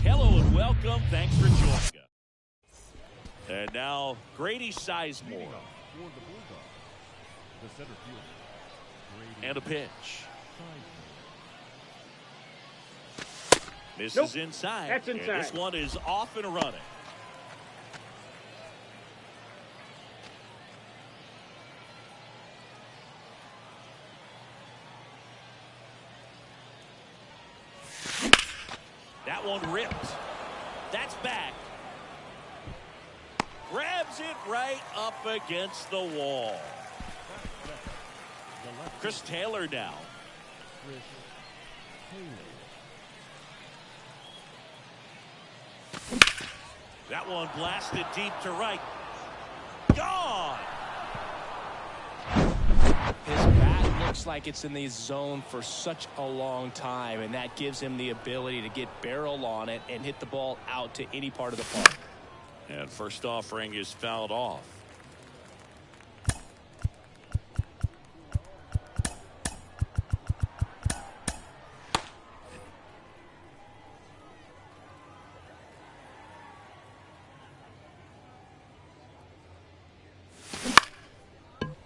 Hello and welcome. Thanks for joining us. And now Grady Sizemore. And a pitch. Misses inside. That's inside. And this one is off and running. That one ripped. That's back. Grabs it right up against the wall. Chris Taylor now. That one blasted deep to right. Gone. His bat looks like it's in the zone for such a long time, and that gives him the ability to get barrel on it and hit the ball out to any part of the park. And first offering is fouled off.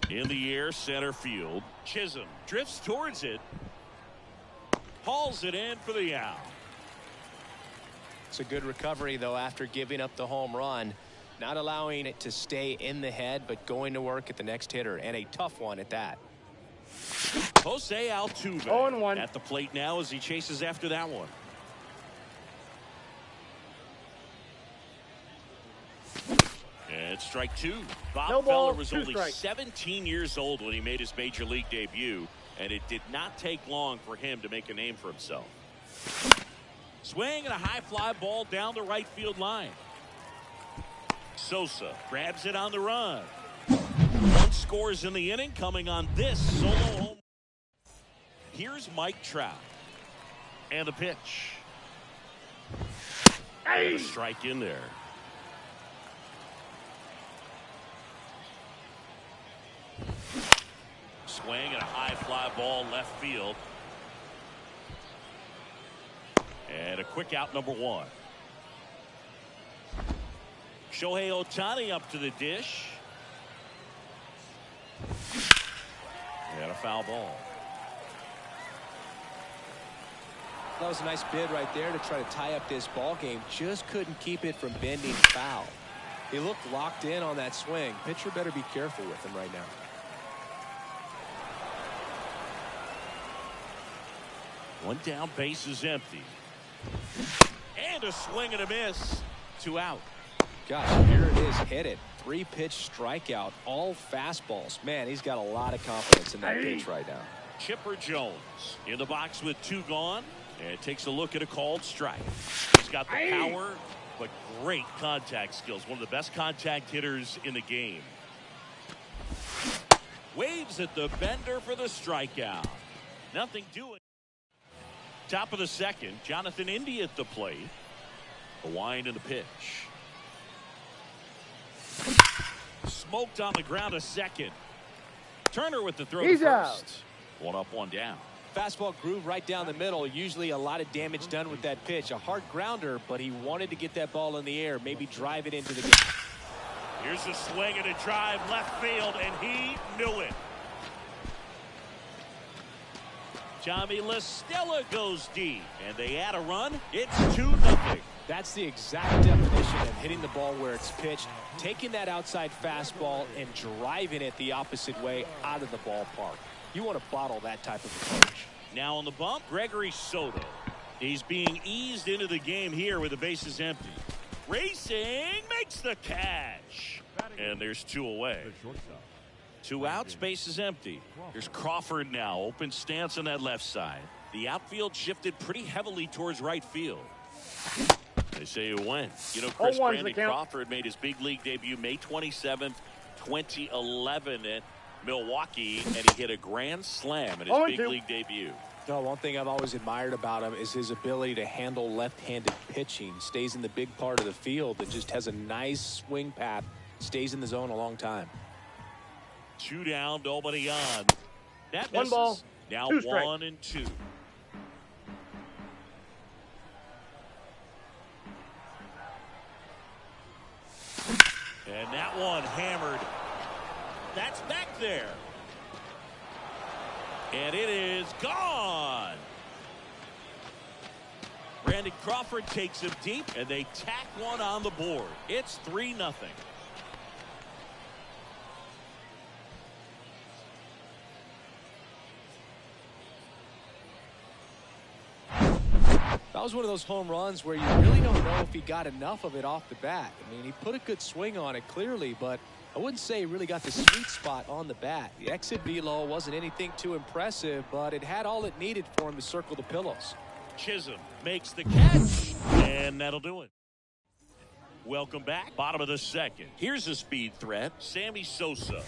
In the air, center field. Chisholm drifts towards it. Hauls it in for the out. It's a good recovery, though, after giving up the home run. Not allowing it to stay in the head, but going to work at the next hitter, and a tough one at that. Jose Altuve 0-1 at the plate now as he chases after that one. And strike two. Bob Feller was only 17 years old when he made his major league debut, and it did not take long for him to make a name for himself. Swing and a high fly ball down the right field line. Sosa grabs it on the run. One scores in the inning, coming on this solo home. Here's Mike Trout. And a pitch. And a strike in there. Swing and a high fly ball left field. And a quick out, number one. Shohei Ohtani up to the dish. And a foul ball. That was a nice bid right there to try to tie up this ball game. Just couldn't keep it from bending foul. He looked locked in on that swing. Pitcher better be careful with him right now. One down, base is empty. And a swing and a miss. 2 out. Gosh, here it is, hit it. 3-pitch strikeout, all fastballs. Man, he's got a lot of confidence in that pitch right now. Chipper Jones in the box with 2 gone, and takes a look at a called strike. He's got the power, but great contact skills. One of the best contact hitters in the game. Waves at the bender for the strikeout. Nothing doing. Top of the second, Jonathan India at the plate. A wind and a pitch. Smoked on the ground a second. Turner with the throw to first. Out. 1 up, 1 down. Fastball groove right down the middle. Usually a lot of damage done with that pitch. A hard grounder, but he wanted to get that ball in the air. Maybe drive it into the game. Here's a swing and a drive left field, and he knew it. Tommy La Stella goes deep, and they add a run. It's 2-0. That's the exact definition of hitting the ball where it's pitched, taking that outside fastball and driving it the opposite way out of the ballpark. You want to bottle that type of approach. Now on the bump, Gregory Soto. He's being eased into the game here with the bases empty. Racing, makes the catch. And there's 2 away. 2 outs, bases empty. Here's Crawford now. Open stance on that left side. The outfield shifted pretty heavily towards right field. They say it went. You know, Chris Brandon Crawford made his big league debut May 27th, 2011 at Milwaukee, and he hit a grand slam in his big league debut. No, one thing I've always admired about him is his ability to handle left-handed pitching. Stays in the big part of the field and just has a nice swing path. Stays in the zone a long time. 2 down, nobody on. That One misses. ball. Now 2 strikes. 1-2. And that one hammered. That's back there. And it is gone. Brandon Crawford takes him deep, and they tack one on the board. It's 3-0. That was one of those home runs where you really don't know if he got enough of it off the bat. I mean, he put a good swing on it clearly, but I wouldn't say he really got the sweet spot on the bat. The exit velo wasn't anything too impressive, but it had all it needed for him to circle the pillows. Chisholm makes the catch, and that'll do it. Welcome back. Bottom of the second. Here's a speed threat, Sammy Sosa.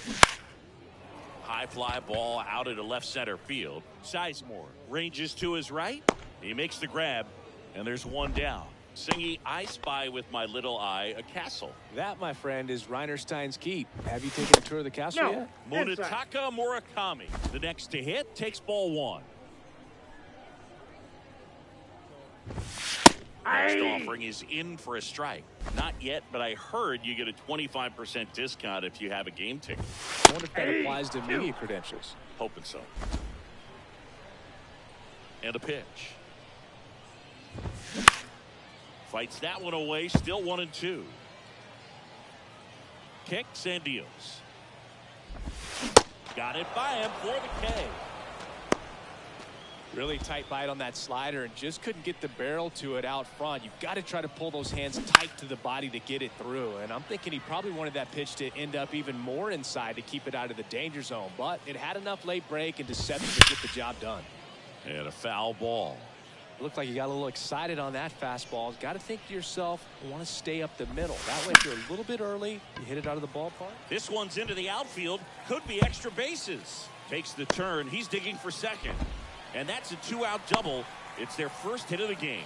High fly ball out into left center field. Sizemore ranges to his right. He makes the grab, and there's 1 down. Singy, I spy with my little eye a castle. That, my friend, is Reinerstein's Keep. Have you taken a tour of the castle yet? Munetaka Murakami, the next to hit, takes ball 1. Next offering is in for a strike. Not yet, but I heard you get a 25% discount if you have a game ticket. I wonder if that applies to media credentials. Hoping so. And a pitch. Fights that one away, still 1-2. Kicks and deals. Got it by him for the K. Really tight bite on that slider and just couldn't get the barrel to it out front. You've got to try to pull those hands tight to the body to get it through. And I'm thinking he probably wanted that pitch to end up even more inside to keep it out of the danger zone. But it had enough late break and deception to get the job done. And a foul ball. Looked like you got a little excited on that fastball. Got to think to yourself, I want to stay up the middle. That way, if you're a little bit early, you hit it out of the ballpark. This one's into the outfield. Could be extra bases. Takes the turn. He's digging for second. And that's a 2-out double. It's their first hit of the game.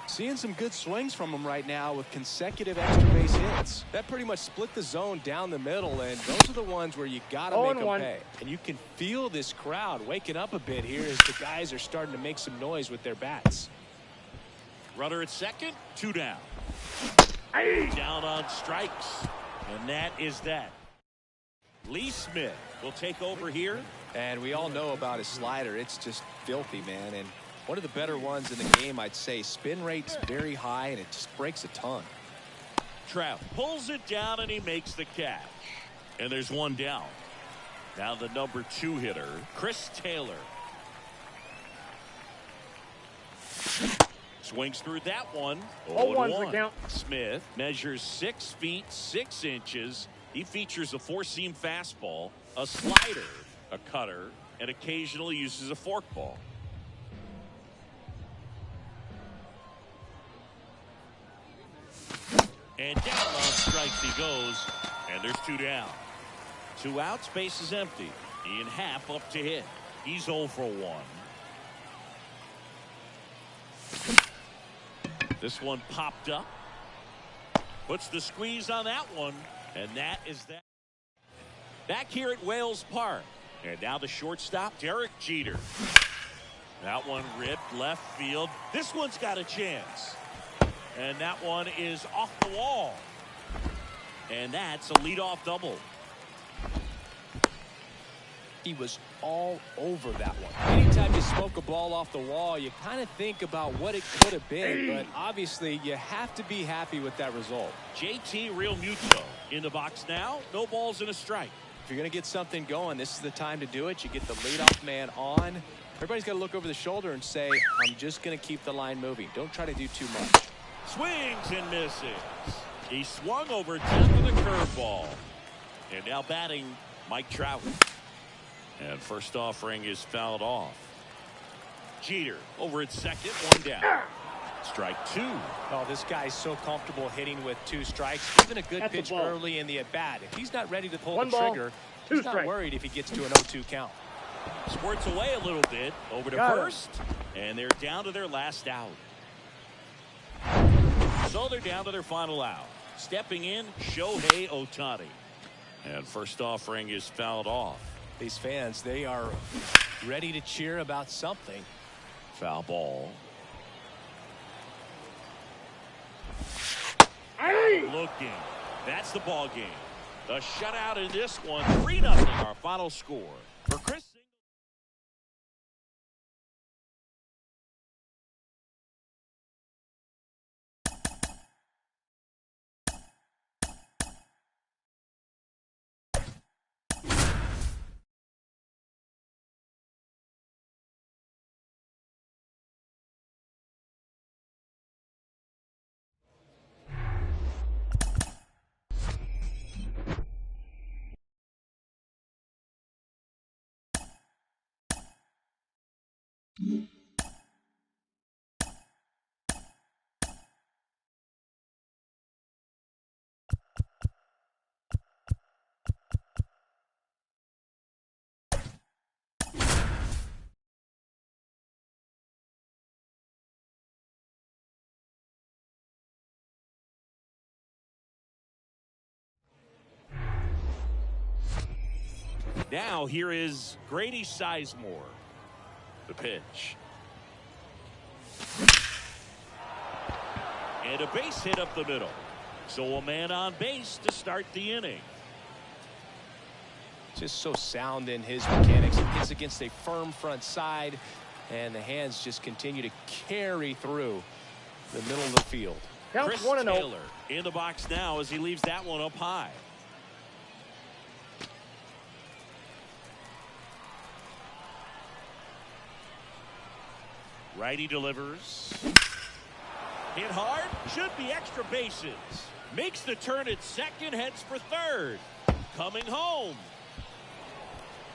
Seeing some good swings from him right now with consecutive extra base hits. That pretty much split the zone down the middle, and those are the ones where you got to make them pay. And you can feel this crowd waking up a bit here as the guys are starting to make some noise with their bats. Runner at second, 2 down. Down on strikes, and that is that. Lee Smith will take over here. And we all know about his slider. It's just filthy, man. And one of the better ones in the game, I'd say. Spin rate's very high, and it just breaks a ton. Trout pulls it down, and he makes the catch. And there's 1 down. Now the number 2 hitter, Chris Taylor. Swings through that one. 0-1's the count. Smith measures 6 feet 6 inches. He features a 4-seam fastball, a slider, a cutter, and occasionally uses a forkball. And down on strikes he goes, and there's 2 down. 2 outs, base is empty. Ian Happ up to hit. He's 0 for 1. This one popped up. Puts the squeeze on that one, and that is that. Back here at Wales Park. And now the shortstop, Derek Jeter. That one ripped left field. This one's got a chance. And that one is off the wall. And that's a leadoff double. He was all over that one. Anytime you smoke a ball off the wall, you kind of think about what it could have been. But obviously, you have to be happy with that result. JT Realmuto in the box now. No balls and a strike. If you're going to get something going, this is the time to do it. You get the leadoff man on, Everybody's got to look over the shoulder and say, I'm just going to keep the line moving. Don't try to do too much. Swings and misses. He swung over top of the curveball. And now batting, Mike Trout. And first offering is fouled off. Jeter over at second, one down. Strike two. Oh, this guy's so comfortable hitting with 2 strikes. Even a good pitch early in the at-bat. If he's not ready to pull the trigger, he's not worried if he gets to an 0-2 count. Squirts away a little bit. Over to first. And they're down to their last out. So they're down to their final out. Stepping in, Shohei Ohtani. And first offering is fouled off. These fans, they are ready to cheer about something. Foul ball. Looking. That's the ball game. The shutout in this one. 3-0 our final score. For Chris. Now here is Grady Sizemore. The pitch. And a base hit up the middle. So a man on base to start the inning. Just so sound in his mechanics. He hits against a firm front side, and the hands just continue to carry through the middle of the field. Chris Taylor in the box now as he leaves that one up high. Righty delivers. Hit hard. Should be extra bases. Makes the turn at second. Heads for third. Coming home.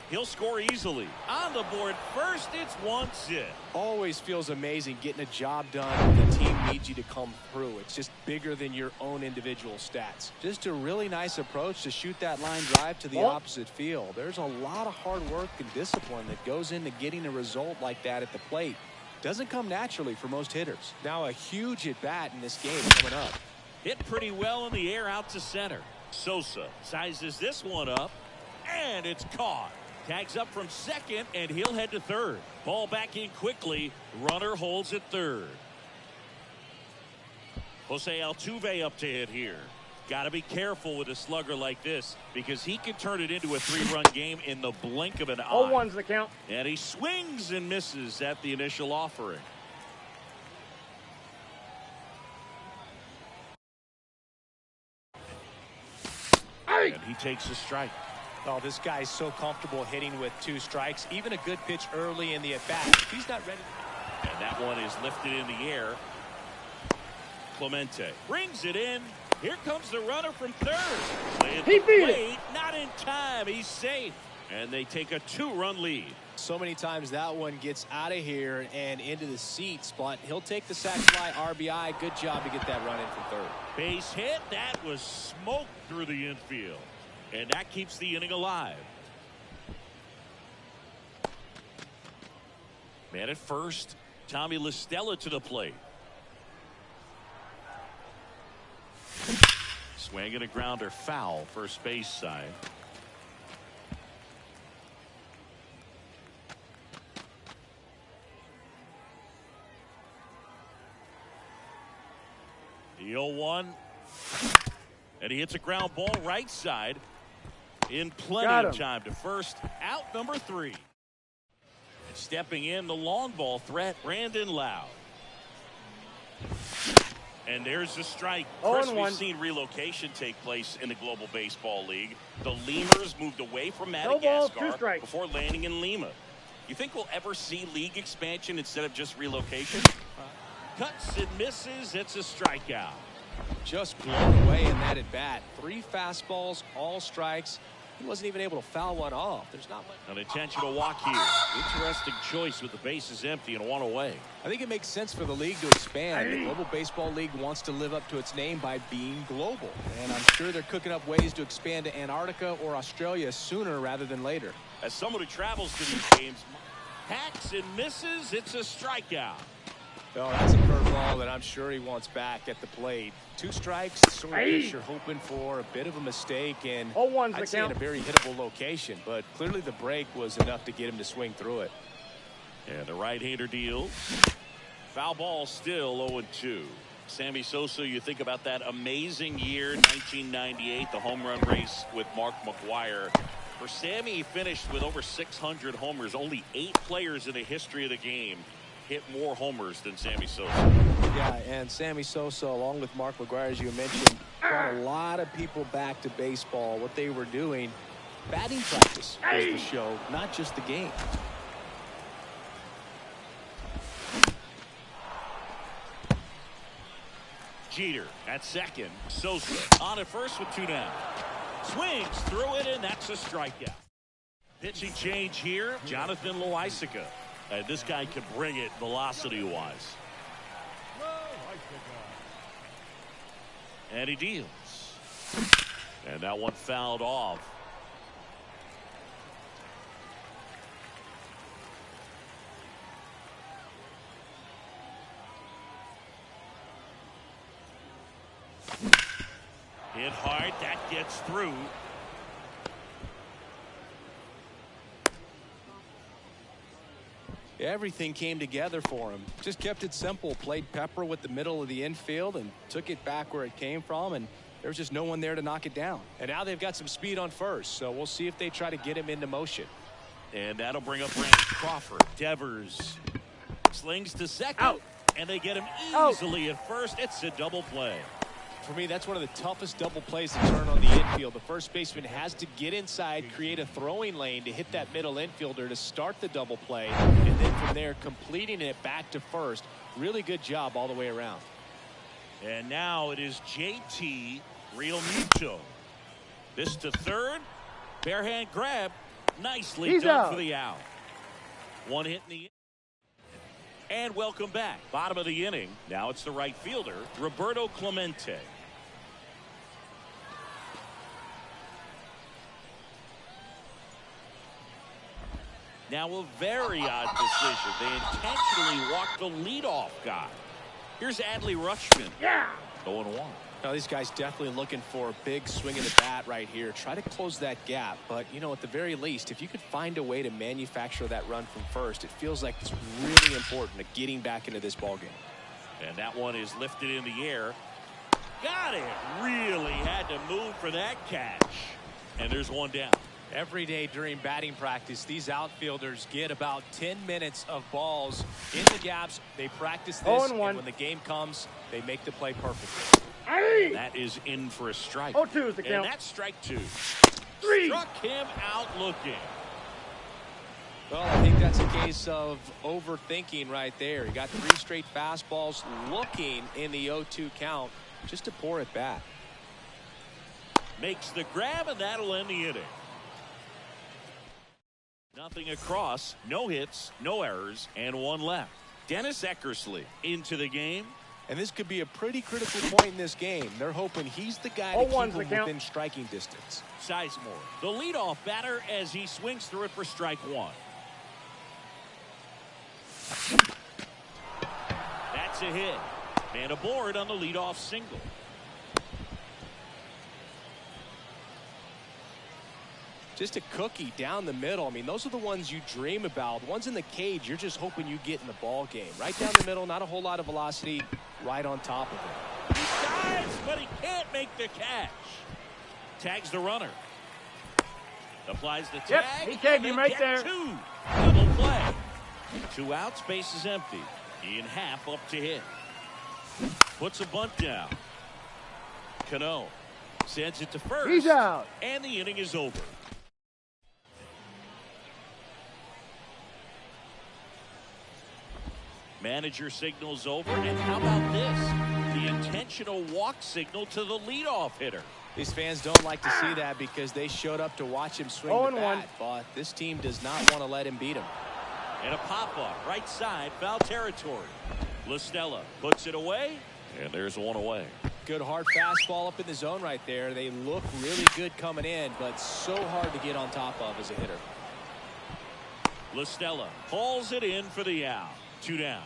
He'll score easily. On the board first. It's 1-0. Always feels amazing getting a job done when the team needs you to come through. It's just bigger than your own individual stats. Just a really nice approach to shoot that line drive to the opposite field. There's a lot of hard work and discipline that goes into getting a result like that at the plate. Doesn't come naturally for most hitters. Now a huge at bat in this game coming up. Hit pretty well in the air out to center. Sosa sizes this one up, and it's caught. Tags up from second, and he'll head to third. Ball back in quickly. Runner holds at third. Jose Altuve up to hit here. Got to be careful with a slugger like this because he can turn it into a 3-run game in the blink of an eye. 0-1's the count. And he swings and misses at the initial offering. And he takes a strike. Oh, this guy's so comfortable hitting with 2 strikes. Even a good pitch early in the at-bat. If he's not ready. And that one is lifted in the air. Clemente brings it in. Here comes the runner from third. He beat it. Not in time. He's safe. And they take a 2-run lead. So many times that one gets out of here and into the seats, but he'll take the sac fly RBI. Good job to get that run in from third. Base hit. That was smoked through the infield. And that keeps the inning alive. Man at first. Tommy La Stella to the plate. Swing and a grounder foul first base side. The 0-1. And he hits a ground ball right side in plenty of time to first. Out number 3. Stepping in the long ball threat, Brandon Lowe. And there's the strike. Chris, we've seen relocation take place in the Global Baseball League. The Lemurs moved away from Madagascar before landing in Lima. You think we'll ever see league expansion instead of just relocation? Cuts and misses. It's a strikeout. Just blown away in that at bat. 3 fastballs, all strikes. He wasn't even able to foul one off. There's not much. An intentional walk here. Interesting choice with the bases empty and 1 away. I think it makes sense for the league to expand. The Global Baseball League wants to live up to its name by being global. And I'm sure they're cooking up ways to expand to Antarctica or Australia sooner rather than later. As someone who travels to these games, hacks and misses. It's a strikeout. Oh, that's a curveball that I'm sure he wants back at the plate. 2 strikes, sort of pitcher hoping for a bit of a mistake, and I'd say in a very hittable location, but clearly the break was enough to get him to swing through it. And the right-hander deals. Foul ball still 0-2. Sammy Sosa, you think about that amazing year, 1998, the home run race with Mark McGwire. For Sammy, he finished with over 600 homers. Only 8 players in the history of the game hit more homers than Sammy Sosa. Yeah, and Sammy Sosa, along with Mark McGwire, as you mentioned, brought a lot of people back to baseball. What they were doing, batting practice was the show, not just the game. Jeter at second. Sosa on at first with 2 down. Swings through it, and that's a strikeout. Pitching change here, Jonathan Loaisiga. And this guy can bring it velocity-wise. And he deals. And that one fouled off. Hit hard. That gets through. Everything came together for him. Just kept it simple. Played pepper with the middle of the infield and took it back where it came from, and there was just no one there to knock it down. And now they've got some speed on first, so we'll see if they try to get him into motion. And that'll bring up Randy Crawford. Devers slings to second, and they get him easily at first. It's a double play. For me, that's one of the toughest double plays to turn on the infield. The first baseman has to get inside, create a throwing lane to hit that middle infielder to start the double play, and then from there completing it back to first. Really good job all the way around. And now it is JT Realmuto. This to third. Bare hand grab. Nicely done for the out. 1 hit in the inning. And welcome back. Bottom of the inning. Now it's the right fielder, Roberto Clemente. Now a very odd decision. They intentionally walked the leadoff guy. Here's Adley Rutschman. 0-1. Now these guys definitely looking for a big swing of the bat right here. Try to close that gap. But, you know, at the very least, if you could find a way to manufacture that run from first, it feels like it's really important to getting back into this ballgame. And that one is lifted in the air. Got it. Really had to move for that catch. And there's 1 down. Every day during batting practice, these outfielders get about 10 minutes of balls in the gaps. They practice this, and when the game comes, they make the play perfectly. That is in for a strike. 0-2 is the count. And that's strike 2. 3. Struck him out looking. Well, I think that's a case of overthinking right there. He got 3 straight fastballs looking in the 0-2 count just to pour it back. Makes the grab, and that'll end the inning. Nothing across, no hits, no errors, and 1 left. Dennis Eckersley into the game. And this could be a pretty critical point in this game. They're hoping he's the guy to keep them within striking distance. Sizemore, the leadoff batter, as he swings through it for strike 1. That's a hit. And aboard on the leadoff single. Just a cookie down the middle. I mean, those are the ones you dream about. The ones in the cage, you're just hoping you get in the ball game. Right down the middle, not a whole lot of velocity, right on top of it. He dives, but he can't make the catch. Tags the runner. Applies the tag. Yep, he tagged him right there. 2. Double play. 2 outs, base is empty. In half up to hit. Puts a bunt down. Cano sends it to first. He's out. And the inning is over. Manager signals over, and how about this? The intentional walk signal to the leadoff hitter. These fans don't like to see that because they showed up to watch him swing the bat, but this team does not want to let him beat him. And a pop-off, right side, foul territory. LaStella puts it away, and there's one away. Good hard fastball up in the zone right there. They look really good coming in, but so hard to get on top of as a hitter. LaStella hauls it in for the out. 2 down.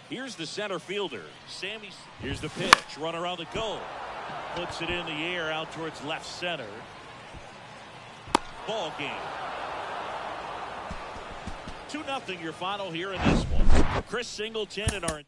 Here's the center fielder, Sammy. Here's the pitch, runner on the goal. Puts it in the air out towards left center. Ball game. 2-0 your final here in this one. Chris Singleton and our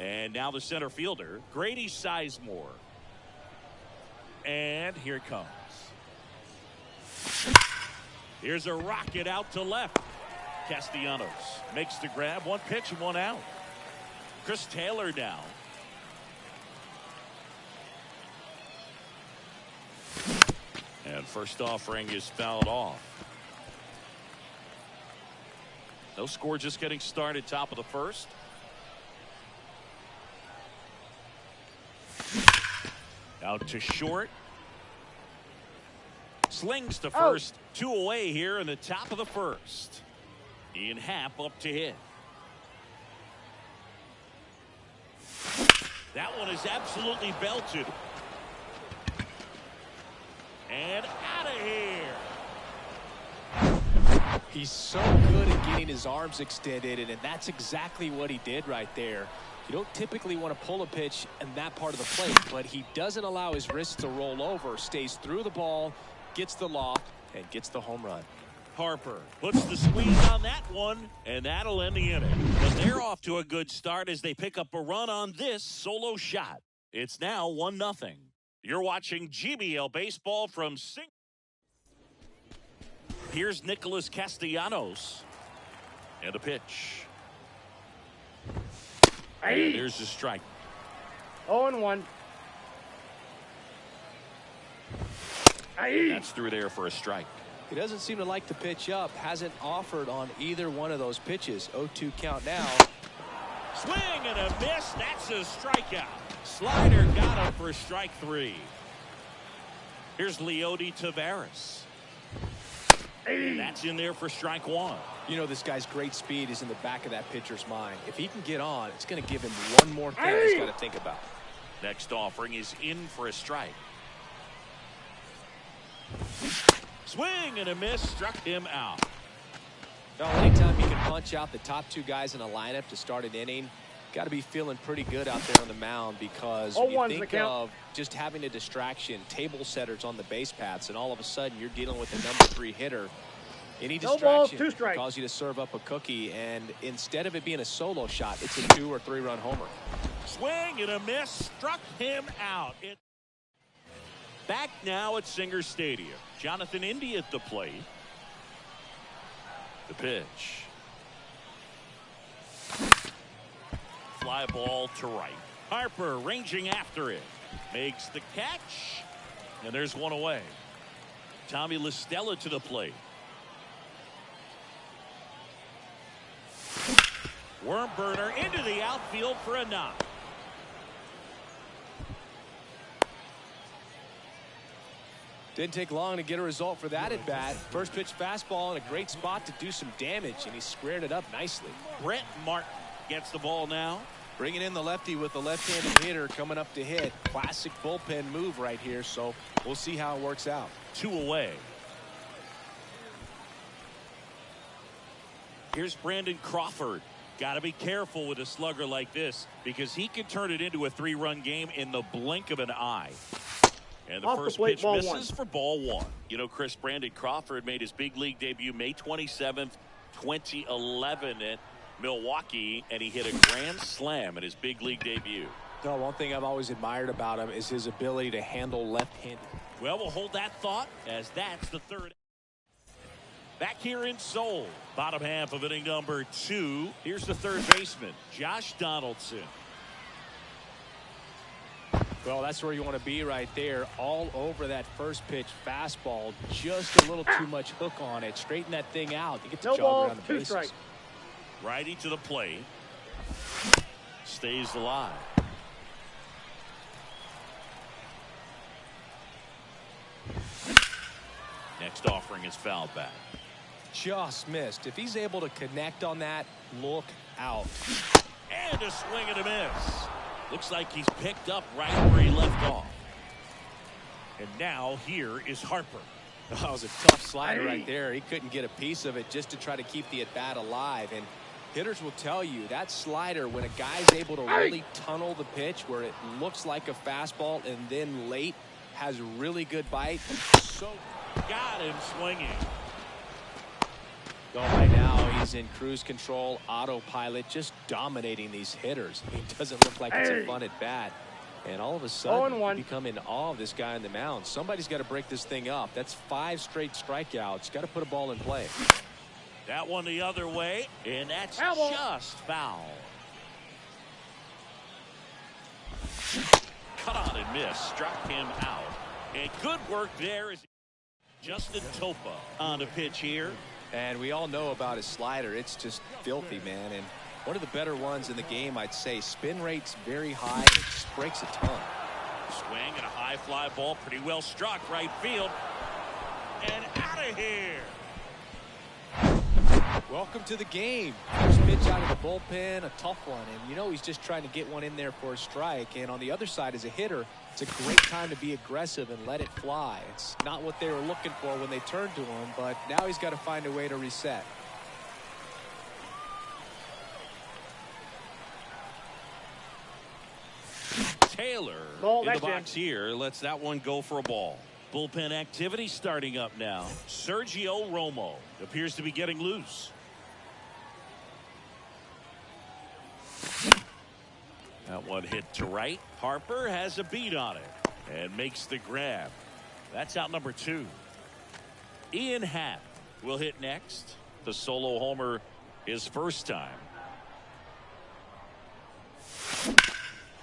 And now the center fielder, Grady Sizemore. And here it comes. Here's a rocket out to left. Castellanos makes the grab. 1 pitch and 1 out. Chris Taylor now. And first offering is fouled off. No score, just getting started, top of the first. Out to short. Slings to first. 2 away here in the top of the first. Ian Happ up to hit. That one is absolutely belted. And out of here. He's so good at getting his arms extended, and that's exactly what he did right there. You don't typically want to pull a pitch in that part of the plate, but he doesn't allow his wrists to roll over, stays through the ball, gets the loft, and gets the home run. Harper puts the squeeze on that one, and that'll end the inning. But they're off to a good start as they pick up a run on this solo shot. It's now 1-0. You're watching GBL Baseball from Sing. Here's Nicholas Castellanos. And a pitch. And there's the strike. 0-1. That's through there for a strike. He doesn't seem to like the pitch up. Hasn't offered on either one of those pitches. 0-2 count now. Swing and a miss. That's a strikeout. Slider got him for strike 3. Here's Leody Taveras. That's in there for strike 1. You know, this guy's great speed is in the back of that pitcher's mind. If he can get on, it's going to give him one more thing he's got to think about. Next offering is in for a strike. Swing and a miss. Struck him out. Well, anytime you can punch out the top 2 guys in a lineup to start an inning, got to be feeling pretty good out there on the mound, because when you think of just having a distraction, table setters on the base paths, and all of a sudden you're dealing with a number 3 hitter. Any distraction can cause you to serve up a cookie, and instead of it being a solo shot, it's a 2 or 3 run homer. Swing and a miss. Struck him out. Back now at Singer Stadium. Jonathan Indy at the plate. The pitch. Fly ball to right. Harper ranging after it. Makes the catch. And there's one away. Tommy LaStella to the plate. Worm burner into the outfield for a knock. Didn't take long to get a result for that at bat. First pitch fastball in a great spot to do some damage, and he squared it up nicely. Brett Martin gets the ball now. Bringing in the lefty with the left-handed hitter coming up to hit. Classic bullpen move right here, so we'll see how it works out. 2 away. Here's Brandon Crawford. Got to be careful with a slugger like this because he can turn it into a 3-run game in the blink of an eye. And the first pitch misses for ball 1. You know, Chris, Brandon Crawford made his big league debut May 27th, 2011 at Milwaukee, and he hit a grand slam in his big league debut. No, one thing I've always admired about him is his ability to handle left-handed. Well, we'll hold that thought as that's the third. Back here in Seoul, bottom half of inning number 2. Here's the third baseman, Josh Donaldson. Well, that's where you want to be right there. All over that first pitch fastball. Just a little too much hook on it. Straighten that thing out. You get to jog around the bases. Righty to the plate. Stays alive. Next offering is fouled back. Just missed. If he's able to connect on that, look out. And a swing and a miss. Looks like he's picked up right where he left off. And now here is Harper. That was a tough slider right there. He couldn't get a piece of it just to try to keep the at-bat alive. And hitters will tell you that slider, when a guy's able to really tunnel the pitch where it looks like a fastball and then late has really good bite. So got him swinging. Well, right now he's in cruise control, autopilot, just dominating these hitters. He doesn't look like it's a fun at bat. And all of a sudden, you become in awe of this guy on the mound. Somebody's got to break this thing up. That's 5 straight strikeouts. Got to put a ball in play. That one the other way, and that's just foul. Cut on and miss. Struck him out. And good work there is Justin Topa on the pitch here. And we all know about his slider. It's just filthy, man. And one of the better ones in the game, I'd say. Spin rate's very high. It just breaks a ton. Swing and a high fly ball. Pretty well struck right field. And out of here. Welcome to the game. First pitch out of the bullpen, a tough one. And you know he's just trying to get one in there for a strike. And on the other side, as a hitter, it's a great time to be aggressive and let it fly. It's not what they were looking for when they turned to him, but now he's got to find a way to reset. Taylor in the box here lets that one go for a ball. Bullpen activity starting up now. Sergio Romo appears to be getting loose. That one hit to right. Harper has a beat on it and makes the grab. That's out number 2. Ian Happ will hit next. The solo homer his first time.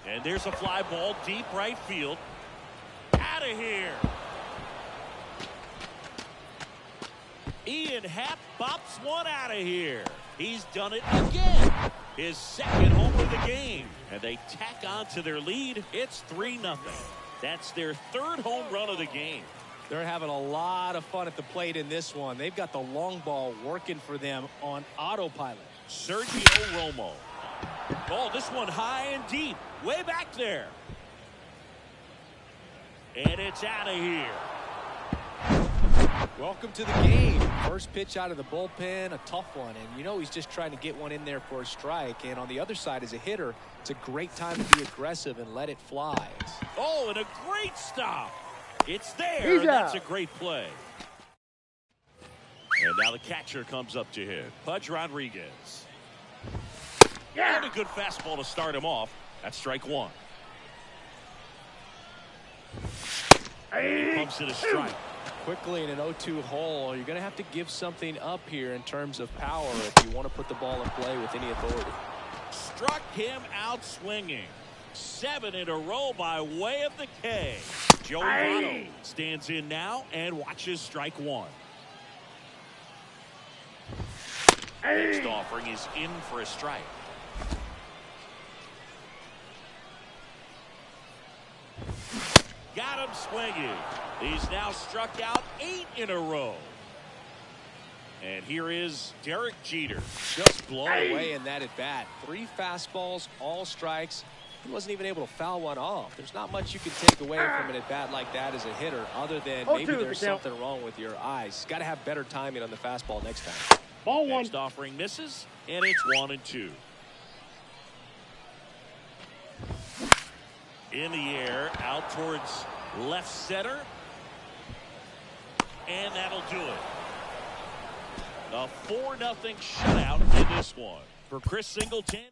And there's a fly ball deep right field. Out of here. Ian Happ bops one out of here. He's done it again. His second home of the game. And they tack on to their lead. It's 3-0. That's their third home run of the game. They're having a lot of fun at the plate in this one. They've got the long ball working for them on autopilot. Sergio Romo. Oh, this one high and deep. Way back there. And it's out of here. Welcome to the game. First pitch out of the bullpen, a tough one. And you know he's just trying to get one in there for a strike. And on the other side, as a hitter, it's a great time to be aggressive and let it fly. Oh, and a great stop. It's there, and that's a great play. And now the catcher comes up to hit. Pudge Rodriguez. And a good fastball to start him off. That's strike 1. He pumps it a strike. Quickly in an 0-2 hole, you're going to have to give something up here in terms of power if you want to put the ball in play with any authority. Struck him out swinging. 7 in a row by way of the K. Joey Votto stands in now and watches strike 1. Next offering is in for a strike. Got him swinging. He's now struck out 8 in a row. And here is Derek Jeter. Just blown away in that at bat. 3 fastballs, all strikes. He wasn't even able to foul one off. There's not much you can take away from an at bat like that as a hitter, other than maybe there's something wrong with your eyes. Got to have better timing on the fastball next time. Ball 1. Next offering misses, and it's 1-2. In the air, out towards left center. And that'll do it. A 4-0 shutout in this one. For Chris Singleton.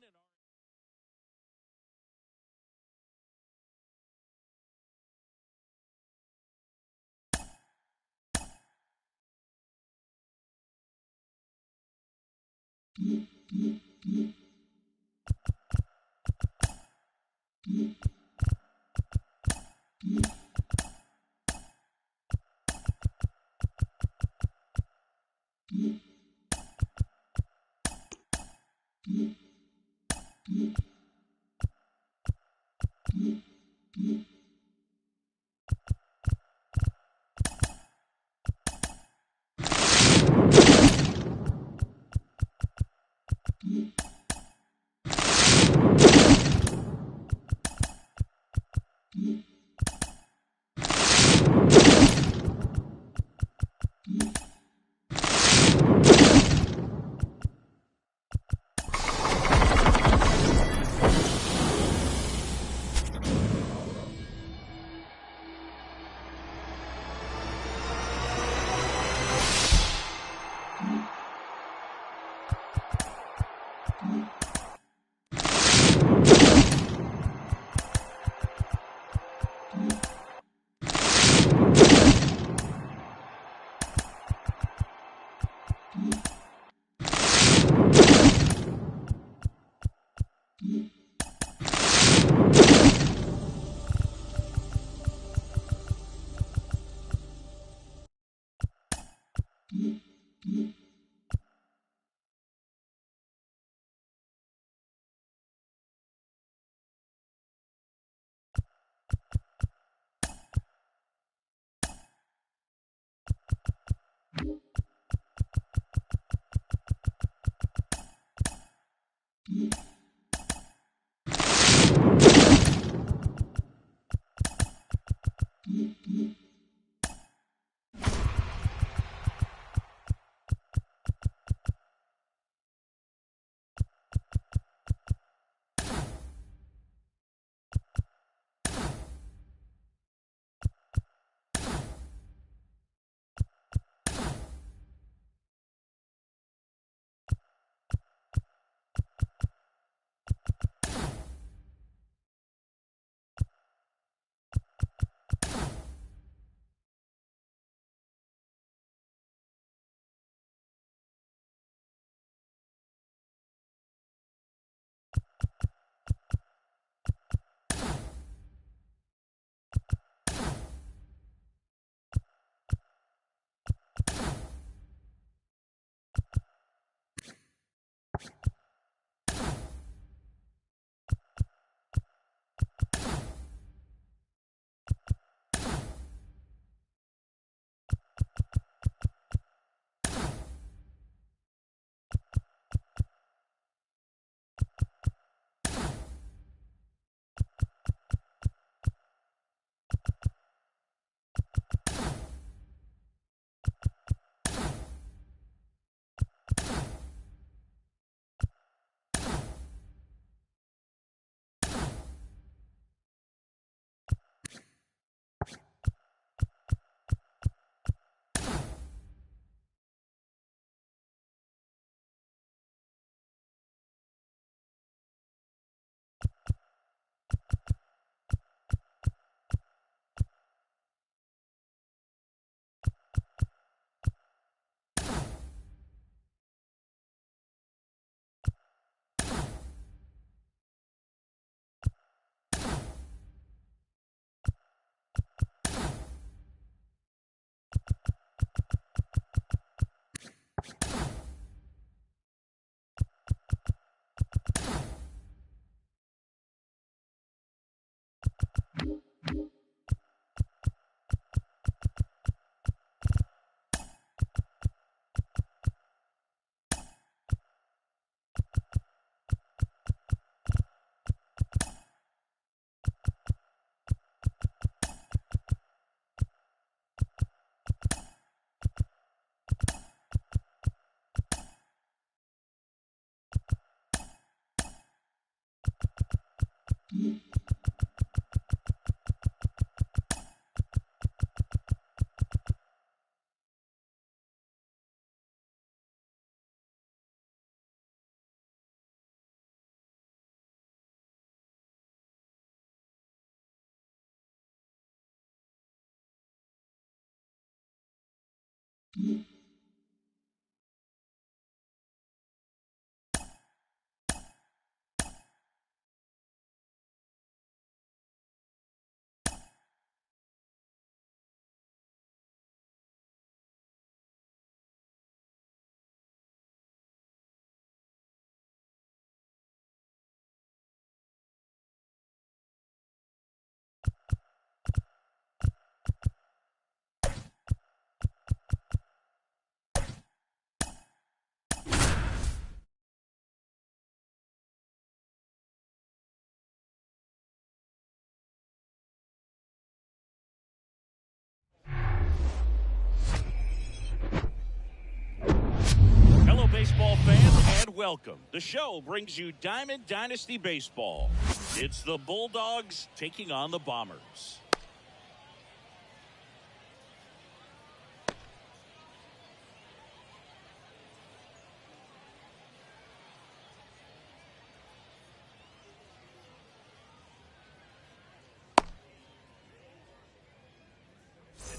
Hello, baseball fans, and welcome. The show brings you Diamond Dynasty Baseball. It's the Bulldogs taking on the Bombers.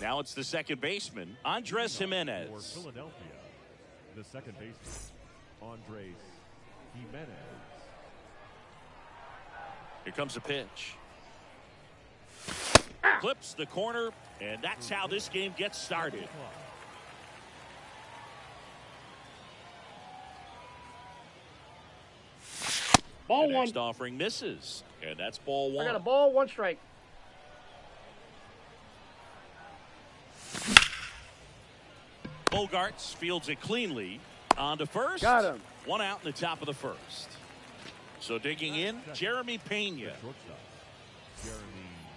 Now it's the second baseman, Andres Jimenez. For Philadelphia, the second baseman, Andres Jimenez. Here comes a pitch. Clips the corner, and that's how this game gets started. Ball The one. next offering misses, and that's ball one. I got a ball, 1 strike. Bogarts fields it cleanly on to first. Got him. 1 out in the top of the first. So digging in, Jeremy Pena.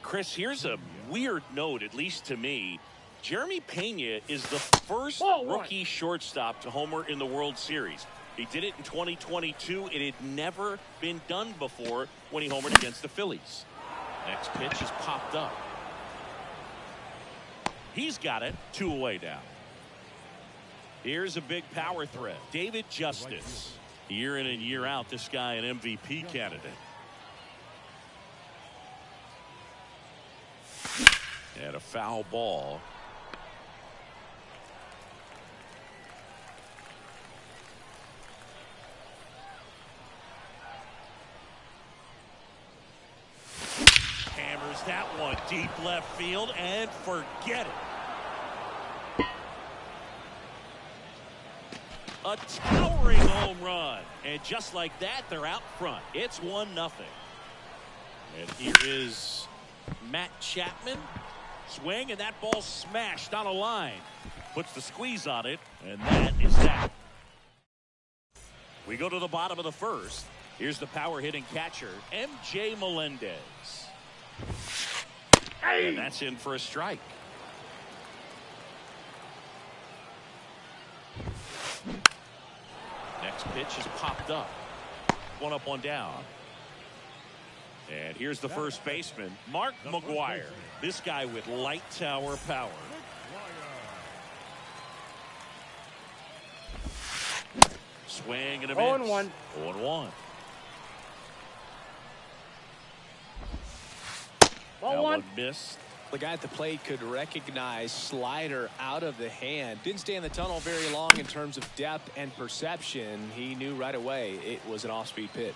Chris, here's a weird note, at least to me. Jeremy Pena is the first rookie shortstop to homer in the World Series. He did it in 2022. It had never been done before when he homered against the Phillies. Next pitch is popped up. He's got it. 2 away now. Here's a big power threat. David Justice. Year in and year out, this guy an MVP candidate. And a foul ball. Hammers that one deep left field and forget it. A towering home run. And just like that, they're out front. It's 1-0. And here is Matt Chapman. Swing, and that ball smashed on a line. Puts the squeeze on it, and that is that. We go to the bottom of the first. Here's the power hitting catcher, MJ Melendez. And that's in for a strike. Next pitch is popped up. 1 up, 1 down. And here's the first baseman, Mark McGuire. This guy with light tower power. Swing and a miss. 0-1. 0-1. Ball 1. Missed. The guy at the plate could recognize slider out of the hand. Didn't stay in the tunnel very long in terms of depth and perception. He knew right away it was an off-speed pitch.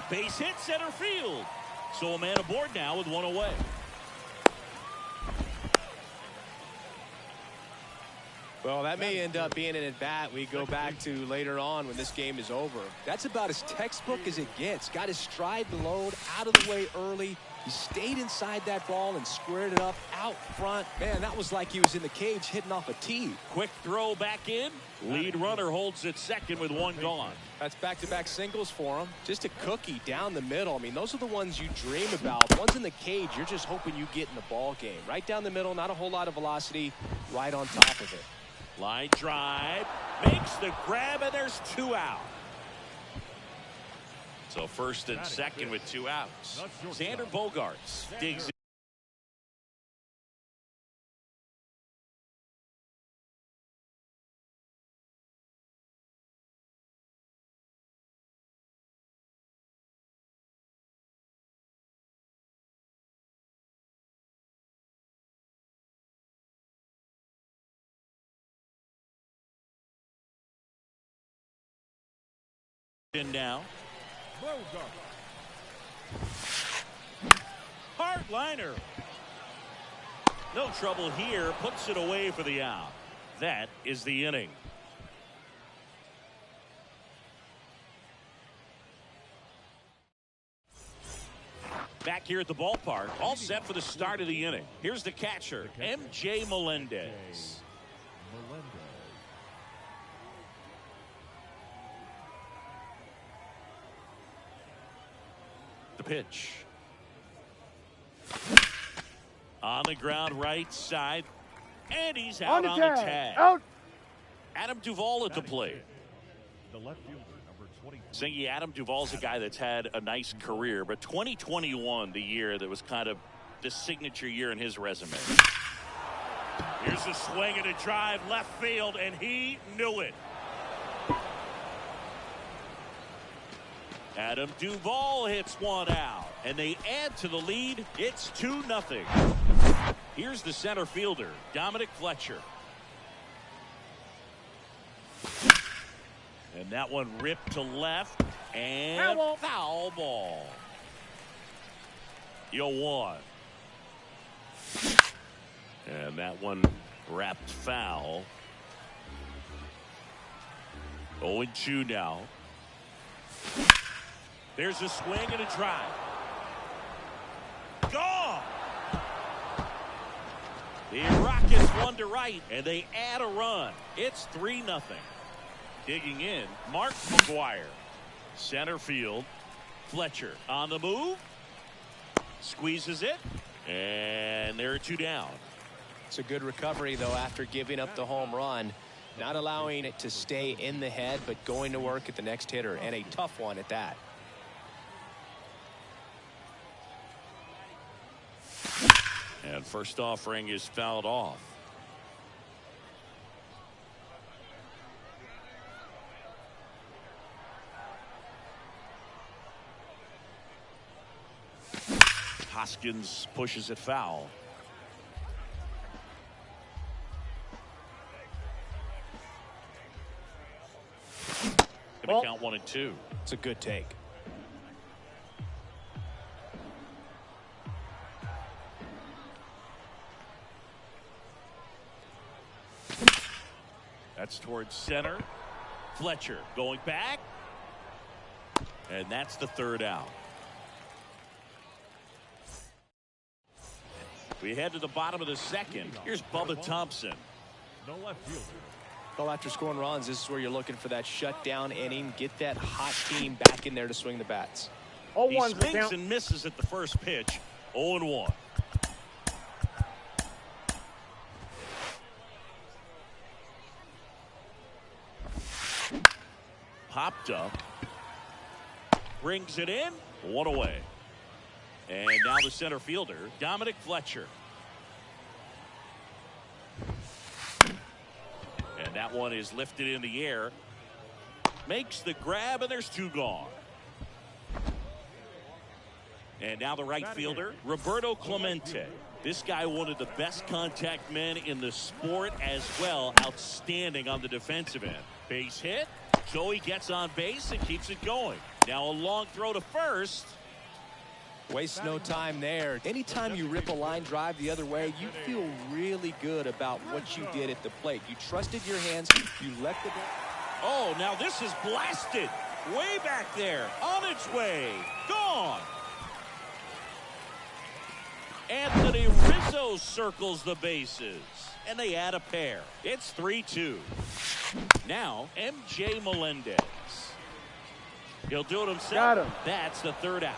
Base hit center field. So a man aboard now with 1 away. Well, that may end up being an at-bat we go back to later on when this game is over. That's about as textbook as it gets. Got his stride the load out of the way early. He stayed inside that ball and squared it up out front. Man, that was like he was in the cage hitting off a tee. Quick throw back in. Lead runner holds at second with 1 gone. That's back-to-back singles for him. Just a cookie down the middle. I mean, those are the ones you dream about. The ones in the cage, you're just hoping you get in the ball game. Right down the middle, not a whole lot of velocity, right on top of it. Line drive, makes the grab, and there's 2 out. So first and second with 2 outs. Xander Bogaerts digs in. In now. Hardliner. No trouble here. Puts it away for the out. That is the inning. Back here at the ballpark, all set for the start of the inning. Here's the catcher, MJ Melendez. The pitch. On the ground right side. And he's out on the tag. Out. Adam Duvall at the plate. The left fielder, number 20. Singy, Adam Duvall's a guy that's had a nice career, but 2021, the year that was kind of the signature year in his resume. Here's a swing and a drive left field, and he knew it. Adam Duvall hits one out, and they add to the lead. It's 2-0. Here's the center fielder, Dominic Fletcher. And that one ripped to left, and foul ball. 0-1. And that one wrapped foul. 0-2 now. There's a swing and a drive. Gone! The Rockets one to right, and they add a run. It's 3-0. Digging in, Mark McGuire. Center field. Fletcher on the move. Squeezes it. And there are 2 down. It's a good recovery, though, after giving up the home run. Not allowing it to stay in the head, but going to work at the next hitter, and a tough one at that. And first offering is fouled off. Hoskins pushes it foul. Gonna count 1-2. It's a good take. That's towards center. Fletcher going back. And that's the 3rd out. We head to the bottom of the 2nd. Here's Bubba Thompson. No left fielder. Well, after scoring runs, this is where you're looking for that shutdown inning. Get that hot team back in there to swing the bats. He swings and misses at the first pitch. 0-1. Popped up. Brings it in. 1 away. And now the center fielder, Dominic Fletcher. And that one is lifted in the air. Makes the grab, and there's 2 gone. And now the right fielder, Roberto Clemente. This guy, one of the best contact men in the sport as well. Outstanding on the defensive end. Base hit. Joey gets on base and keeps it going. Now a long throw to first. Waste no time there. Anytime you rip a line drive the other way, you feel really good about what you did at the plate. You trusted your hands. You let the ball. Oh, now this is blasted. Way back there. On its way. Gone. Anthony Rizzo circles the bases. And they add a pair. It's 3-2. Now, MJ Melendez. He'll do it himself. Got him. That's the 3rd out.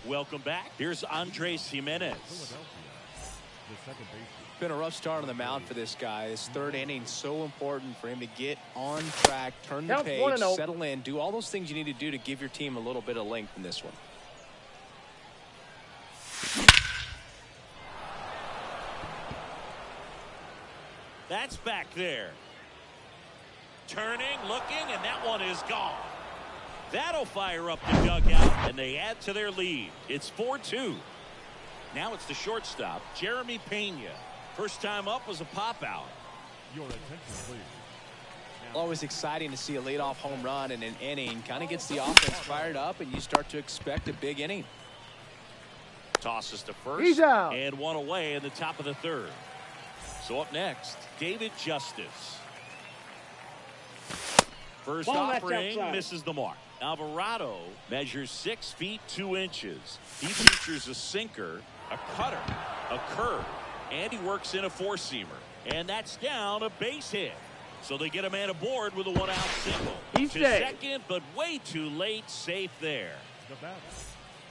Welcome back. Here's Andres Jimenez. The second baseman. Been a rough start on the mound for this guy. His 3rd inning, so important for him to get on track, turn the page, 1-0. settle in, do all those things you need to do to give your team a little bit of length in this one. That's back there. Turning, looking, and that one is gone. That'll fire up the dugout, and they add to their lead. It's 4-2. Now it's the shortstop, Jeremy Pena. First time up was a pop out. Your attention, please. Always exciting to see a leadoff home run in an inning. Kind of gets the offense fired up, and you start to expect a big inning. Tosses to first. He's out. And one away in the top of the third. So up next, David Justice. First offering misses the mark. Alvarado measures 6 feet 2 inches. He features a sinker, a cutter, a curve, and he works in a four-seamer. And that's down, a base hit. So they get a man aboard with a one-out single. He's to safe. second, but way too late. Safe there. The bat.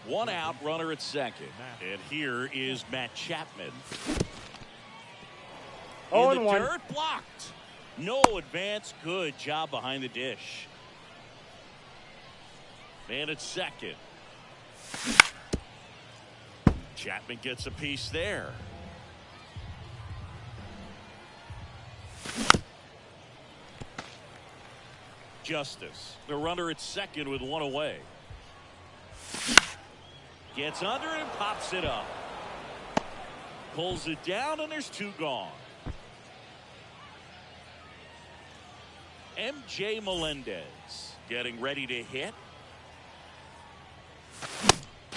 One out, runner at second. And here is Matt Chapman. In the 0-1. dirt, blocked. No advance. Good job behind the dish. Man at second. Chapman gets a piece there. Justice, the runner at second with one away. Gets under it and pops it up. Pulls it down, and there's 2 gone. MJ Melendez getting ready to hit.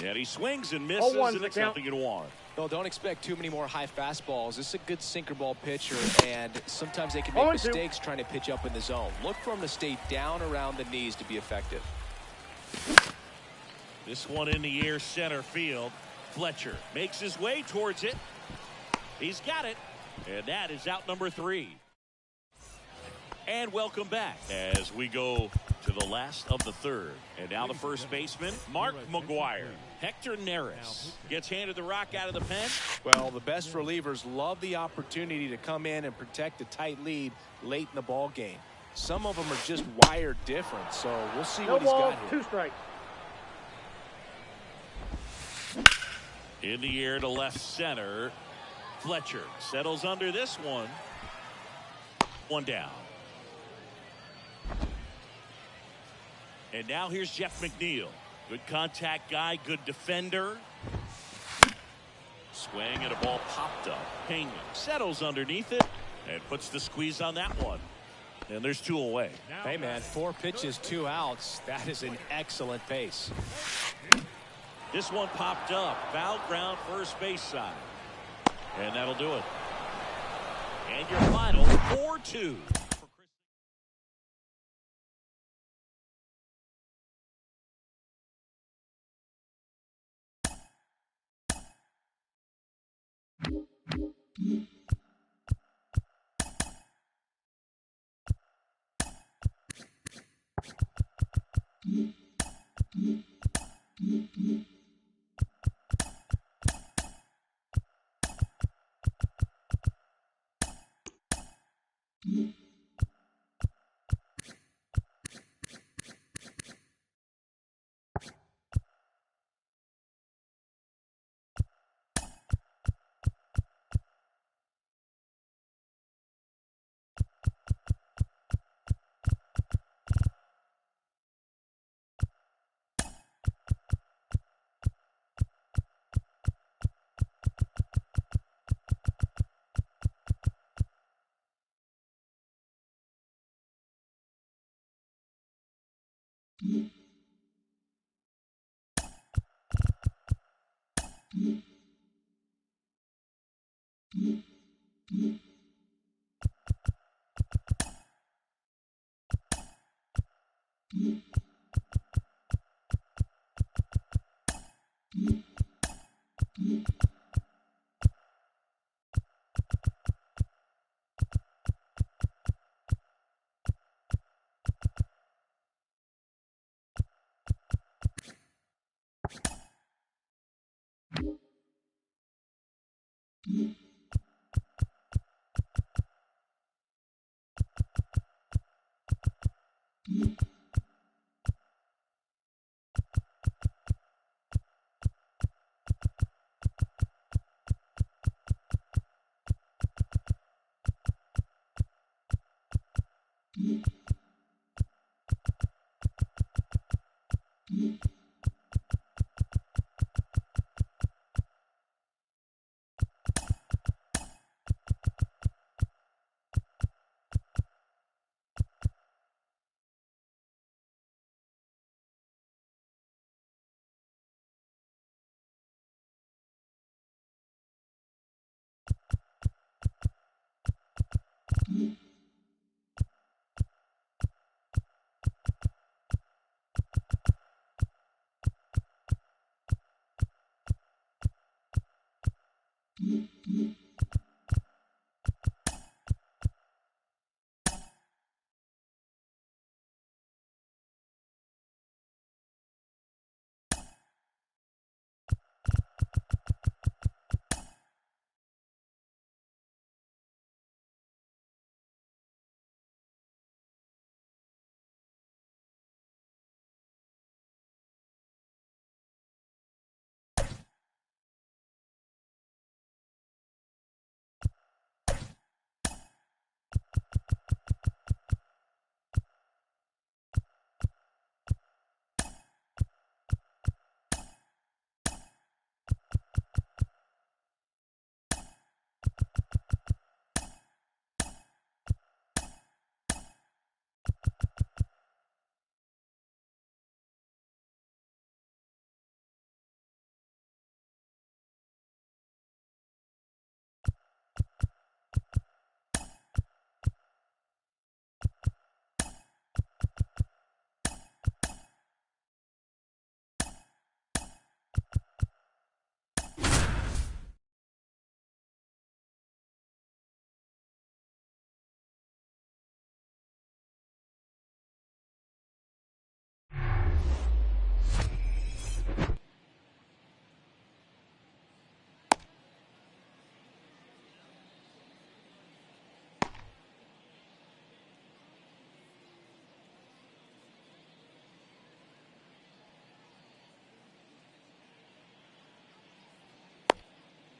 And he swings and misses, 0-1 and it's the count. 0-1. Well, don't expect too many more high fastballs. This is a good sinker ball pitcher, and sometimes they can make 0-2. mistakes trying to pitch up in the zone. Look for him to stay down around the knees to be effective. This one in the air, center field. Fletcher makes his way towards it. He's got it, and that is out number 3. And welcome back as we go to the last of the third. And now the first baseman, Mark McGuire. Hector Neris gets handed the rock out of the pen. Well, the best relievers love the opportunity to come in and protect a tight lead late in the ball game. Some of them are just wired different, so we'll see No what he's balls, got 2 here. strikes. In the air to left center. Fletcher settles under this one. One down. And now here's Jeff McNeil. Good contact guy, good defender. Swing and a ball popped up. Pena settles underneath it and puts the squeeze on that one. And there's 2 away. Hey, man, 4 pitches, 2 outs. That is an excellent pace. This one popped up. Foul ground, first base side. And that'll do it. And your final 4-2.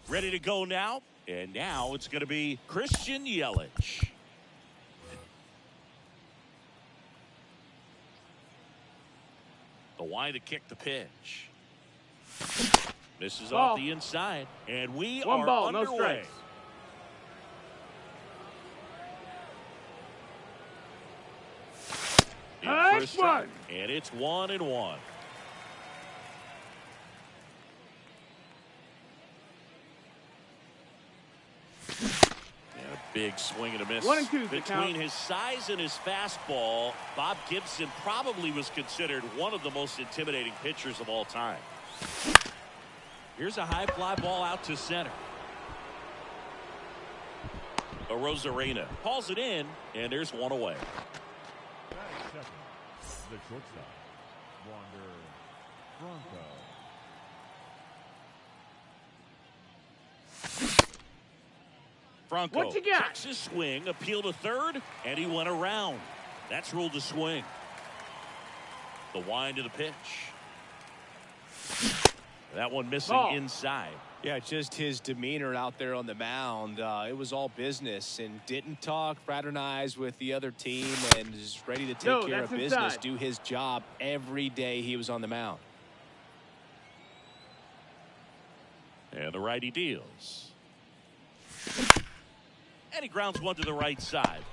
Ready to go now. And now it's going to be Christian Yelich. The wide to kick the pitch. Misses off the inside. And we are ball, underway. no strikes. Nice one. And it's 1-1. Big swing and a miss. 1-2. Between his size and his fastball, Bob Gibson probably was considered one of the most intimidating pitchers of all time. Here's a high fly ball out to center. Rosarena calls it in, and there's one away. Second, the shortstop, Wander Franco. Franco what you got? takes his swing, appeal to third, and he went around. That's ruled a swing. The wind of the pitch. That one missing inside. Yeah, just his demeanor out there on the mound. It was all business and didn't talk, fraternize with the other team, and is ready to take care of business, do his job every day he was on the mound. And the righty deals. And he grounds one to the right side.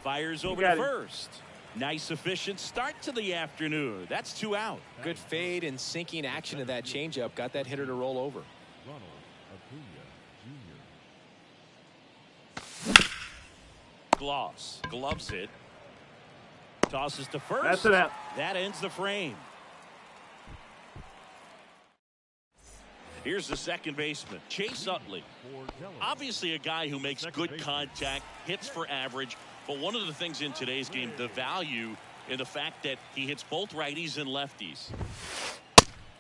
Fires over to first. Nice, efficient start to the afternoon. That's 2 out. Good fade and sinking action of that changeup. Got that hitter to roll over. Ronald Acuna Jr. Gloss gloves it. Tosses to first. That's it out. That ends the frame. Here's the second baseman, Chase Utley. Obviously a guy who makes good contact, hits for average, but one of the things in today's game, the value in the fact that he hits both righties and lefties.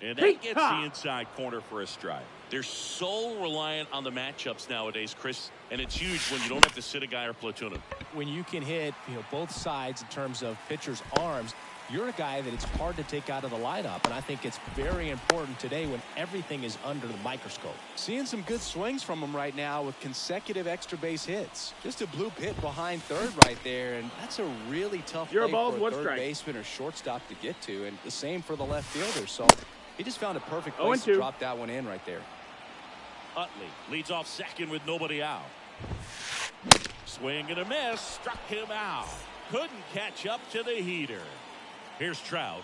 And that gets the inside corner for a strike. They're so reliant on the matchups nowadays, Chris, and it's huge when you don't have to sit a guy or platoon him. When you can hit, both sides in terms of pitchers' arms, you're a guy that it's hard to take out of the lineup, and I think it's very important today when everything is under the microscope. Seeing some good swings from him right now with consecutive extra base hits. Just a bloop hit behind third right there, and that's a really tough play for a third baseman or shortstop to get to, and the same for the left fielder. So he just found a perfect place to drop that one in right there. Utley leads off second with nobody out. Swing and a miss, struck him out. Couldn't catch up to the heater. Here's Trout.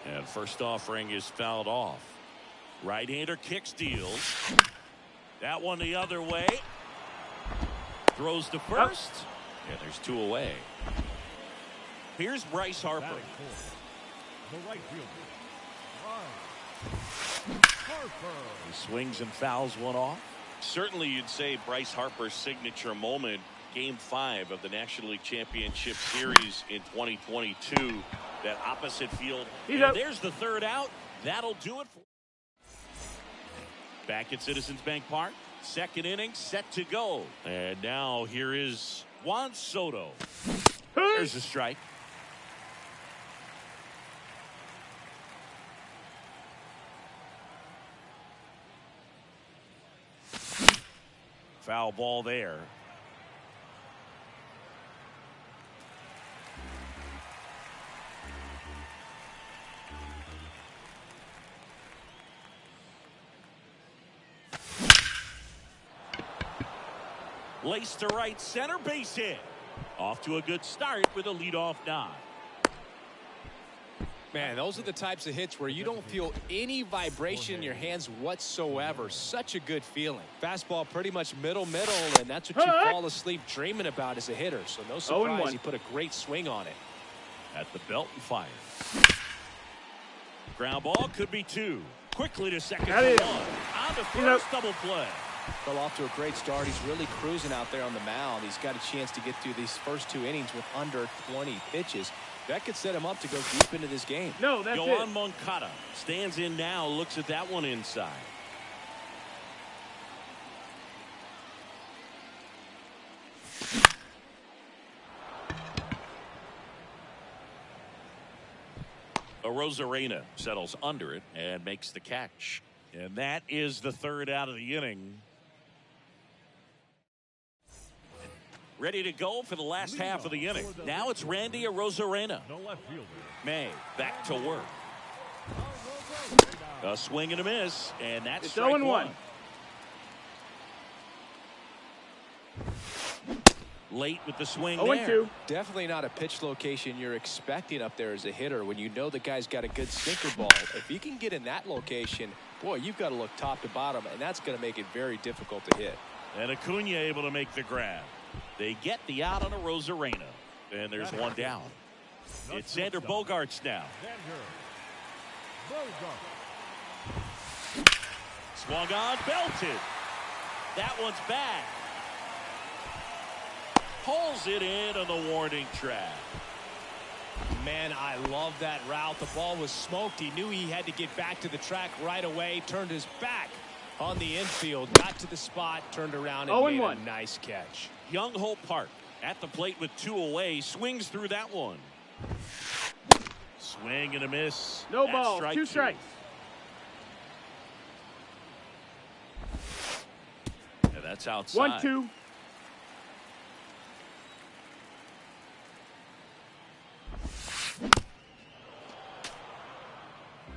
And first offering is fouled off. Right-hander kicks, deals. That one the other way. Throws to first. Yeah, there's 2 away. Here's Bryce Harper. The right fielder, Harper. He swings and fouls one off. Certainly you'd say Bryce Harper's signature moment, Game 5 of the National League Championship Series in 2022. That opposite field. And there's the third out. That'll do it. Back at Citizens Bank Park. Second inning set to go. And now here is Juan Soto. There's a strike. Foul ball there. Lace to right center, base hit. Off to a good start with a leadoff nod. Man, those are the types of hits where you don't feel any vibration in your hands whatsoever. Such a good feeling. Fastball pretty much middle, and that's what you fall asleep dreaming about as a hitter. So no surprise he put a great swing on it. At the belt and fire. Ground ball could be 2. Quickly to second for 1. On to first, double play. Fell off to a great start. He's really cruising out there on the mound. He's got a chance to get through these first 2 innings with under 20 pitches. That could set him up to go deep into this game. No, that's Yoan Moncada stands in now, looks at that one inside. Rosarena settles under it and makes the catch. And that is the third out of the inning. Ready to go for the last half of the inning. Now it's Randy Arozarena. The left fielder. May back to work. A swing and a miss, and that's It's strike 0-1. one. Late with the swing there. 0-2. Definitely not a pitch location you're expecting up there as a hitter when you know the guy's got a good sinker ball. If you can get in that location, boy, you've got to look top to bottom, and that's going to make it very difficult to hit. And Acuna able to make the grab. They get the out on Arozarena. And there's one down. It's Xander Bogaerts now. Swung on, belted. That one's back. Pulls it in on the warning track. Man, I love that route. The ball was smoked. He knew he had to get back to the track right away. Turned his back on the infield. Got to the spot. Turned around and made a nice catch. Young Hope Park at the plate with 2 away. Swings through that one. Swing and a miss. No That's ball. strike 2 strikes. And that's outside. 1-2.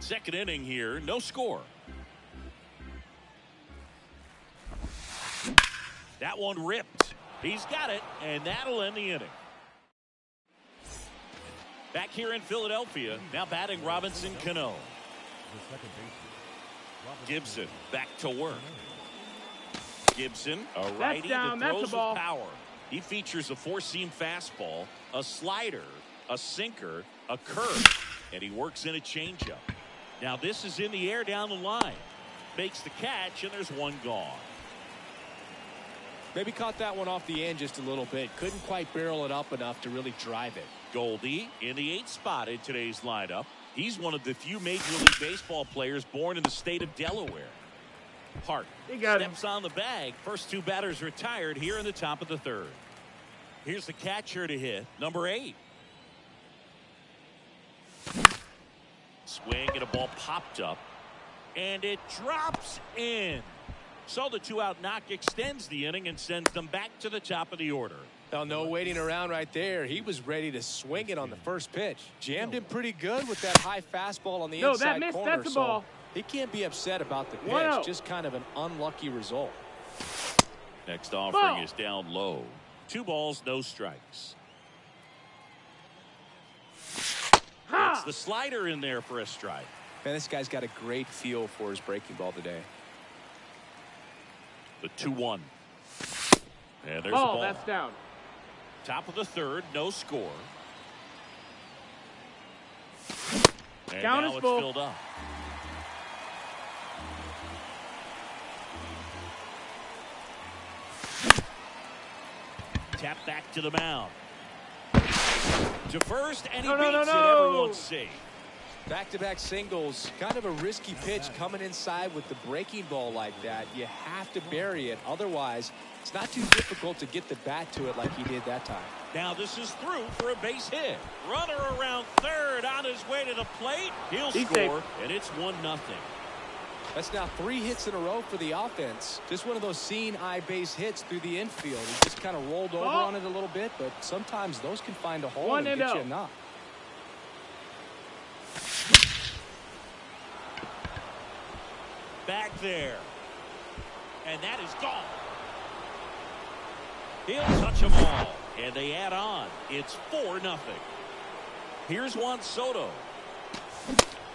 Second inning here. No score. That one ripped. He's got it, and that'll end the inning. Back here in Philadelphia, now batting Robinson Cano. Gibson back to work. Gibson, a righty that throws with power. He features a 4-seam fastball, a slider, a sinker, a curve, and he works in a changeup. Now this is in the air down the line. Makes the catch, and there's one gone. Maybe caught that one off the end just a little bit. Couldn't quite barrel it up enough to really drive it. Goldie in the 8th spot in today's lineup. He's one of the few Major League Baseball players born in the state of Delaware. Hart steps on the bag. First 2 batters retired here in the top of the 3rd. Here's the catcher to hit, number 8. Swing and a ball popped up, and it drops in. So the 2-out knock extends the inning and sends them back to the top of the order. Well, no waiting around right there. He was ready to swing it on the first pitch. Jammed him pretty good with that high fastball on the inside corner. That's a ball. He can't be upset about the pitch. Just kind of an unlucky result. Next offering is down low. 2 balls, no strikes. It's the slider in there for a strike. Man, this guy's got a great feel for his breaking ball today. The 2-1. And there's the ball. That's down. Top of the 3rd, no score. And Count now is it's full. filled up. Tap back to the mound. To first, and he beats it. Everyone's safe. Back-to-back singles, kind of a risky pitch coming inside with the breaking ball like that. You have to bury it. Otherwise, it's not too difficult to get the bat to it like he did that time. Now this is through for a base hit. Runner around 3rd on his way to the plate. He'll score, and it's 1-0. That's now 3 hits in a row for the offense. Just one of those seeing eye base hits through the infield. He just kind of rolled over on it a little bit, but sometimes those can find a hole and get you a knock. Back there. And that is gone. He'll touch them all. And they add on. It's 4-0. Here's Juan Soto.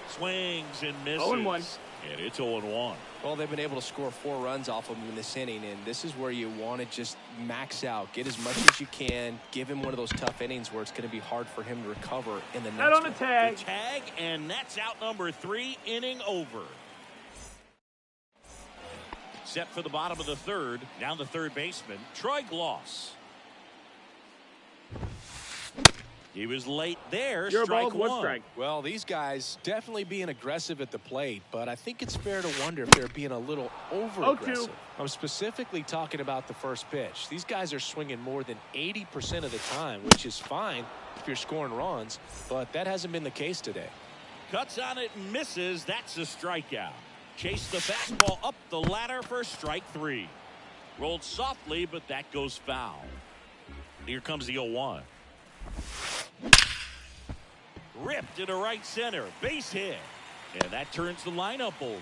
Swings and misses. 0-1. And it's 0-1. Well, they've been able to score 4 runs off of him in this inning, and this is where you want to just max out. Get as much as you can. Give him one of those tough innings where it's going to be hard for him to recover in the next one. Not on the tag. The tag, and that's out number 3, inning over. Set for the bottom of the 3rd. Down the 3rd baseman, Troy Gloss. He was late there. Strike 1. Strike. Well, these guys definitely being aggressive at the plate, but I think it's fair to wonder if they're being a little over-aggressive. I'm specifically talking about the first pitch. These guys are swinging more than 80% of the time, which is fine if you're scoring runs, but that hasn't been the case today. Cuts on it and misses. That's a strikeout. Chase the fastball up the ladder for strike 3. Rolled softly, but that goes foul. Here comes the 0-1. Ripped into right center. Base hit. And that turns the lineup over.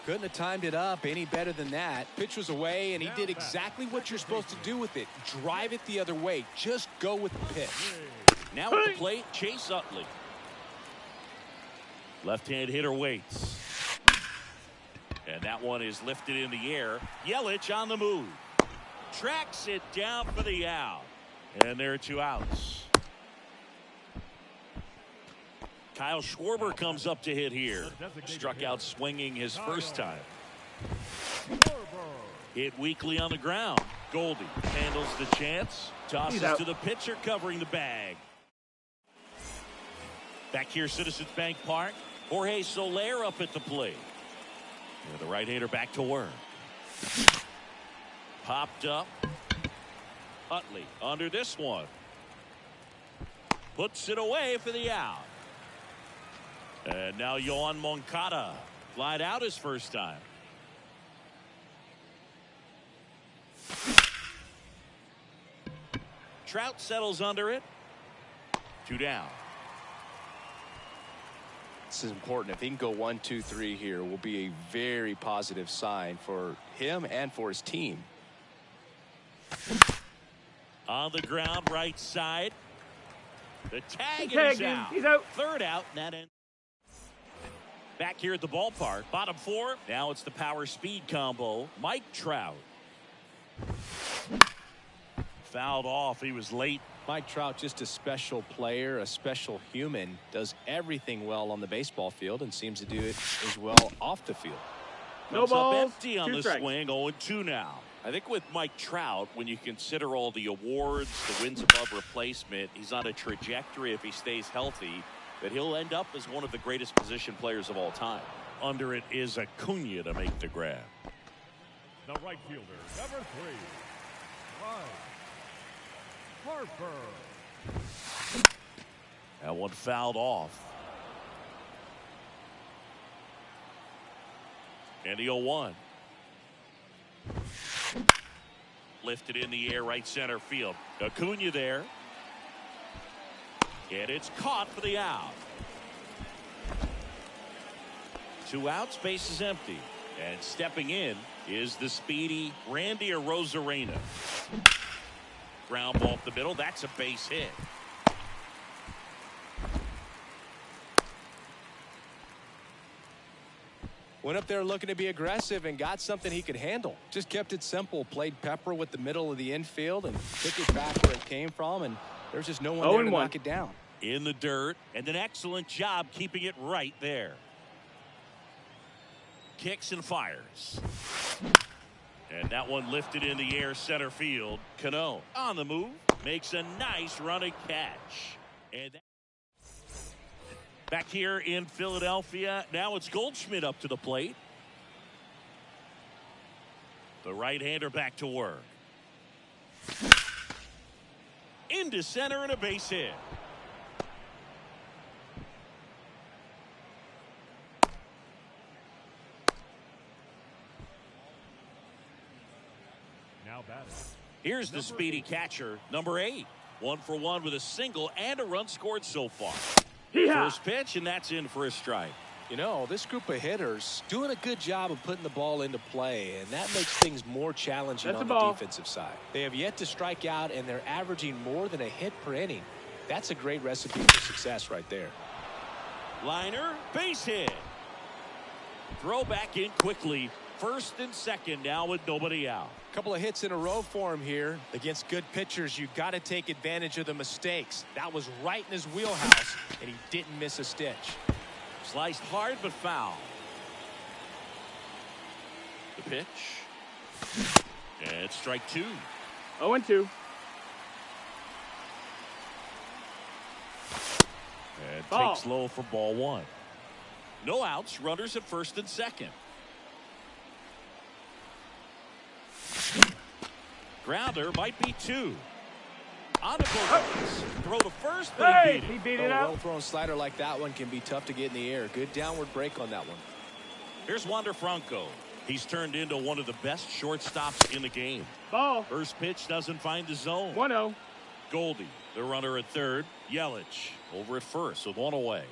Couldn't have timed it up any better than that. Pitch was away, and he did exactly what you're supposed to do with it. Drive it the other way. Just go with the pitch. Now at the plate, Chase Utley. Left-hand hitter waits. And that one is lifted in the air. Yelich on the move. Tracks it down for the out. And there are 2 outs. Kyle Schwarber comes up to hit here. Struck out swinging his first time. Hit weakly on the ground. Goldie handles the chance. Tosses to the pitcher covering the bag. Back here, Citizens Bank Park. Jorge Soler up at the plate. And the right-hander back to work. Popped up. Utley under this one. Puts it away for the out. And now Yohan Moncada flied out his first time. Trout settles under it. 2 down. This is important. If he can go 1, 2, 3 here, will be a very positive sign for him and for his team. On the ground, right side. The tag He is him. out. He's out. 3rd out. And that ends. Back here at the ballpark, bottom 4. Now it's the power speed combo. Mike Trout. Fouled off. He was late. Mike Trout, just a special player, a special human, does everything well on the baseball field and seems to do it as well off the field. No Comes up balls, empty on 2 the strikes. swing. 0-2 now. I think with Mike Trout, when you consider all the awards, the wins above replacement, he's on a trajectory, if he stays healthy, that he'll end up as one of the greatest position players of all time. Under it is Acuna to make the grab. The right fielder, number 3, Bryce Harper. That one fouled off. And the 0-1. Lifted in the air, right center field. Acuna there. And it's caught for the out. 2 outs, base is empty. And stepping in is the speedy Randy Arozarena. Ground ball up the middle. That's a base hit. Went up there looking to be aggressive and got something he could handle. Just kept it simple. Played pepper with the middle of the infield and took it back where it came from. And there's just no one there to knock it down. In the dirt, and an excellent job keeping it right there. Kicks and fires. And that one lifted in the air, center field. Cano on the move, makes a nice running catch. And back here in Philadelphia, now it's Goldschmidt up to the plate. The right-hander back to work. Into center and a base hit. Now batting. Here's the speedy catcher, number 8. 1 for 1 with a single and a run scored so far. First pitch, and that's in for a strike. You know, this group of hitters doing a good job of putting the ball into play, and that makes things more challenging on the defensive side. They have yet to strike out, and they're averaging more than a hit per inning. That's a great recipe for success right there. Liner, base hit. Throw back in quickly. First and second now with nobody out. Couple of hits in a row for him here. Against good pitchers, you got to take advantage of the mistakes. That was right in his wheelhouse, and he didn't miss a stitch. Sliced hard but foul. The pitch. And strike 2. 0-2. And Ball. takes low for ball 1. No outs, runners at first and second. Grounder might be 2. On to Bogarts. Throw to first, but he beat it. He beat A it out. well-thrown slider like that one can be tough to get in the air. Good downward break on that one. Here's Wander Franco. He's turned into one of the best shortstops in the game. Ball. First pitch doesn't find the zone. 1-0. Goldie, the runner at third. Yelich over at first with one away.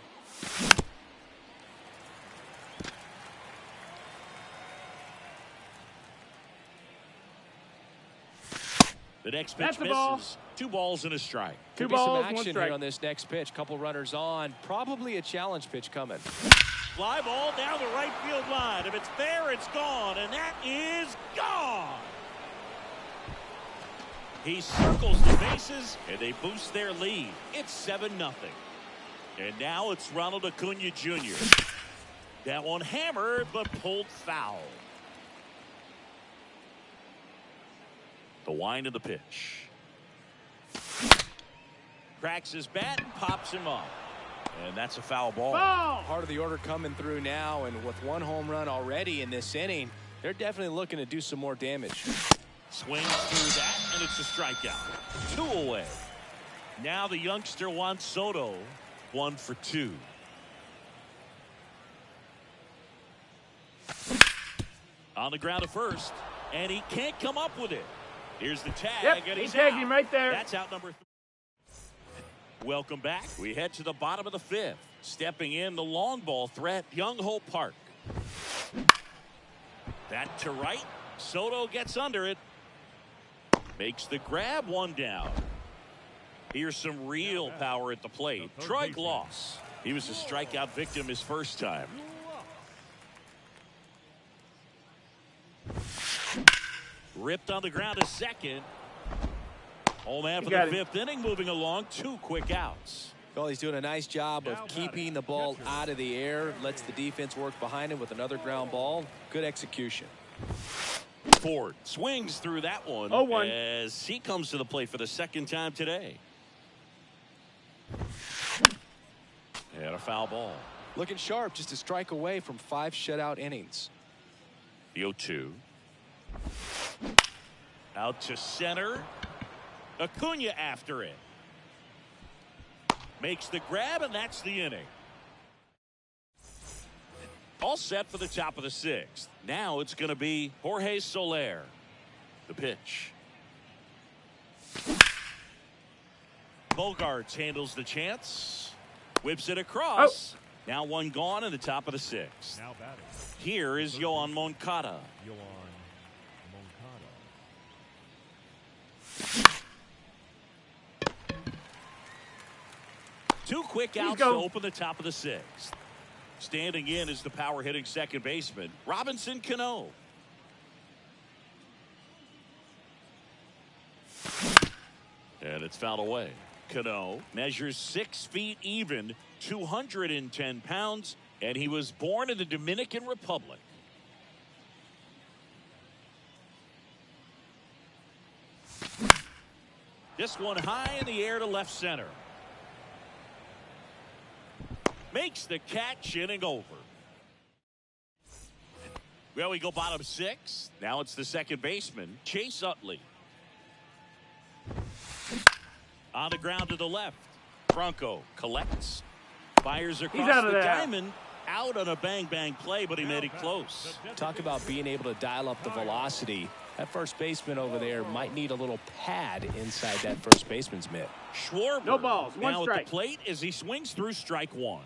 The next pitch misses. 2 balls and a strike. Could be some action here on this next pitch. Couple runners on. Probably a challenge pitch coming. Fly ball down the right field line. If it's there, it's gone. And that is gone. He circles the bases, and they boost their lead. It's 7-0. And now it's Ronald Acuna Jr. That one hammered, but pulled foul. The wind of the pitch. Cracks his bat and pops him up. And that's a foul ball. Part of the order coming through now, and with 1 home run already in this inning, they're definitely looking to do some more damage. Swings through that, and it's a strikeout. 2 away. Now the youngster Juan Soto, 1 for 2. On the ground at first, and he can't come up with it. Here's the tag, and he's tagged out. him right there. That's out number 3. Welcome back. We head to the bottom of the 5th. Stepping in the long ball threat, Young Ho Park. That to right. Soto gets under it. Makes the grab, 1 down. Here's some real power at the plate. Troy Gloss. He was a strikeout victim his first time. Ripped on the ground to second. Home man for the 5th inning, moving along. 2 quick outs. Well, he's doing a nice job of keeping the ball out of the air. Lets the defense work behind him with another ground ball. Good execution. Ford swings through that one 0-1. as he comes to the plate for the 2nd time today. And a foul ball. Looking sharp, just a strike away from 5 shutout innings. The 0-2. Out to center. Acuna after it. Makes the grab, and that's the inning. All set for the top of the 6th. Now it's going to be Jorge Soler. The pitch. Bogarts handles the chance. Whips it across. Now 1 gone in the top of the 6th. Now batting. Here is Yoan Moncada. Yoan Moncada. 2 quick outs to open the top of the 6th. Standing in is the power hitting second baseman, Robinson Cano. And it's fouled away. Cano measures 6 feet even, 210 pounds, and he was born in the Dominican Republic. This one high in the air to left center. Makes the catch, inning over. Well, we go bottom 6. Now it's the second baseman, Chase Utley. On the ground to the left. Franco collects. Fires across the diamond. Out on a bang-bang play, but he made it close. Talk about being able to dial up the velocity. That first baseman over there might need a little pad inside that first baseman's mitt. Schwarber. No balls. 1 now strike. at the plate as he swings through strike 1.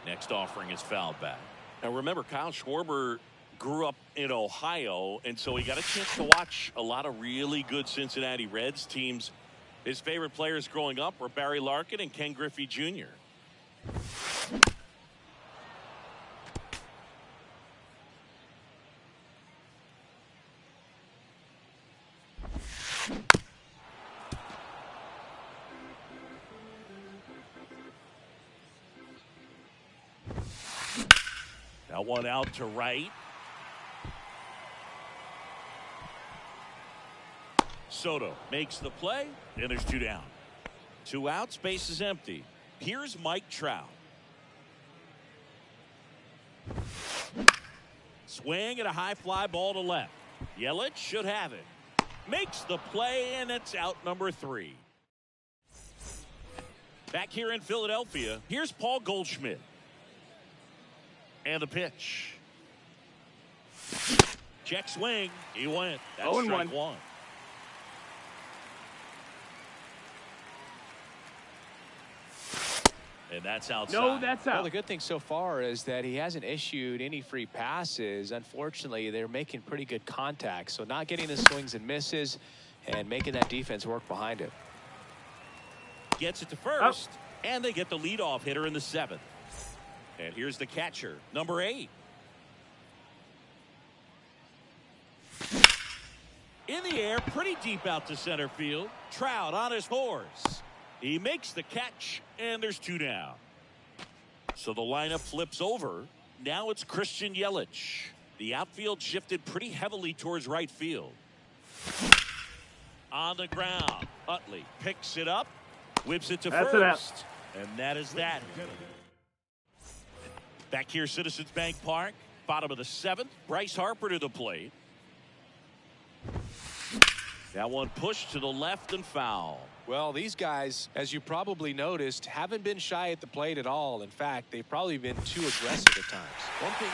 Next offering is fouled back. Now remember, Kyle Schwarber grew up in Ohio, and so he got a chance to watch a lot of really good Cincinnati Reds teams. His favorite players growing up were Barry Larkin and Ken Griffey Jr. Now 1 out to right. Soto makes the play, and there's 2 down. 2 outs, base is empty. Here's Mike Trout. Swing and a high fly ball to left. Yelich should have it. Makes the play, and it's out number 3. Back here in Philadelphia, here's Paul Goldschmidt. And the pitch. Check swing. He went. That's strike 1. And that's outside. No, that's out. Well, the good thing so far is that he hasn't issued any free passes. Unfortunately, they're making pretty good contact. So not getting the swings and misses and making that defense work behind it. Gets it to first, and they get the leadoff hitter in the 7th. And here's the catcher, number 8. In the air, pretty deep out to center field. Trout on his horse. He makes the catch, and there's 2 down. So the lineup flips over. Now it's Christian Yelich. The outfield shifted pretty heavily towards right field. On the ground, Utley picks it up, whips it to first, and that is that. Back here, Citizens Bank Park, bottom of the 7th. Bryce Harper to the plate. That one pushed to the left and foul. Well, these guys, as you probably noticed, haven't been shy at the plate at all. In fact, they've probably been too aggressive at times. One thing.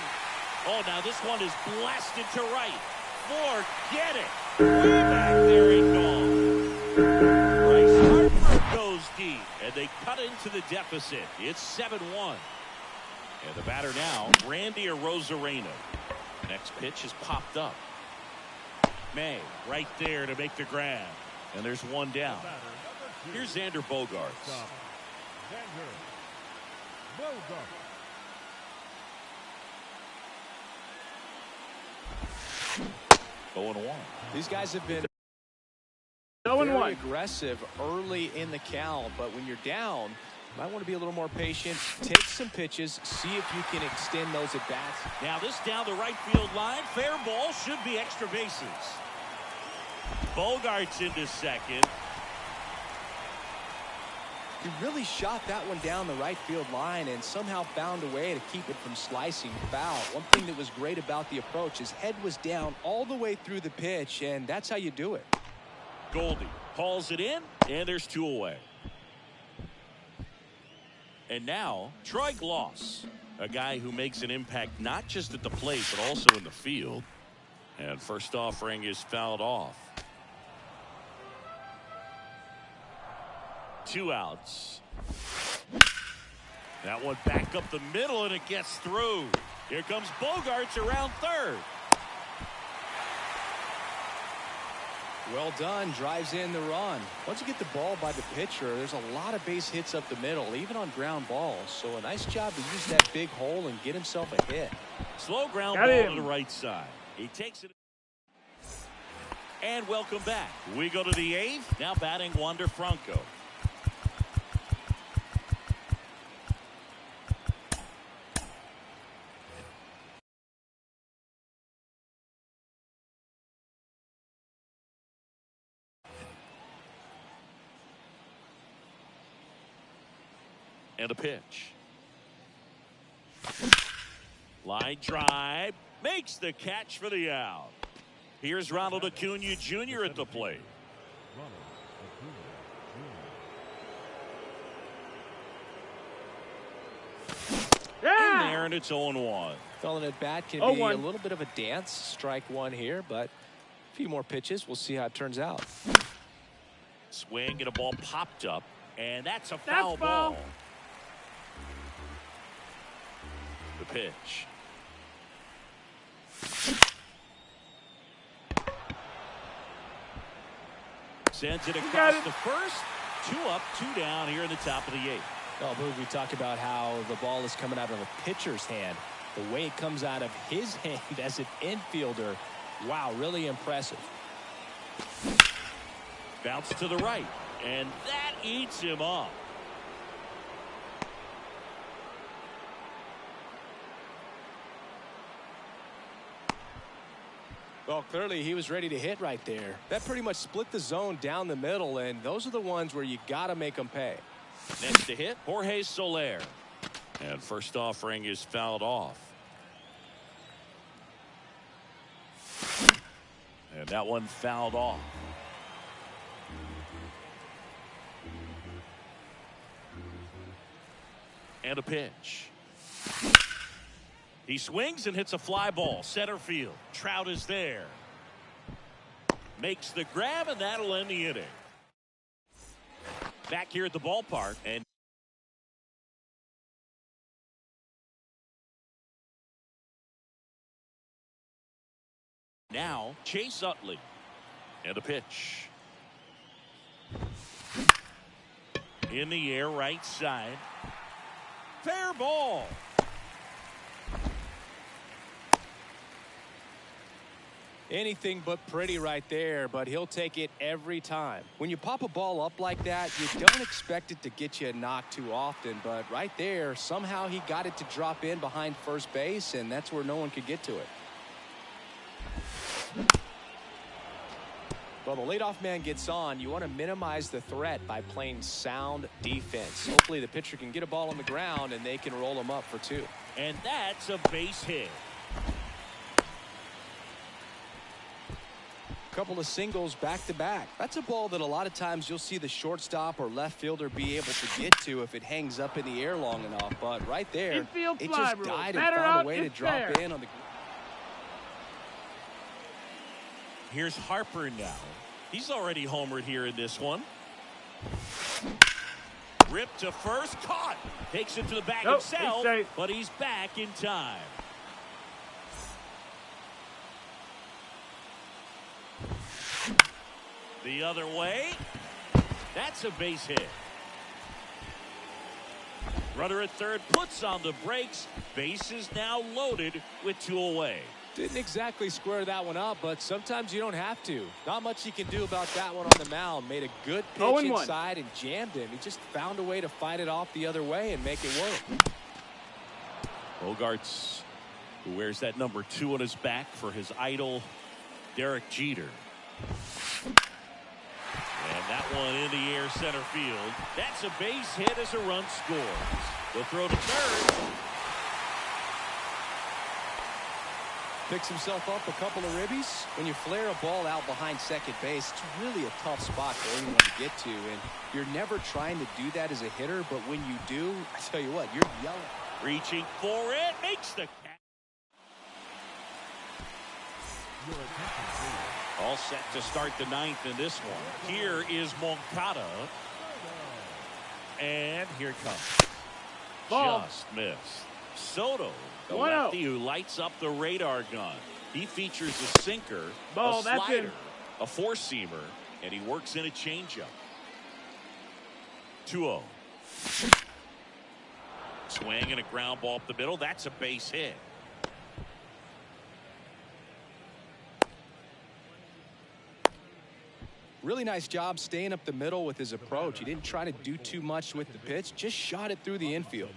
Oh, now this one is blasted to right. Forget it. Way back there and gone. Bryce Harper goes deep, and they cut into the deficit. It's 7-1. And the batter now, Randy Arozarena. Next pitch is popped up. May right there to make the grab. And there's 1 down. Here's Xander Bogaerts. 0-1. These guys have been 0-1. very aggressive early in the count, but when you're down, you might want to be a little more patient. Take some pitches, see if you can extend those at bats. Now this down the right field line. Fair ball, should be extra bases. Bogaerts into second. He really shot that one down the right field line and somehow found a way to keep it from slicing foul. One thing that was great about the approach, his head was down all the way through the pitch, and that's how you do it. Goldie hauls it in, and there's 2 away. And now Troy Gloss, a guy who makes an impact not just at the plate but also in the field. And first offering is fouled off. 2 outs. That one back up the middle, and it gets through. Here comes Bogaerts around third. Well done. Drives in the run. Once you get the ball by the pitcher, there's a lot of base hits up the middle, even on ground balls. So a nice job to use that big hole and get himself a hit. Slow ground ball to the right side. He takes it. And welcome back. We go to the 8th. Now batting Wander Franco. And a pitch. Line drive. Makes the catch for the out. Here's Ronald Acuna Jr. at the plate. In there, and it's 0-1. Calling it bat can be a little bit of a dance. Strike 1 here, but a few more pitches. We'll see how it turns out. Swing and a ball popped up, and that's a foul ball. The pitch. Sends it across the first. 2 up, 2 down here in the top of the 8th. Well, Boog, we talk about how the ball is coming out of a pitcher's hand. The way it comes out of his hand as an infielder, wow, really impressive. Bounce to the right, and that eats him up. Well, clearly he was ready to hit right there. That pretty much split the zone down the middle, and those are the ones where you got to make them pay. Next to hit, Jorge Soler. And first offering is fouled off. That one fouled off. And a pitch. He swings and hits a fly ball. Center field. Trout is there. Makes the grab, and that'll end the inning. Back here at the ballpark, and now Chase Utley. And a pitch. In the air, right side. Fair ball. Anything but pretty right there, but he'll take it every time. When you pop a ball up like that, you don't expect it to get you a knock too often, but right there, somehow he got it to drop in behind first base, and that's where no one could get to it. Well, the leadoff man gets on. You want to minimize the threat by playing sound defense. Hopefully the pitcher can get a ball on the ground and they can roll him up for 2. And that's a base hit. Couple of singles back to back. That's a ball that a lot of times you'll see the shortstop or left fielder be able to get to if it hangs up in the air long enough. But right there, Infield it fly just rule. died and Batter found out, a way to it's drop fair. in on the. Here's Harper now. He's already homered here in this one. Ripped to first, caught. Takes it to the bag Nope, himself, he's safe. but he's back in time. The other way. That's a base hit. Runner at third puts on the brakes. Base is now loaded with 2 away. Didn't exactly square that one up, but sometimes you don't have to. Not much you can do about that one on the mound. Made a good pitch 0-1. inside and jammed him. He just found a way to fight it off the other way and make it work. Bogarts, who wears that number 2 on his back for his idol, Derek Jeter. And that one in the air center field. That's a base hit as a run scores. The throw to third. Picks himself up a couple of ribbies. When you flare a ball out behind second base, it's really a tough spot for anyone to get to. And you're never trying to do that as a hitter, but when you do, I tell you what, you're yelling. Reaching for it. Makes the catch. All set to start the 9th in this one. Here is Moncada. And here it comes. Ball. Just missed. Soto, the 1-0. lefty who lights up the radar gun. He features a sinker, Ball, a that's slider, in. a four-seamer, and he works in a changeup. 2-0. Swing and a ground ball up the middle. That's a base hit. Really nice job staying up the middle with his approach. He didn't try to do too much with the pitch, just shot it through the infield.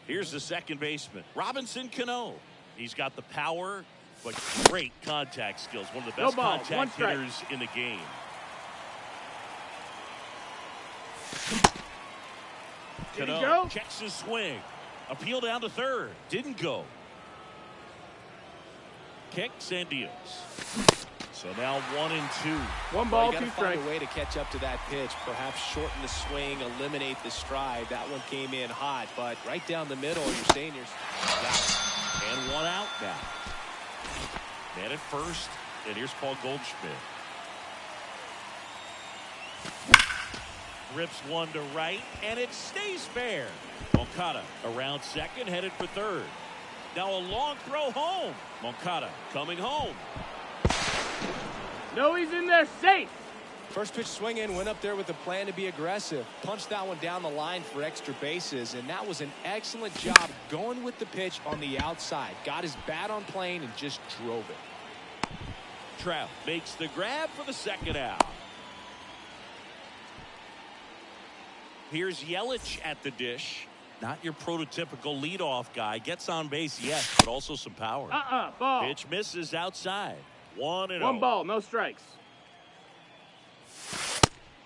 Here's the second baseman, Robinson Cano. He's got the power, but great contact skills. One of the best contact hitters in the game. Cano checks his swing. Appeal down to third. Didn't go. Kicks and deals. So now 1-2. 1 ball, 2 strikes. strikes. Find a way to catch up to that pitch. Perhaps shorten the swing, eliminate the stride. That one came in hot, but right down the middle, you're saying you're and 1 out now. Man at first, and here's Paul Goldschmidt. Rips one to right, and it stays fair. Moncada around second, headed for third. Now a long throw home. Moncada coming home. No, he's in there safe. First pitch swing in, went up there with a plan to be aggressive. Punched that one down the line for extra bases, and that was an excellent job going with the pitch on the outside. Got his bat on plane and just drove it. Trout makes the grab for the second out. Here's Yelich at the dish. Not your prototypical leadoff guy. Gets on base, yes, but also some power. Ball. Pitch misses outside. 1-0. 1 ball, no strikes.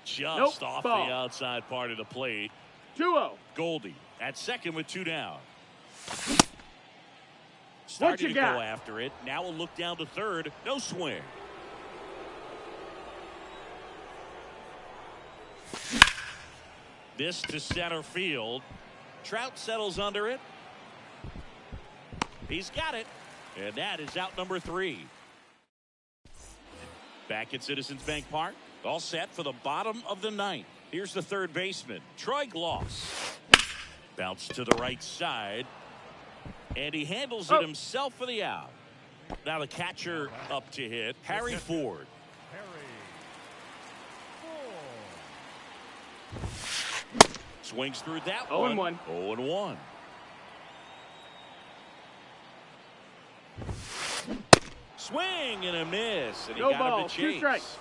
Just off the outside part of the plate. 2-0. Goldie at second with 2 down. Starting to go after it. Now a look down to third. No swing. This to center field. Trout settles under it. He's got it. And that is out number 3. Back at Citizens Bank Park. All set for the bottom of the 9th. Here's the third baseman, Troy Gloss. Bounce to the right side. And he handles it himself for the out. Now the catcher up to hit, Harry Ford. Swings through that 0-1. 0-1. Swing and a miss. And he No got ball, him to 2 chase. strikes.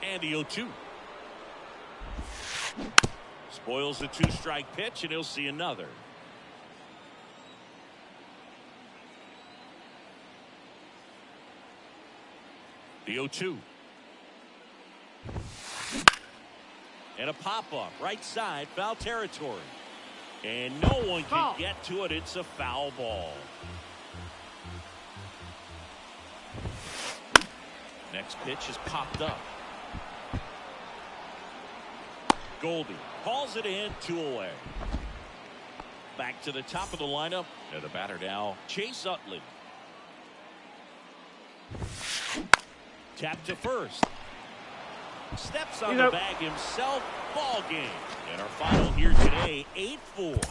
And the 0-2. Spoils the 2-strike pitch, and he'll see another. The 0-2. And a pop-up, right side, foul territory. And no one can get to it. It's a foul ball. Next pitch is popped up. Goldie calls it in, 2 away. Back to the top of the lineup. And the batter now, Chase Utley. Tap to first. Steps on the bag himself. Ball game. And our final here today, 8-4.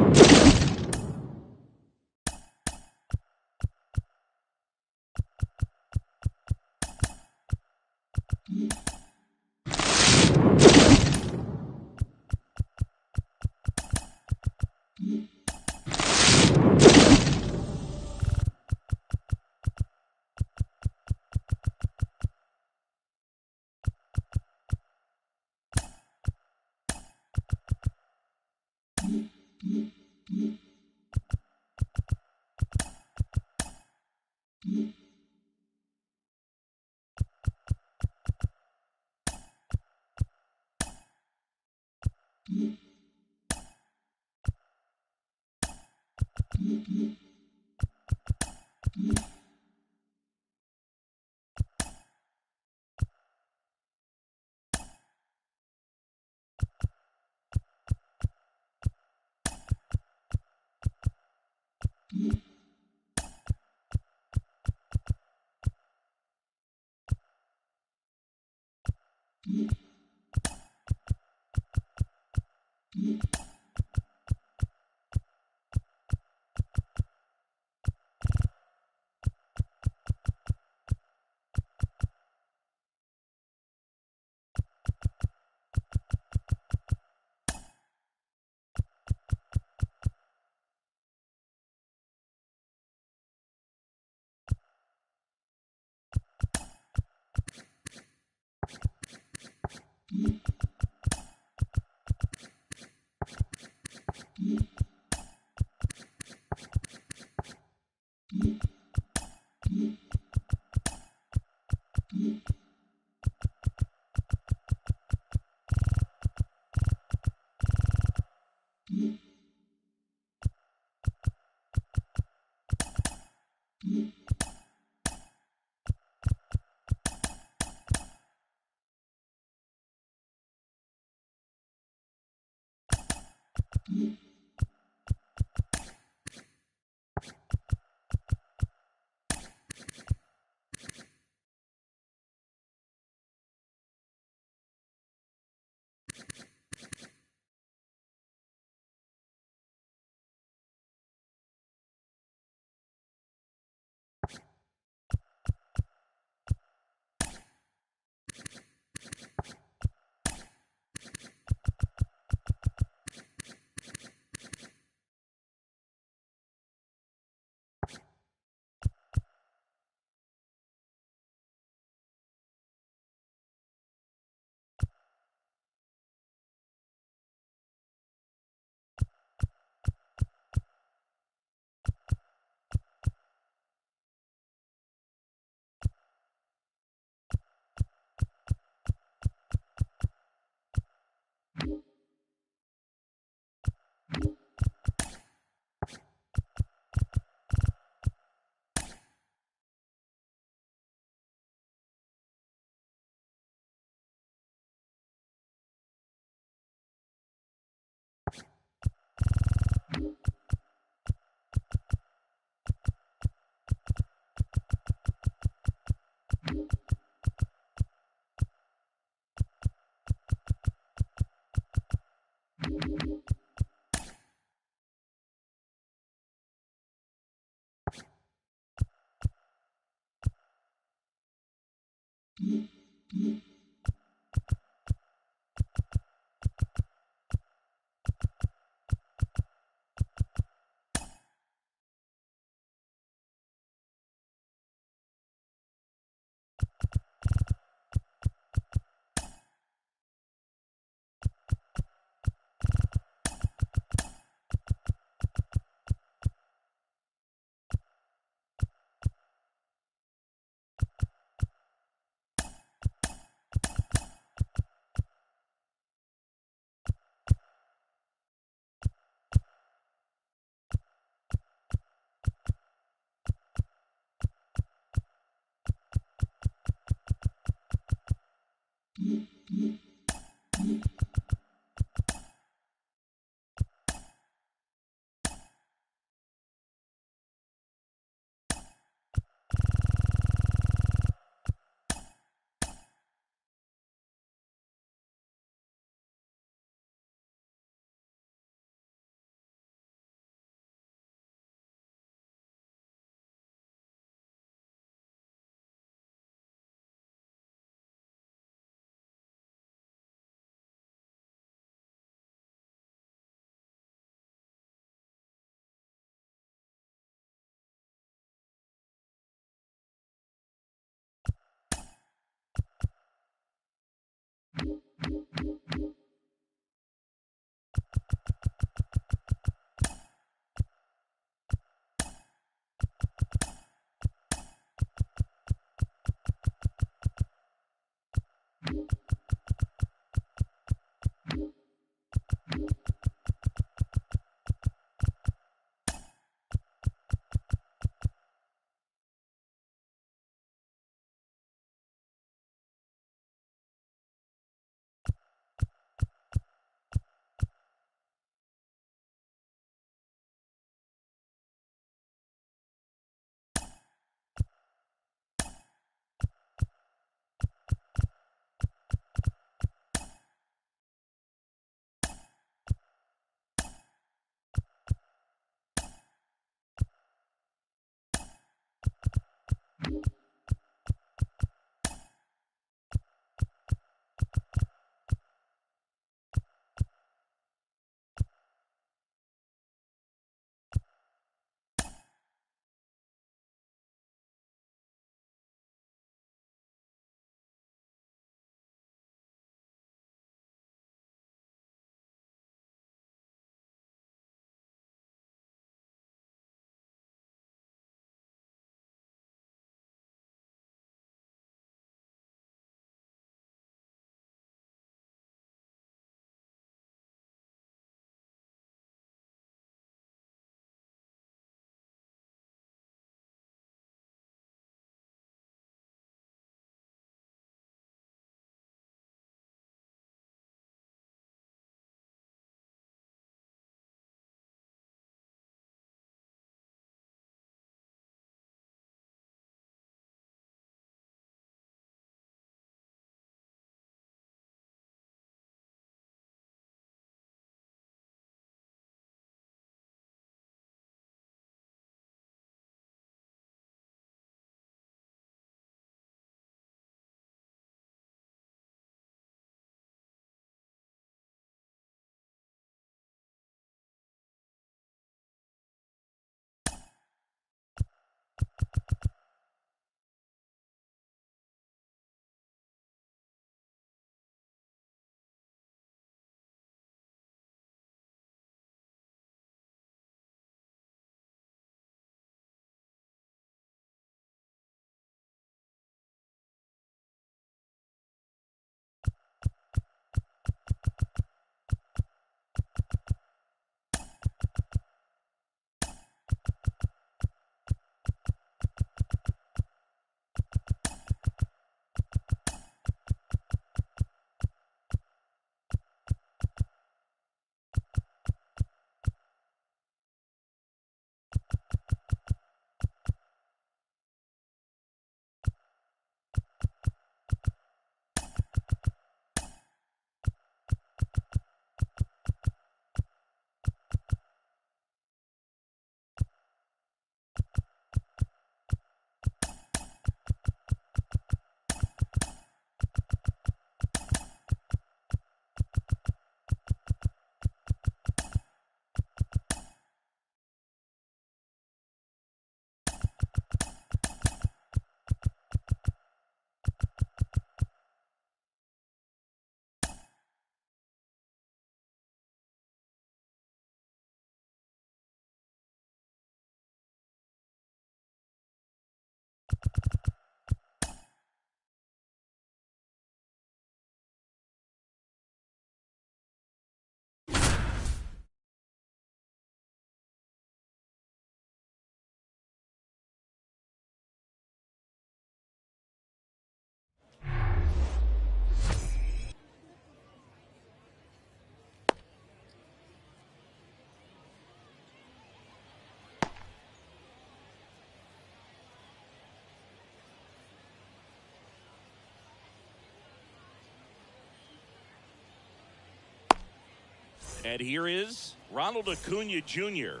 And here is Ronald Acuna Jr.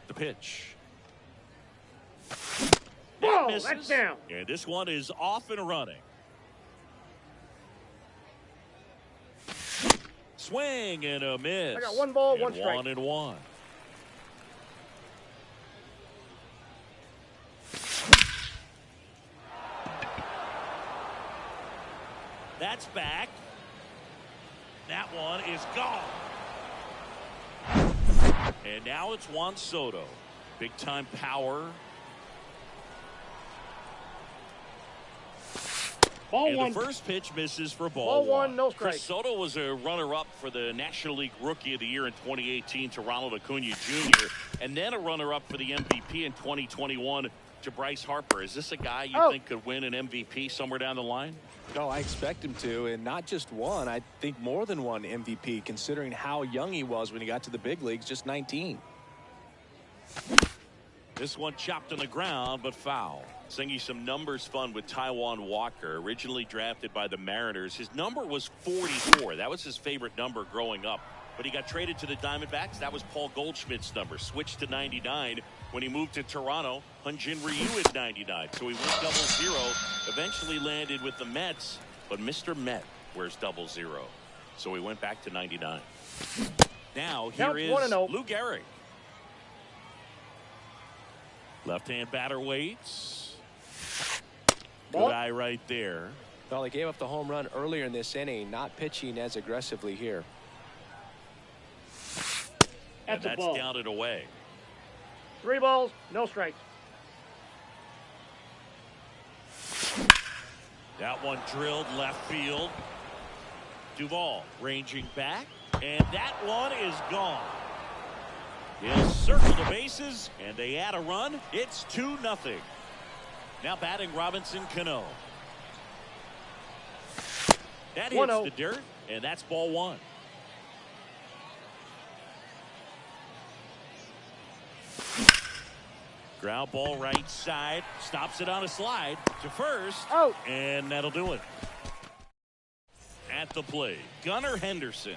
The pitch. Ball, that's down. And this one is off and running. Swing and a miss. I got 1 ball, 1 strike. 1-1. That's back. That one is gone. And now it's Juan Soto. Big time power. Ball And 1. the first pitch misses for ball 1, no strike. Chris Soto was a runner-up for the National League Rookie of the Year in 2018 to Ronald Acuna Jr. and then a runner-up for the MVP in 2021 to Bryce Harper. Is this a guy you think could win an MVP somewhere down the line? No, I expect him to, and not just one. I think more than one MVP, considering how young he was when he got to the big leagues, just 19. This one chopped on the ground, but foul. Singing some numbers fun with Taijuan Walker, originally drafted by the Mariners. His number was 44. That was his favorite number growing up. But he got traded to the Diamondbacks. That was Paul Goldschmidt's number. Switched to 99 when he moved to Toronto. Hyun-Jin Ryu at 99. So he went 00. Eventually landed with the Mets. But Mr. Met wears 00. So he went back to 99. Now here is Lou Gehrig. Left-hand batter waits. Good eye right there. Well, he gave up the home run earlier in this inning, not pitching as aggressively here. And that's down and away. 3 balls, no strikes. That one drilled left field. Duvall ranging back, and that one is gone. He'll circle the bases, and they add a run. It's 2-0. Now batting Robinson Cano. That hits the dirt, and that's ball 1. Ground ball right side. Stops it on a slide to first. Out. And that'll do it. At the plate, Gunnar Henderson.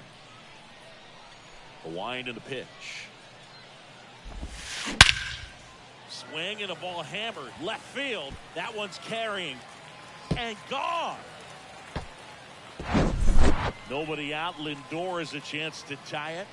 A wind and a pitch. Swing and a ball hammered left field. That one's carrying and gone. Nobody out. Lindor has a chance to tie it.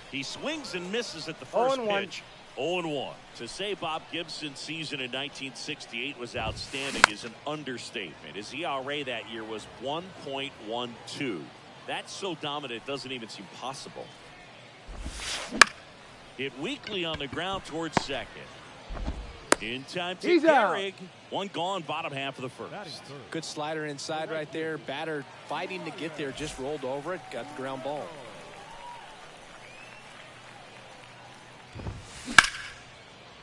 He swings and misses at the first pitch. 0-1. To say Bob Gibson's season in 1968 was outstanding is an understatement. His ERA that year was 1.12. That's so dominant it doesn't even seem possible. Hit weakly on the ground towards second. In time to Gehrig. One gone, bottom half of the first. Good slider inside right there. Batter fighting to get there, just rolled over it, got the ground ball.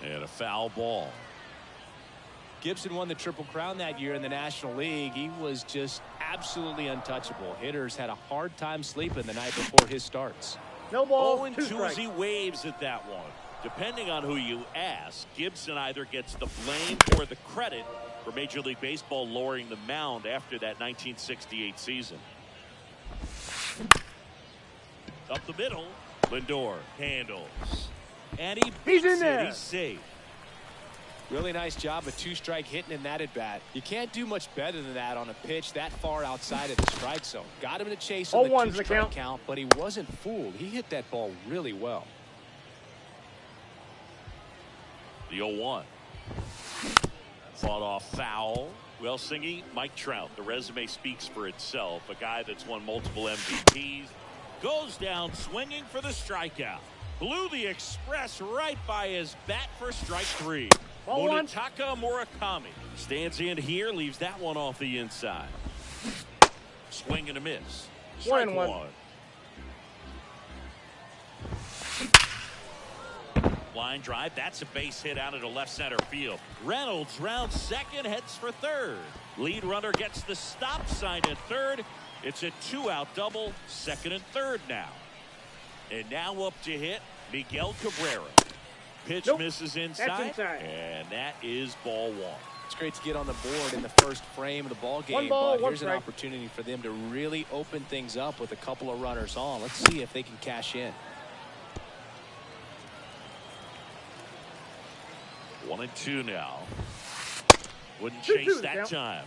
And a foul ball. Gibson won the Triple Crown that year in the National League. He was just absolutely untouchable. Hitters had a hard time sleeping the night before his starts. No ball, 0-2 as he waves at that one. Depending on who you ask, Gibson either gets the blame or the credit for Major League Baseball lowering the mound after that 1968 season. Up the middle, Lindor handles. And he beats in there. He's safe. Really nice job of 2-strike hitting in that at bat. You can't do much better than that on a pitch that far outside of the strike zone. Got him to chase on the 2-strike count, but he wasn't fooled. He hit that ball really well. The 0-1. Fought off foul. Well, Singy, Mike Trout, the resume speaks for itself. A guy that's won multiple MVPs. Goes down swinging for the strikeout. Blew the express right by his bat for strike 3. Ball 1. Munetaka Murakami stands in here, leaves that one off the inside. Swing and a miss. Strike 1-1. 1. Line drive. That's a base hit out into left center field. Reynolds rounds second, heads for third. Lead runner gets the stop sign at third. It's a 2-out double, second and third now. And now up to hit Miguel Cabrera. Pitch misses inside. That's inside. And that is ball 1. It's great to get on the board in the first frame of the ball game, 1 ball, but 1 here's an strike. opportunity for them to really open things up with a couple of runners on. Let's see if they can cash in. 1-2 now. Wouldn't 2-2 chase the that count. time.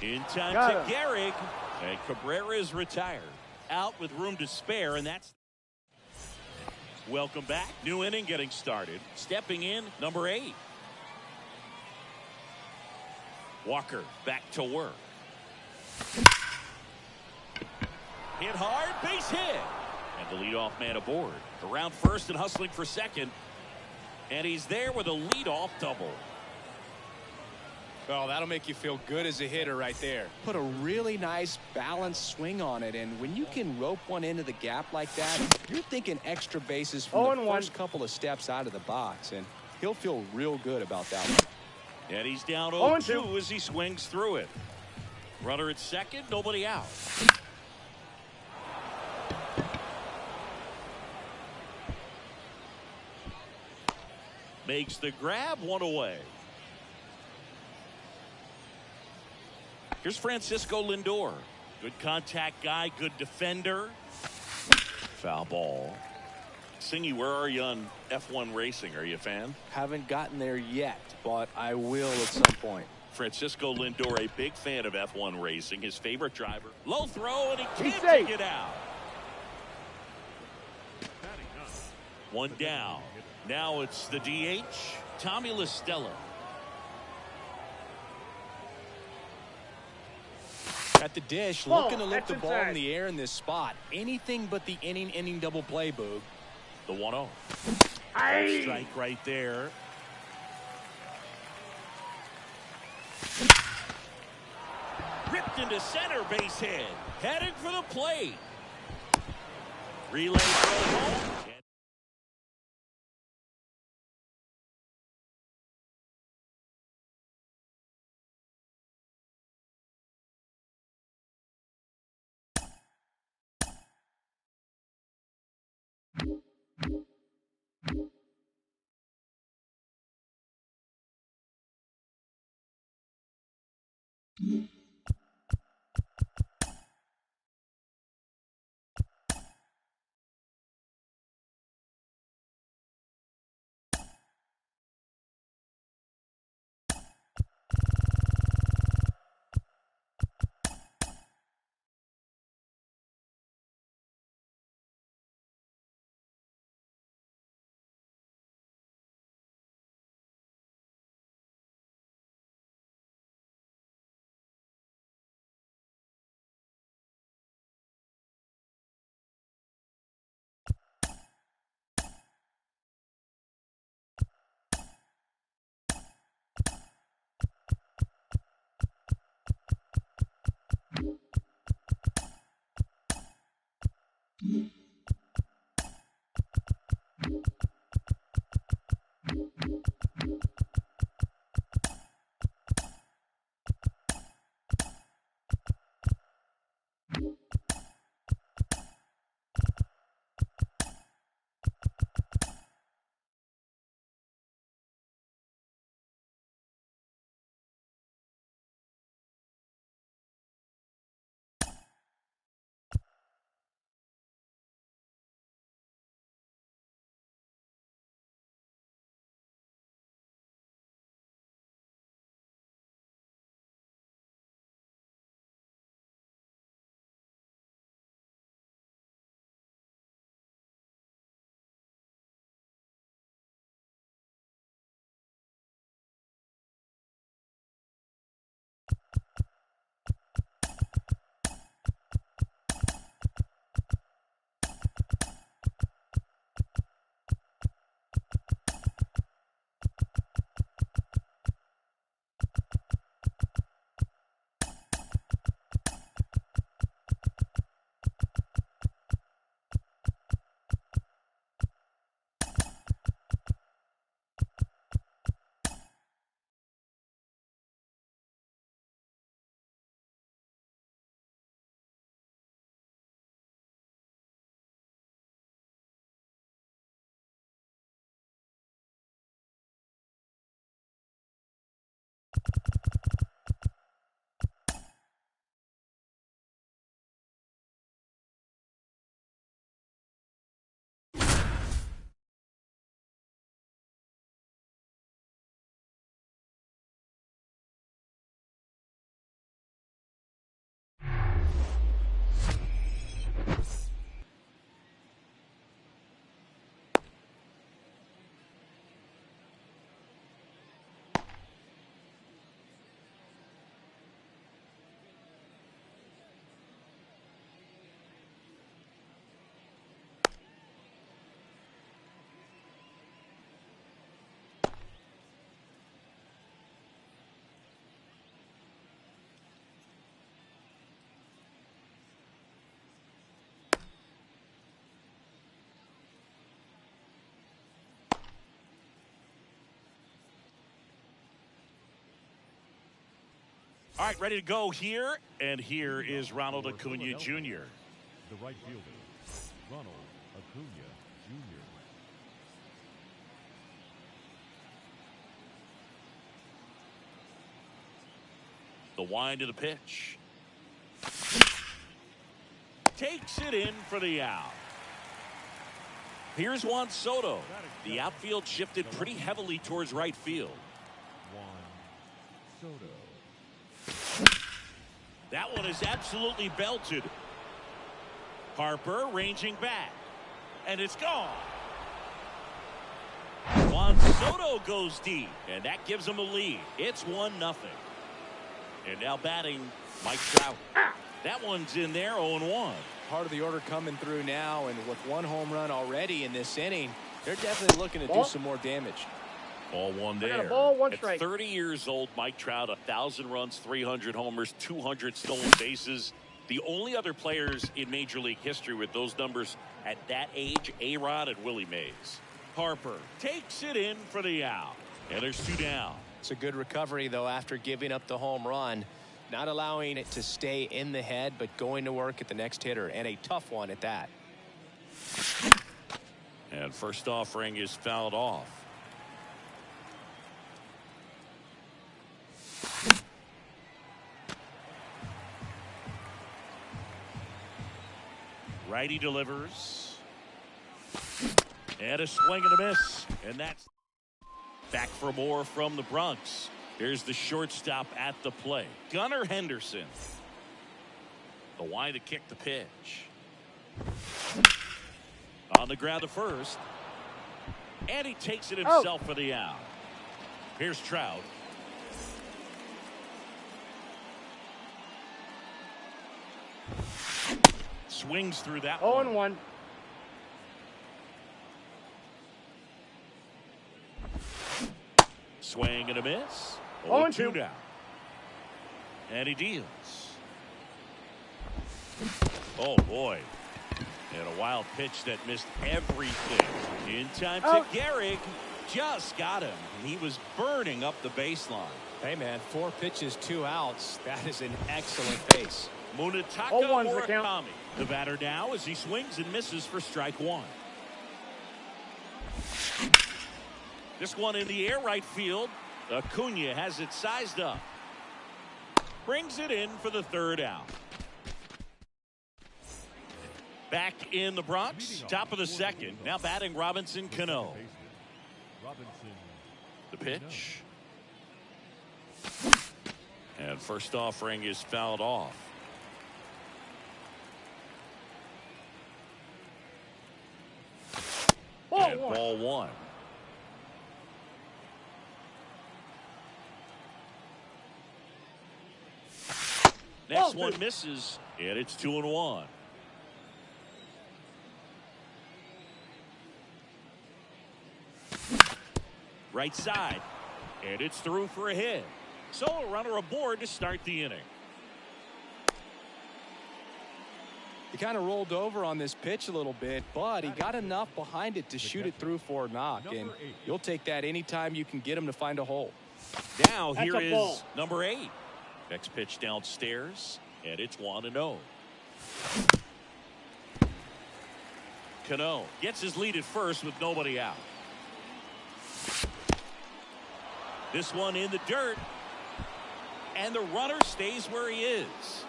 In time Got to Gehrig, and Cabrera is retired. Out with room to spare, and that's. Welcome back. New inning getting started. Stepping in, number 8. Walker back to work. Hit hard, base hit. And the leadoff man aboard. Around first and hustling for second. And he's there with a leadoff double. Well, that'll make you feel good as a hitter right there. Put a really nice balanced swing on it, and when you can rope one into the gap like that, you're thinking extra bases from the 0-1. first couple of steps out of the box, and he'll feel real good about that one. And he's down 0-2 0-2 as he swings through it. Runner at second, nobody out. Makes the grab, 1 away. Here's Francisco Lindor. Good contact guy, good defender. Foul ball. Singy, where are you on F1 racing? Are you a fan? Haven't gotten there yet, but I will at some point. Francisco Lindor, a big fan of F1 racing. His favorite driver. Low throw, and he He's can't safe. take it out. 1 down. Now it's the DH, Tommy La Stella. At the dish, Ball. looking to lift That's the ball in inside. the air in this spot. Anything but the inning double play, Boog. The 1-0. Aye. Strike right there. Ripped into center, base hit. Heading for the plate. Relay throw home. All right, ready to go here. And here is Ronald Acuna Jr. The right fielder, Ronald Acuna Jr. The wind of the pitch. Takes it in for the out. Here's Juan Soto. The outfield shifted pretty heavily towards right field. Juan Soto. That one is absolutely belted. Harper ranging back. And it's gone. Juan Soto goes deep. And that gives him a lead. It's 1-0. And now batting Mike Trout. That one's in there, 0-1. Part of the order coming through now, and with 1 home run already in this inning, they're definitely looking to do some more damage. Ball one there. I got a ball, 1 strike. At 30 years old, Mike Trout, 1,000 runs, 300 homers, 200 stolen bases. The only other players in Major League history with those numbers at that age, A-Rod and Willie Mays. Harper takes it in for the out. And there's 2 down. It's a good recovery, though, after giving up the home run. Not allowing it to stay in the head, but going to work at the next hitter, and a tough one at that. And first offering is fouled off. Righty delivers. And a swing and a miss. And that's back for more from the Bronx. Here's the shortstop at the plate. Gunnar Henderson. The wind to kick the pitch. On the ground to first. And he takes it himself for the out. Here's Trout. Swings through that one. 0-1. Swing and a miss. 0-2 down. And he deals. Oh, boy. And a wild pitch that missed everything. In time to Gehrig. Just got him. He was burning up the baseline. Hey, man, 4 pitches, 2 outs. That is an excellent pace. Munetaka 0-1's the count. Murakami. The batter now as he swings and misses for strike 1. This one in the air right field. Acuna has it sized up. Brings it in for the 3rd out. Back in the Bronx, top of the 2nd. Now batting Robinson Cano. The pitch. And first offering is fouled off. Ball 1. Next one misses, and it's 2-1. Right side, and it's through for a hit. So a runner aboard to start the inning. He kind of rolled over on this pitch a little bit, but he got enough behind it to shoot it through for a knock, and you'll take that anytime you can get him to find a hole. Now here is number 8. Next pitch downstairs, and it's 1-0. Cano gets his lead at first with nobody out. This one in the dirt, And the runner stays where he is.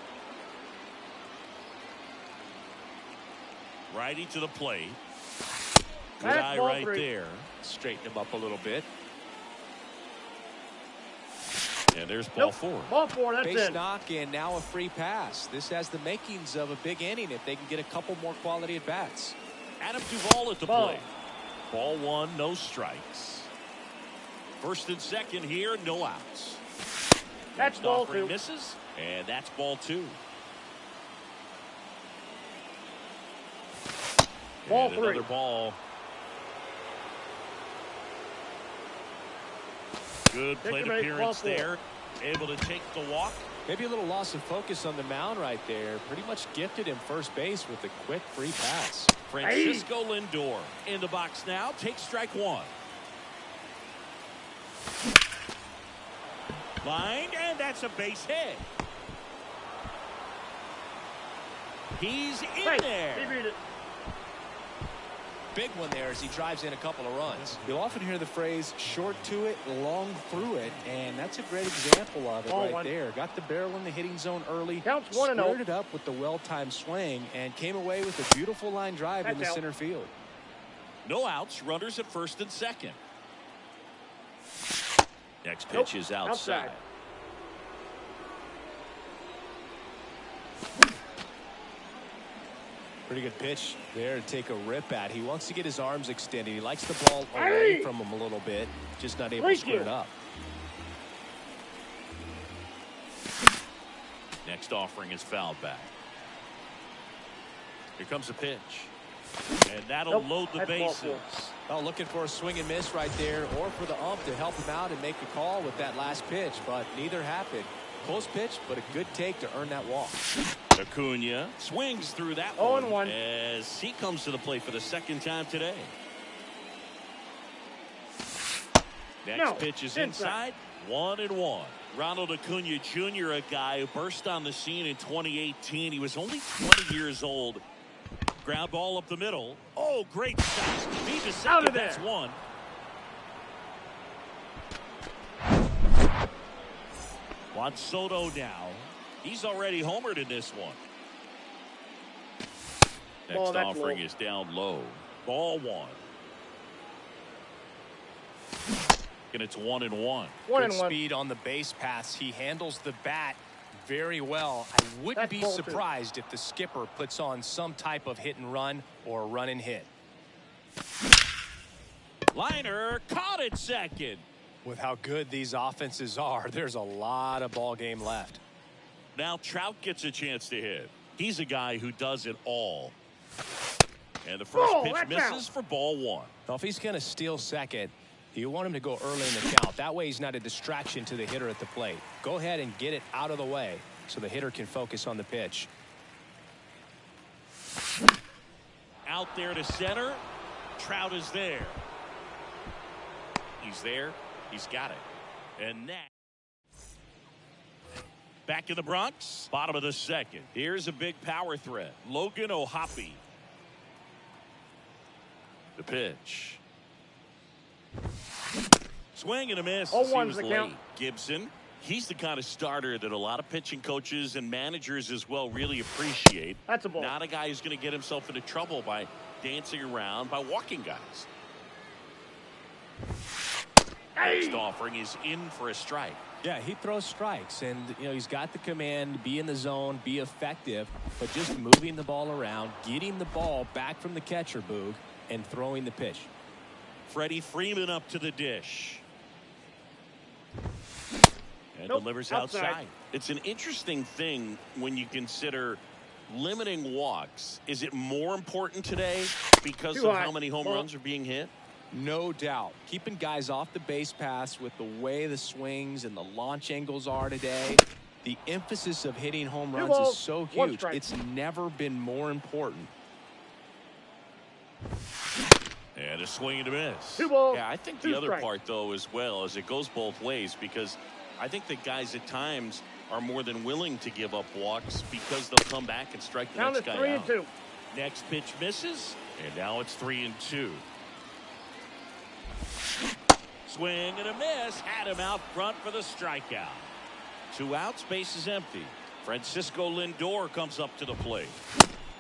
Righty to the plate. Good eye right there. Straighten him up a little bit. And there's ball four. Ball four, that's Base it. knock and now a free pass. This has the makings of a big inning if they can get a couple more quality at bats. Adam Duvall at the plate. Ball one, no strikes. First and second here, no outs. That's Next ball offering two. misses, and that's ball two. Ball and three. Another ball. Good plate appearance there. Able to take the walk. Maybe a little loss of focus on the mound right there. Pretty much gifted him first base with a quick free pass. Francisco Lindor in the box now. Takes strike one. Line, and that's a base hit. He's in there. He beat it. Big one there as he drives in a couple of runs. You'll often hear the phrase short to it, long through it, and that's a great example of it right there. Got the barrel in the hitting zone early, Counts 1-0. squared it up with the well-timed swing, and came away with a beautiful line drive in the center field. No outs, runners at first and second. Next pitch is outside. Pretty good pitch there to take a rip at. He wants to get his arms extended. He likes the ball away from him a little bit. Just not able to square it up. Next offering is fouled back. Here comes a pitch. And that'll load the bases. Oh, looking for a swing and miss right there, or for the ump to help him out and make a call with that last pitch, but neither happened. Close pitch, but a good take to earn that walk. Acuna swings through that 0-1 as he comes to the plate for the second time today. Next pitch is inside. 1-1. Ronald Acuna Jr., a guy who burst on the scene in 2018. He was only 20 years old. Ground ball up the middle. Oh, great stop. Beat to second. That's one. Juan Soto now. He's already homered in this one. Next offering is down low. Ball one. And it's 1-1. Good speed on the base paths. He handles the bat very well. I wouldn't be surprised if the skipper puts on some type of hit and run or run and hit. Liner caught it second. With how good these offenses are, there's a lot of ball game left. Now Trout gets a chance to hit. He's a guy who does it all. And the first pitch misses for ball one. Now, if he's going to steal second, you want him to go early in the count. That way he's not a distraction to the hitter at the plate. Go ahead and get it out of the way so the hitter can focus on the pitch. Out there to center. Trout is there. He's there. He's got it. And that. Back in the Bronx. Bottom of the second. Here's a big power threat. Logan O'Hoppe. The pitch. Swing and a miss. He was late. Gibson. He's the kind of starter that a lot of pitching coaches and managers as well really appreciate. That's a ball. Not a guy who's going to get himself into trouble by dancing around, by walking guys. Next offering is in for a strike. Yeah, he throws strikes, and he's got the command, be in the zone, be effective, but just moving the ball around, getting the ball back from the catcher, Boog, and throwing the pitch. Freddie Freeman up to the dish. And delivers outside. It's an interesting thing when you consider limiting walks. Is it more important today because of how many home runs are being hit? No doubt. Keeping guys off the base paths with the way the swings and the launch angles are today. The emphasis of hitting home runs is so huge. It's never been more important. And a swing and a miss. 2 balls. Yeah, I think the other part, though, as well, is it goes both ways, because I think that guys at times are more than willing to give up walks because they'll come back and strike the next guy out. 3-2. Next pitch misses, and now it's 3-2. Swing and a miss. Had him out front for the strikeout. 2 outs, base is empty. Francisco Lindor comes up to the plate.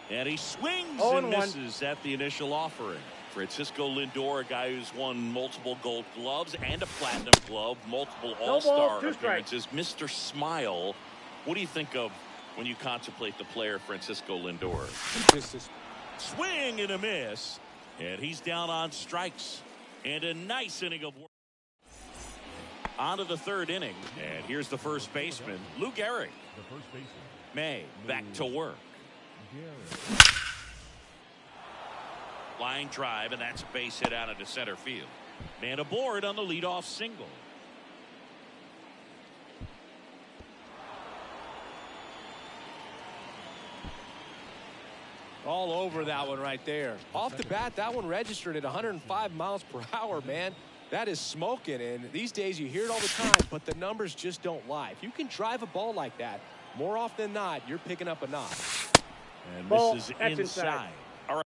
And he swings and misses at the initial offering. Francisco Lindor, a guy who's won multiple Gold Gloves and a Platinum Glove, multiple All-Star appearances. Mr. Smile, what do you think of when you contemplate the player Francisco Lindor? Swing and a miss. And he's down on strikes. And a nice inning of work. On to the 3rd inning. And here's the first baseman, Lou Gehrig. The first baseman. May back to work. Line drive, and that's a base hit out into center field. Man aboard on the leadoff single. All over that one right there. Off the bat, that one registered at 105 miles per hour, man. That is smoking, and these days you hear it all the time, but the numbers just don't lie. If you can drive a ball like that, more often than not, you're picking up a knock. And this is inside. All right.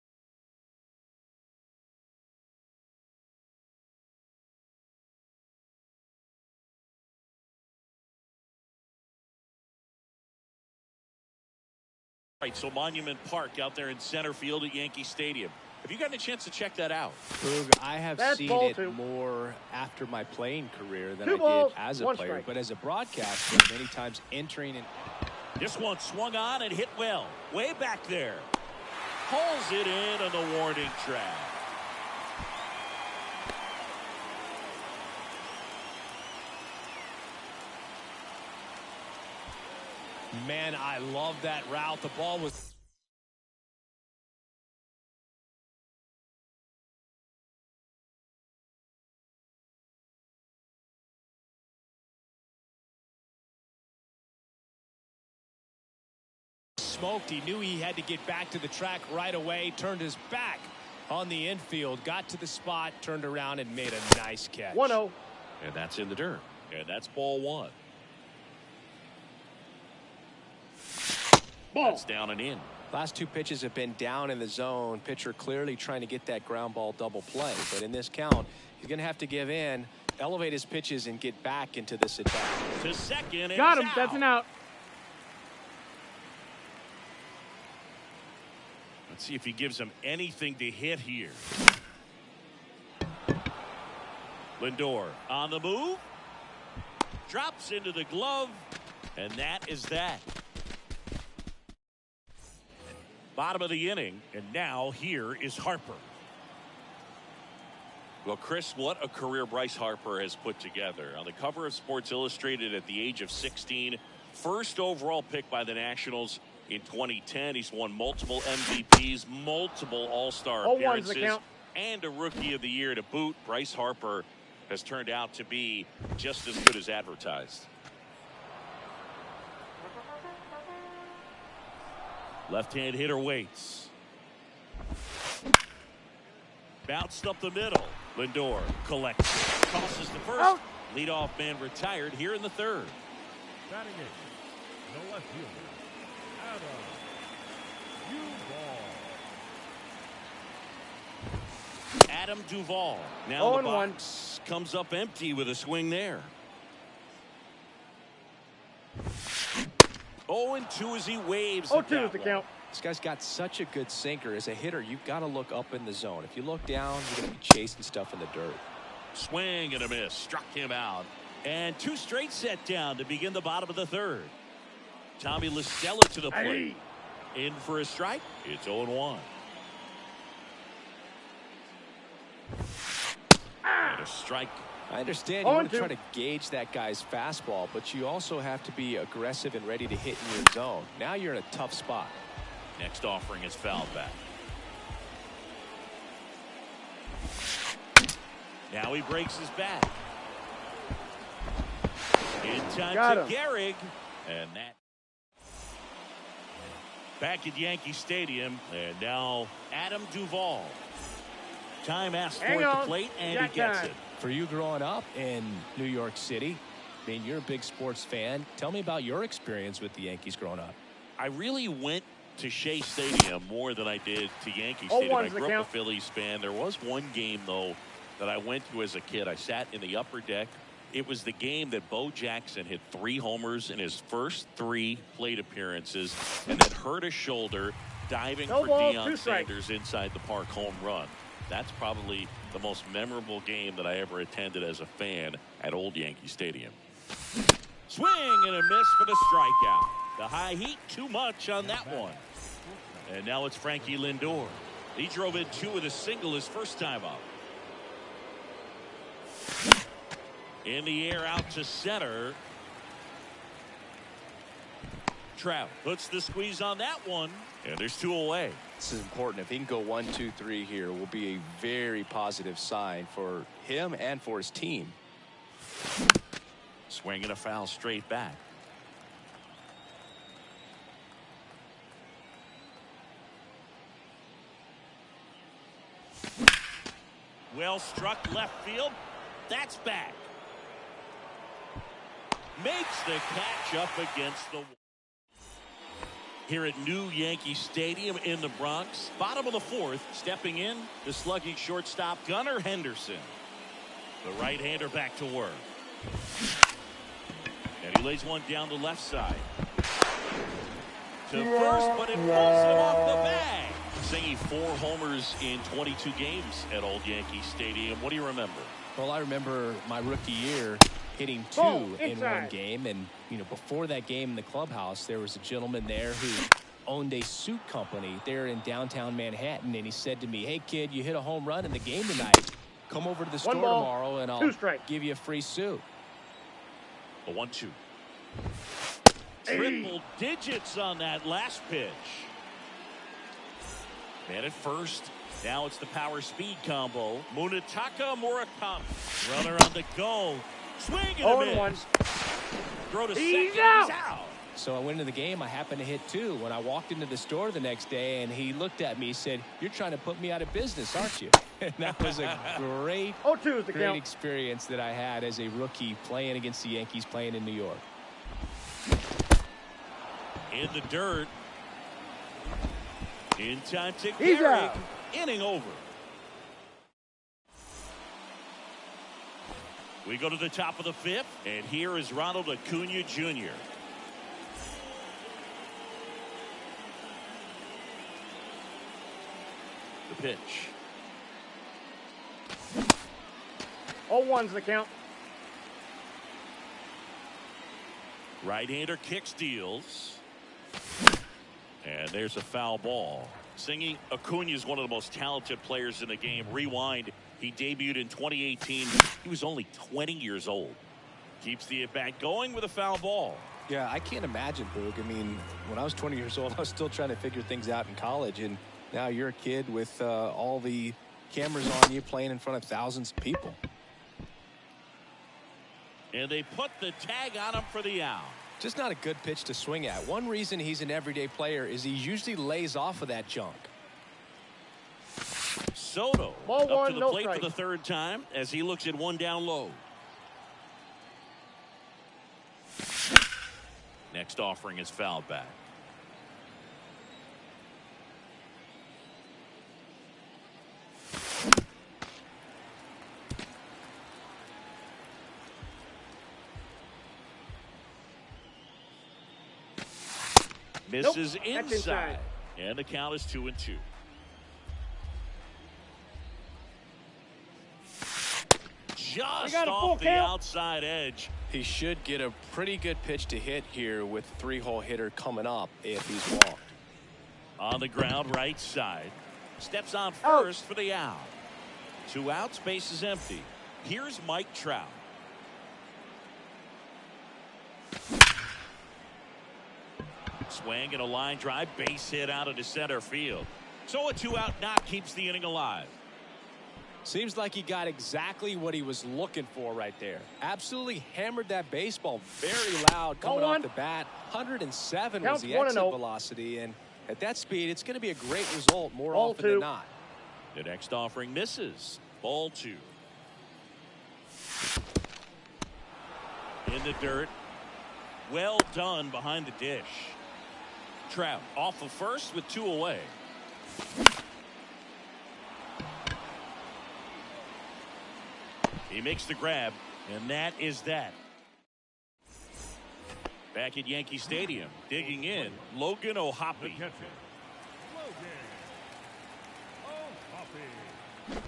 Right, so Monument Park out there in center field at Yankee Stadium. Have you gotten a chance to check that out? Boog, I have seen it more after my playing career than I did as a player. But as a broadcaster, many times entering and... This one swung on and hit well. Way back there. Pulls it in on the warning track. Man, I love that route. The ball was... smoked. He knew he had to get back to the track right away. Turned his back on the infield. Got to the spot. Turned around and made a nice catch. 1-0. And that's in the dirt. And that's ball 1. That's down and in. Last 2 pitches have been down in the zone. Pitcher clearly trying to get that ground ball double play. But in this count, he's going to have to give in, elevate his pitches, and get back into this at bat. To second. And got him. Out. That's an out. Let's see if he gives him anything to hit here. Lindor on the move. Drops into the glove. And that is that. Bottom of the inning. And now here is Harper. Well, Chris, what a career Bryce Harper has put together. On the cover of Sports Illustrated at the age of 16. First overall pick by the Nationals in 2010. He's won multiple MVPs, multiple All-Star appearances, and a Rookie of the Year to boot. Bryce Harper has turned out to be just as good as advertised. Left-hand hitter waits. Bounced up the middle. Lindor collects. Tosses to first. Out. Leadoff man retired here in the 3rd. Batting it. The left fielder, Adam Duvall. Now the box comes up empty with a swing there. 0-2 as he waves. 0-2 is the count. This guy's got such a good sinker. As a hitter, you've got to look up in the zone. If you look down, you're going to be chasing stuff in the dirt. Swing and a miss. Struck him out. And 2 straight set down to begin the bottom of the 3rd. Tommy La Stella to the plate. In for a strike. It's 0-1. And a strike. I understand you want to try to gauge that guy's fastball, but you also have to be aggressive and ready to hit in your zone. Now you're in a tough spot. Next offering is fouled back. Now he breaks his back. In time to Gehrig. And that. Back at Yankee Stadium. And now Adam Duvall. Time asked for at the plate, and he gets it. For you growing up in New York City, I mean, you're a big sports fan. Tell me about your experience with the Yankees growing up. I really went to Shea Stadium more than I did to Yankee Stadium. I grew up a Phillies fan. There was one game, though, that I went to as a kid. I sat in the upper deck It was the game that Bo Jackson hit 3 homers in his first 3 plate appearances and then hurt his shoulder diving for Deion Sanders' inside the park home run. That's probably the most memorable game that I ever attended as a fan at Old Yankee Stadium. Swing and a miss for the strikeout. The high heat, too much on that one. And now it's Frankie Lindor. He drove in 2 with a single his first time up. In the air out to center. Trout puts the squeeze on that one. And there's 2 away. This is important. If he can go 1, 2, 3 here, will be a very positive sign for him and for his team. Swinging a foul straight back. Well struck left field. That's back. Makes the catch up against the wall. Here at New Yankee Stadium in the Bronx. Bottom of the 4th. Stepping in, the slugging shortstop Gunnar Henderson. The right-hander back to work. And he lays one down the left side. To first, but it pulls him off the bag. Singing 4 homers in 22 games at Old Yankee Stadium. What do you remember? Well, I remember my rookie year hitting 2 in one game. And, you know, before that game in the clubhouse, there was a gentleman there who owned a suit company there in downtown Manhattan. And he said to me, "Hey, kid, you hit a home run in the game tonight. Come over to the store tomorrow and I'll give you a free suit." A 1-2. Triple digits on that last pitch. Man at first. Now it's the power speed combo. Munetaka Murakami. Runner on the go. Swing and a miss. Throw to second. He's out. So I went into the game. I happened to hit 2. When I walked into the store the next day and he looked at me, he said, "You're trying to put me out of business, aren't you?" And that was a great experience that I had as a rookie playing against the Yankees, playing in New York. In the dirt. In time to carry. Inning over. We go to the top of the 5th, and here is Ronald Acuna Jr. The pitch. 0-1's the count. Right-hander kick steals. And there's a foul ball. Singing, Acuna is one of the most talented players in the game. Rewind, he debuted in 2018. He was only 20 years old. Keeps the at-bat going with a foul ball. Yeah, I can't imagine, Boog. I mean, when I was 20 years old, I was still trying to figure things out in college. And now you're a kid with all the cameras on you, playing in front of thousands of people. And they put the tag on him for the out. Just not a good pitch to swing at. One reason he's an everyday player is he usually lays off of that junk. Soto up to the plate for the 3rd time as he looks at one down low. Next offering is fouled back. Misses inside. And the count is 2-2. Just off the outside edge. He should get a pretty good pitch to hit here with a 3-hole hitter coming up if he's walked. On the ground, right side. Steps on first for the out. 2 outs, base is empty. Here's Mike Trout. Swing and a line drive, base hit out into center field. So a 2-out knock keeps the inning alive. Seems like he got exactly what he was looking for right there. Absolutely hammered that baseball very loud coming off the bat. 107 was the exit velocity, and at that speed, it's going to be a great result more often than not. The next offering misses. Ball 2. In the dirt. Well done behind the dish. Trout off of first with 2 away. He makes the grab. And that is that. Back at Yankee Stadium, digging in, Logan The O'Hoppe. catcher, Logan O'Hoppe.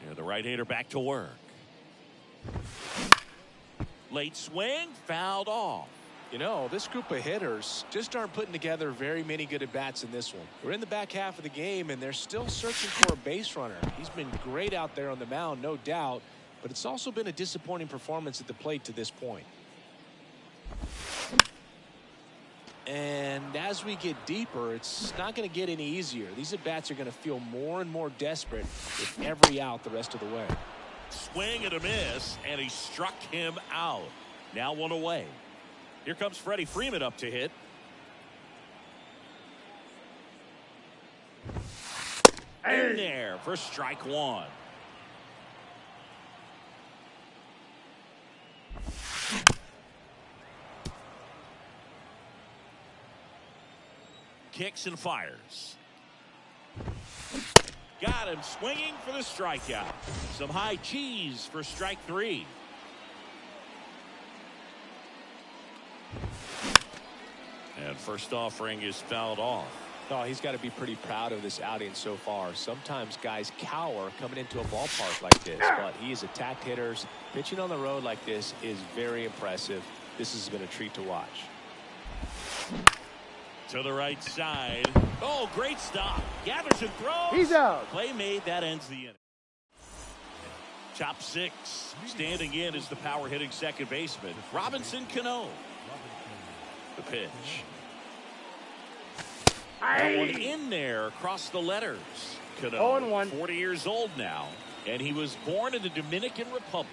Yeah, the right-hander back to work. Late swing, fouled off. You know, this group of hitters just aren't putting together very many good at-bats in this one. We're in the back half of the game, and they're still searching for a base runner. He's been great out there on the mound, no doubt, but it's also been a disappointing performance at the plate to this point. And as we get deeper, it's not going to get any easier. These at-bats are going to feel more and more desperate with every out the rest of the way. Swing and a miss, and he struck him out. Now one away. Here comes Freddie Freeman up to hit. In there for strike one. Kicks and fires. Got him swinging for the strikeout. Some high cheese for strike three. And first offering is fouled off. Oh, he's got to be pretty proud of this outing so far. Sometimes guys cower coming into a ballpark like this, but he has attacked hitters. Pitching on the road like this is very impressive. This has been a treat to watch. To the right side. Oh, great stop. Gathers and throws. He's out. Play made. That ends the inning. Top six. Standing in is the power hitting second baseman, Robinson Cano. The pitch. That one in there across the letters. Cano, 0-1. 40 years old now, and he was born in the Dominican Republic.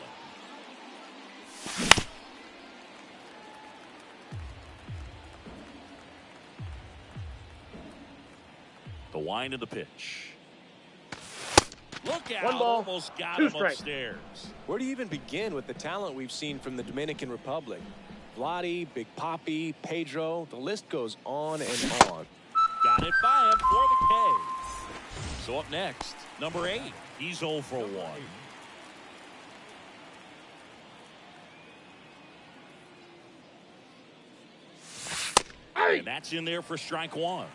The wind of the pitch. Look out. 1 ball, Almost got 2 him strikes. upstairs. Where do you even begin with the talent we've seen from the Dominican Republic? Vladdy, Big Papi, Pedro, the list goes on and on. Got it by him for the K. So up next, number 8. He's 0 for 1. And that's in there for strike one.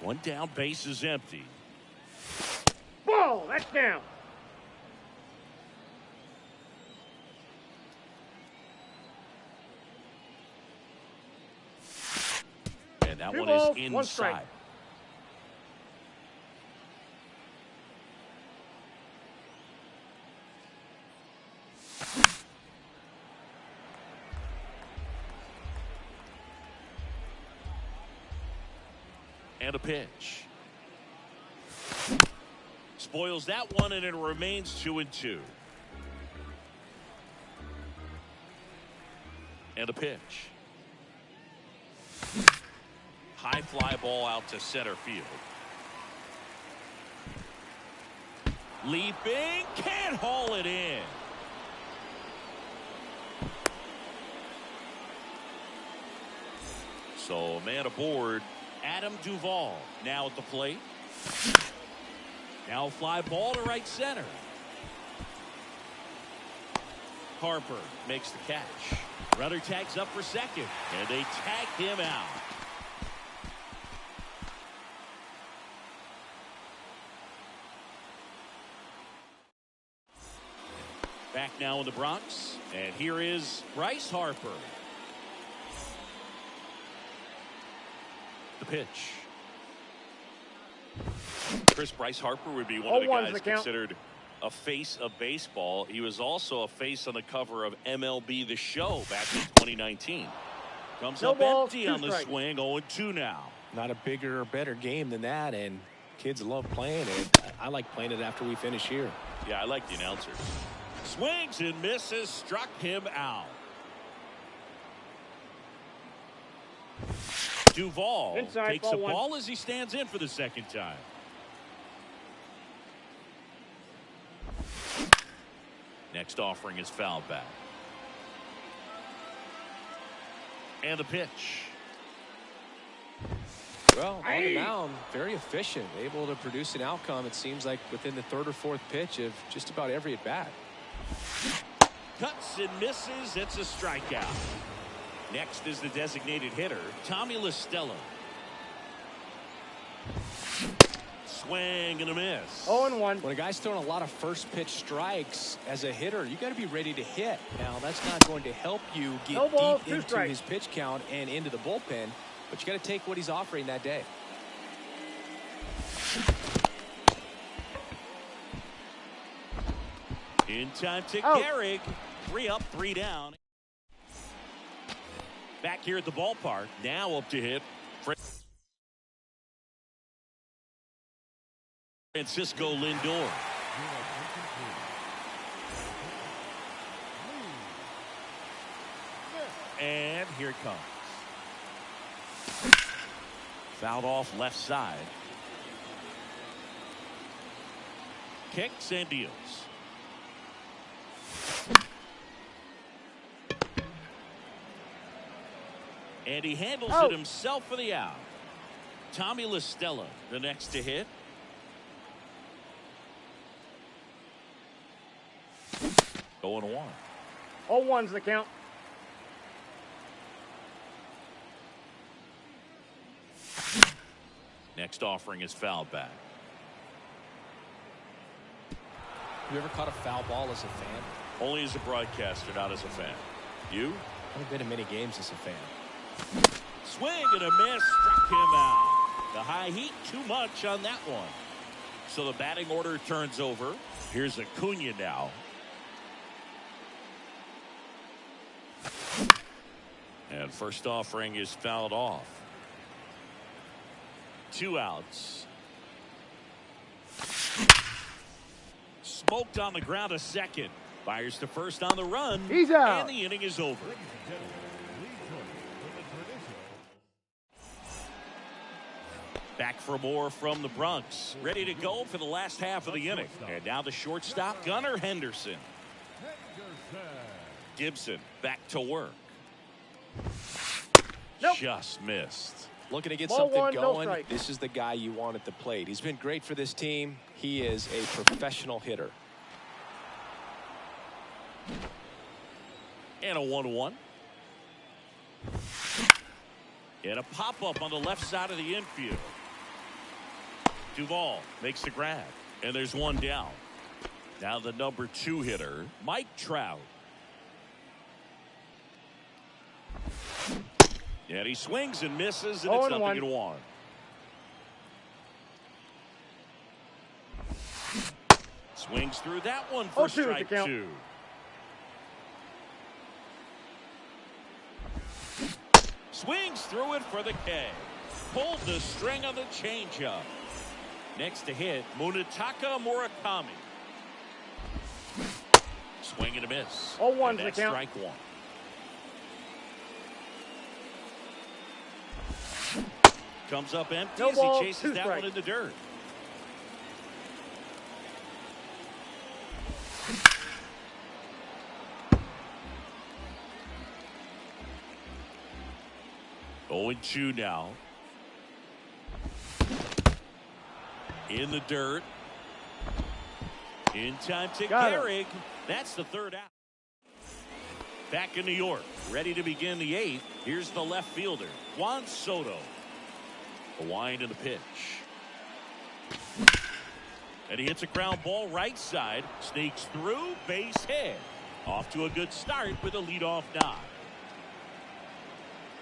One down, base is empty. Ball, that's down. And that 2 one balls, is 1 strike. inside. And a pitch. Spoils that one, and it remains 2-2. And a pitch. High fly ball out to center field. Leaping, can't haul it in. So a man aboard, Adam Duvall now at the plate. Now fly ball to right center. Harper makes the catch. Runner tags up for second, and they tag him out. Back now in the Bronx, and here is Bryce Harper. The pitch. Bryce Harper would be one of the 0-1's guys the count. considered a face of baseball. He was also a face on the cover of MLB The Show back in 2019. Comes No up ball, empty 2 on the strikes. swing, 0-2 now. Not a bigger or better game than that, and kids love playing it. I like playing it after we finish here. Yeah, I like the announcers. Swings and misses, struck him out. Duvall Inside, takes the ball 1. ball as he stands in for the second time. Next offering is fouled back. And the pitch. Well, on the mound, very efficient, able to produce an outcome, it seems like, within the third or fourth pitch of just about every at-bat. Cuts and misses. It's a strikeout. Next is the designated hitter, Tommy LaStella. Swing and a miss. 0-1. When a guy's throwing a lot of first pitch strikes as a hitter, you got to be ready to hit. Now, that's not going to help you get deep into his pitch count and into the bullpen, but you got to take what he's offering that day. In time to Gehrig. 3 up, 3 down. Back here at the ballpark. Now up to hit Francisco Lindor. And here it comes. Fouled off left side. Kicks and deals. And he handles it himself for the out. Tommy LaStella, the next to hit. Going 1. 0-1's the count. Next offering is fouled back. You ever caught a foul ball as a fan? Only as a broadcaster, not as a fan. You? I haven't been to many games as a fan. Swing and a miss, struck him out. The high heat, too much on that one. So the batting order turns over. Here's Acuna now. And first offering is fouled off. 2 outs. Smoked on the ground a second. Fires to first on the run. He's out. And the inning is over. Back for more from the Bronx. Ready to go for the last half of the inning. And now the shortstop, Gunnar Henderson. Gibson back to work. Just missed. Looking to get Ball something 1, going. no strike. This is the guy you want at the plate. He's been great for this team. He is a professional hitter. And a 1-1. And a pop-up on the left side of the infield. Duvall makes the grab. And there's one down. Now the number 2 hitter, Mike Trout. And he swings and misses, and it's 0-1. Swings through that one for strike 2. Swings through it for the K. Pulled the string on the changeup. Next to hit, Munetaka Murakami. Swing and a miss. 0-1's the count. Strike 1. Comes up empty as he chases that one in the dirt. Going 2 now. In the dirt. In time to Gehrig. That's the 3rd out. Back in New York, ready to begin the 8th. Here's the left fielder, Juan Soto. A wind in the pitch. And he hits a ground ball right side. Sneaks through, base hit. Off to a good start with a leadoff knock.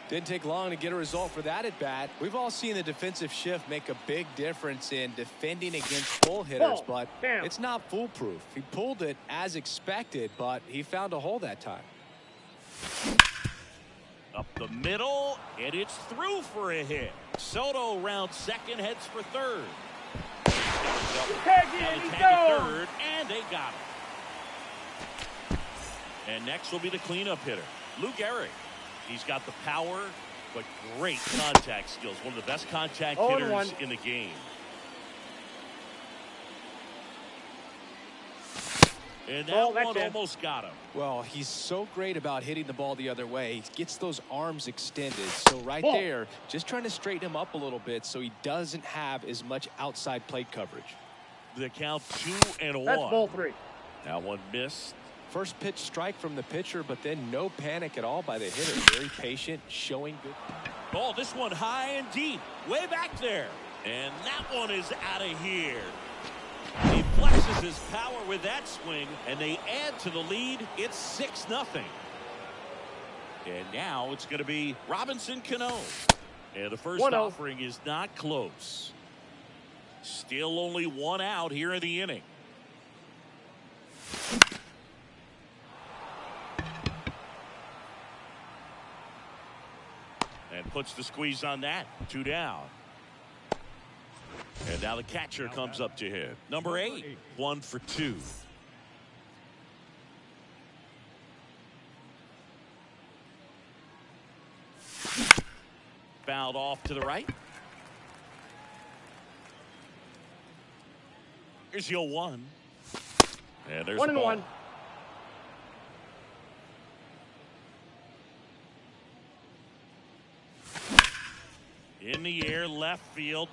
Didn't take long to get a result for that at bat. We've all seen the defensive shift make a big difference in defending against pull hitters, but it's not foolproof. He pulled it as expected, but he found a hole that time. Up the middle, and it's through for a hit. Soto round second, heads for third. Third, and they got it. And next will be the cleanup hitter, Luke Gehrig. He's got the power, but great contact skills. One of the best contact hitters in the game. And Oh, that that's one in. almost got him. Well, he's so great about hitting the ball the other way. He gets those arms extended. So right Ball. there, just trying to straighten him up a little bit so he doesn't have as much outside plate coverage. The count 2-1. That's ball 3. That one missed. First pitch strike from the pitcher, but then no panic at all by the hitter. Very patient, showing good. Oh, this one high and deep, way back there. And that one is out of here. He flexes his power with that swing, and they add to the lead. It's 6-0. And now it's going to be Robinson Cano. And the first 1-0. offering is not close. Still only one out here in the inning. And puts the squeeze on that. 2 down. And now the catcher comes up to him. Number 8, 1 for 2. Fouled off to the right. Here's the 0-1. And there's 1-1. In the air, left field.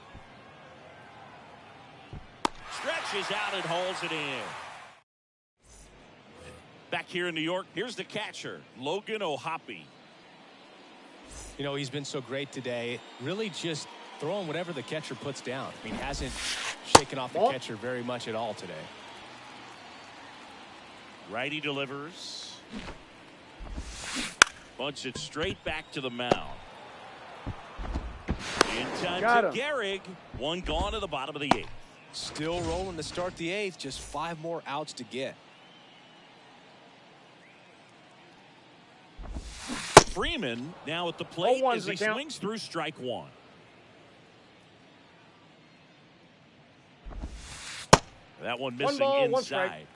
Stretches out and holds it in. Back here in New York, here's the catcher, Logan O'Hoppe. You know, he's been so great today. Really just throwing whatever the catcher puts down. I mean, hasn't shaken off the Ball. catcher very much at all today. Righty delivers. Bunts it straight back to the mound. In time Got to him. Gehrig. One gone to the bottom of the 8th. Still rolling to start the 8th. Just 5 more outs to get. Freeman now at the plate 0-1's as he the count. swings through strike 1. That one missing 1 ball, 1 strike. inside.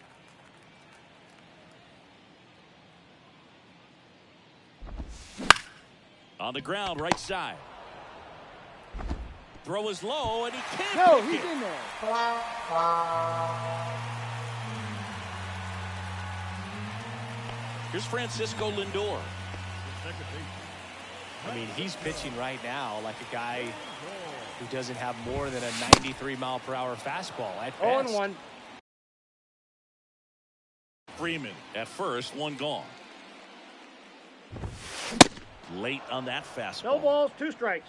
On the ground, right side. Throw is low, and he can't. No, pick he's it. in there. Here's Francisco Lindor. I mean, he's pitching right now like a guy who doesn't have more than a 93-mile-per-hour fastball at best. 0-1. Freeman at first, one gone. Late on that fastball. No balls, 2 strikes.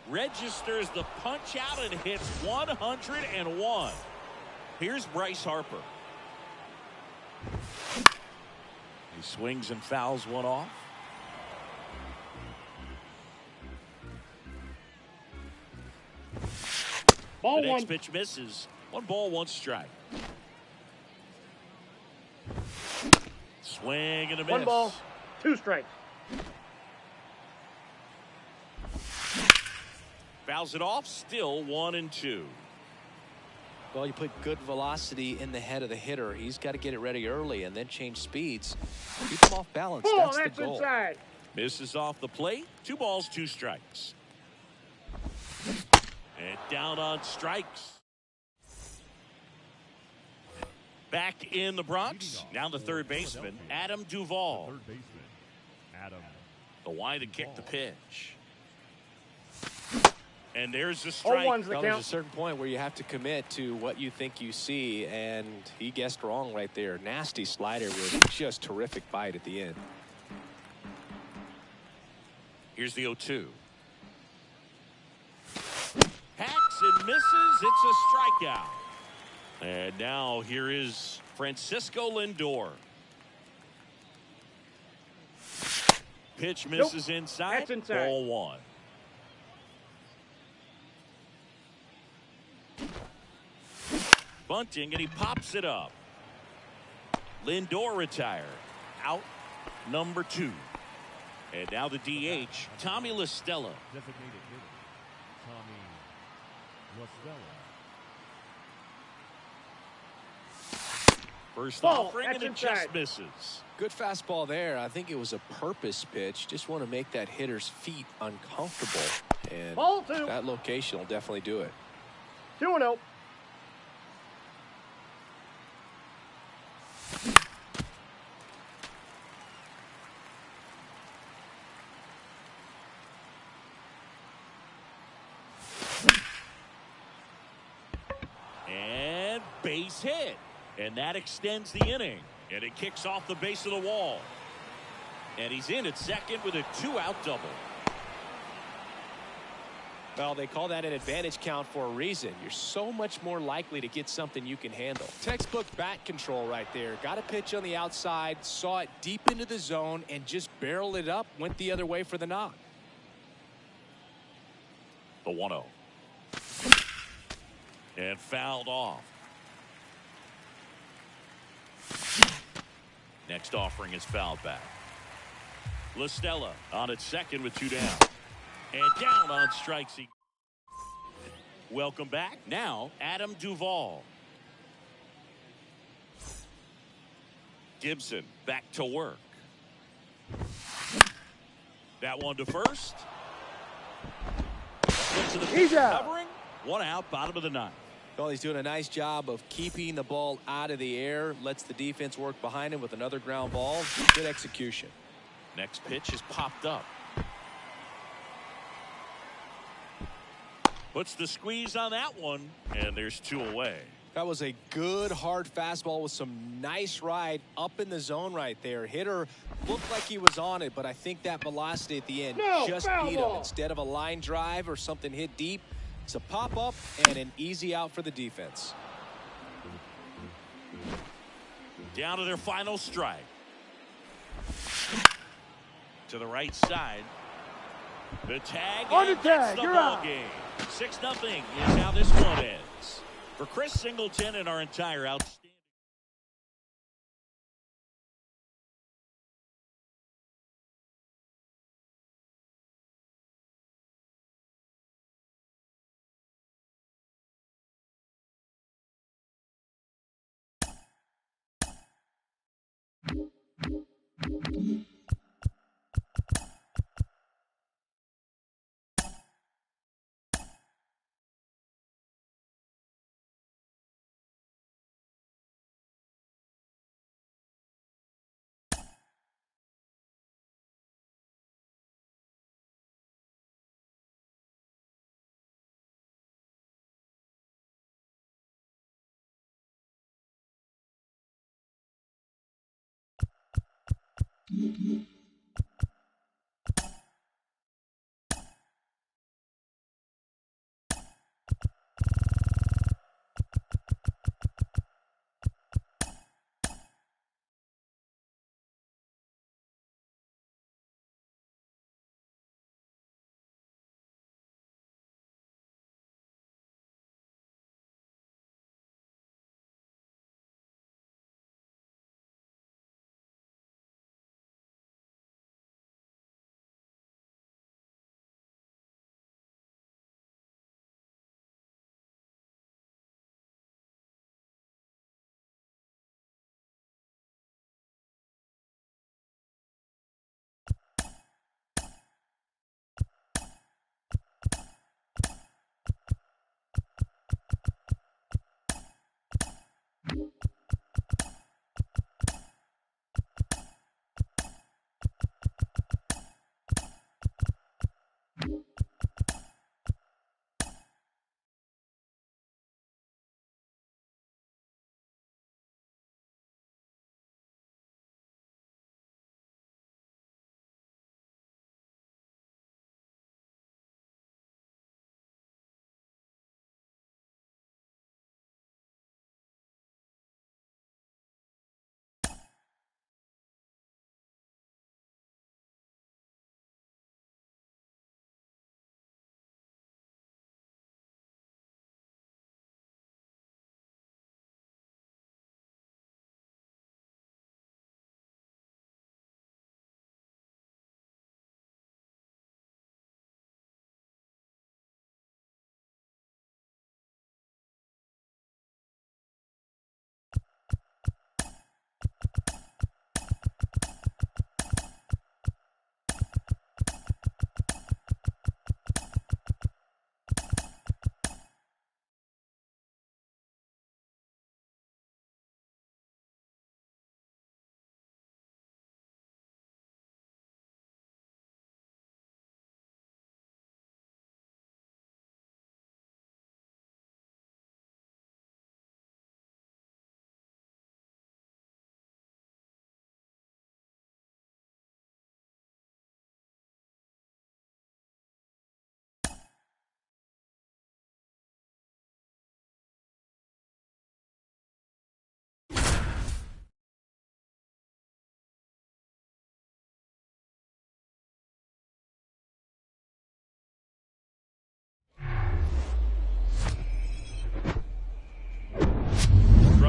Registers the punch out and hits 101. Here's Bryce Harper. He swings and fouls one off. Ball The next 1. pitch misses. 1 ball, 1 strike. Swing and a miss. 1 ball, 2 strikes. Fouls it off, still 1-2. Well, you put good velocity in the head of the hitter. He's got to get it ready early and then change speeds. Keep him off balance. Oh, That's that's the goal. inside. Misses off the plate. 2 balls, 2 strikes. And down on strikes. Back in the Bronx. Now the third baseman, Adam Duvall. Third baseman, Adam. The wide to kick the pitch. And there's the strike. 0-1's the Well, there's a count. certain point where you have to commit to what you think you see, and he guessed wrong right there. Nasty slider with just terrific bite at the end. Here's the 0-2. Hacks and misses. It's a strikeout. And now here is Francisco Lindor. Pitch misses inside. That's inside. Ball 1. Bunting, and he pops it up. Lindor retired. Out number 2. And now the DH, Tommy La Stella. Designated hitter, Tommy La Stella. First Ball, offering, and that's it just inside. misses. Good fastball there. I think it was a purpose pitch. Just want to make that hitter's feet uncomfortable. And Ball 2. that location will definitely do it. 2-0. And base hit. And that extends the inning. And it kicks off the base of the wall. And he's in at second with a 2-out double. Well, they call that an advantage count for a reason. You're so much more likely to get something you can handle. Textbook bat control right there. Got a pitch on the outside, saw it deep into the zone, and just barreled it up, went the other way for the knock. The 1-0. And fouled off. Next offering is fouled back. La Stella on at second with 2 down. And down on strikes. Welcome back. Now, Adam Duvall. Gibson back to work. That one to first. To the He's out. Covering. 1 out, bottom of the 9th. Well, he's doing a nice job of keeping the ball out of the air. Lets the defense work behind him with another ground ball. Good execution. Next pitch is popped up. Puts the squeeze on that one, and there's 2 away. That was a good hard fastball with some nice ride up in the zone right there. Hitter looked like he was on it, but I think that velocity at the end just beat him. Instead of a line drive or something hit deep, it's a pop up and an easy out for the defense. Down to their final strike. To the right side. The tag. On the and that's tag, the you're ball out. game. 6-0 is how this one ends. For Chris Singleton and our entire outstanding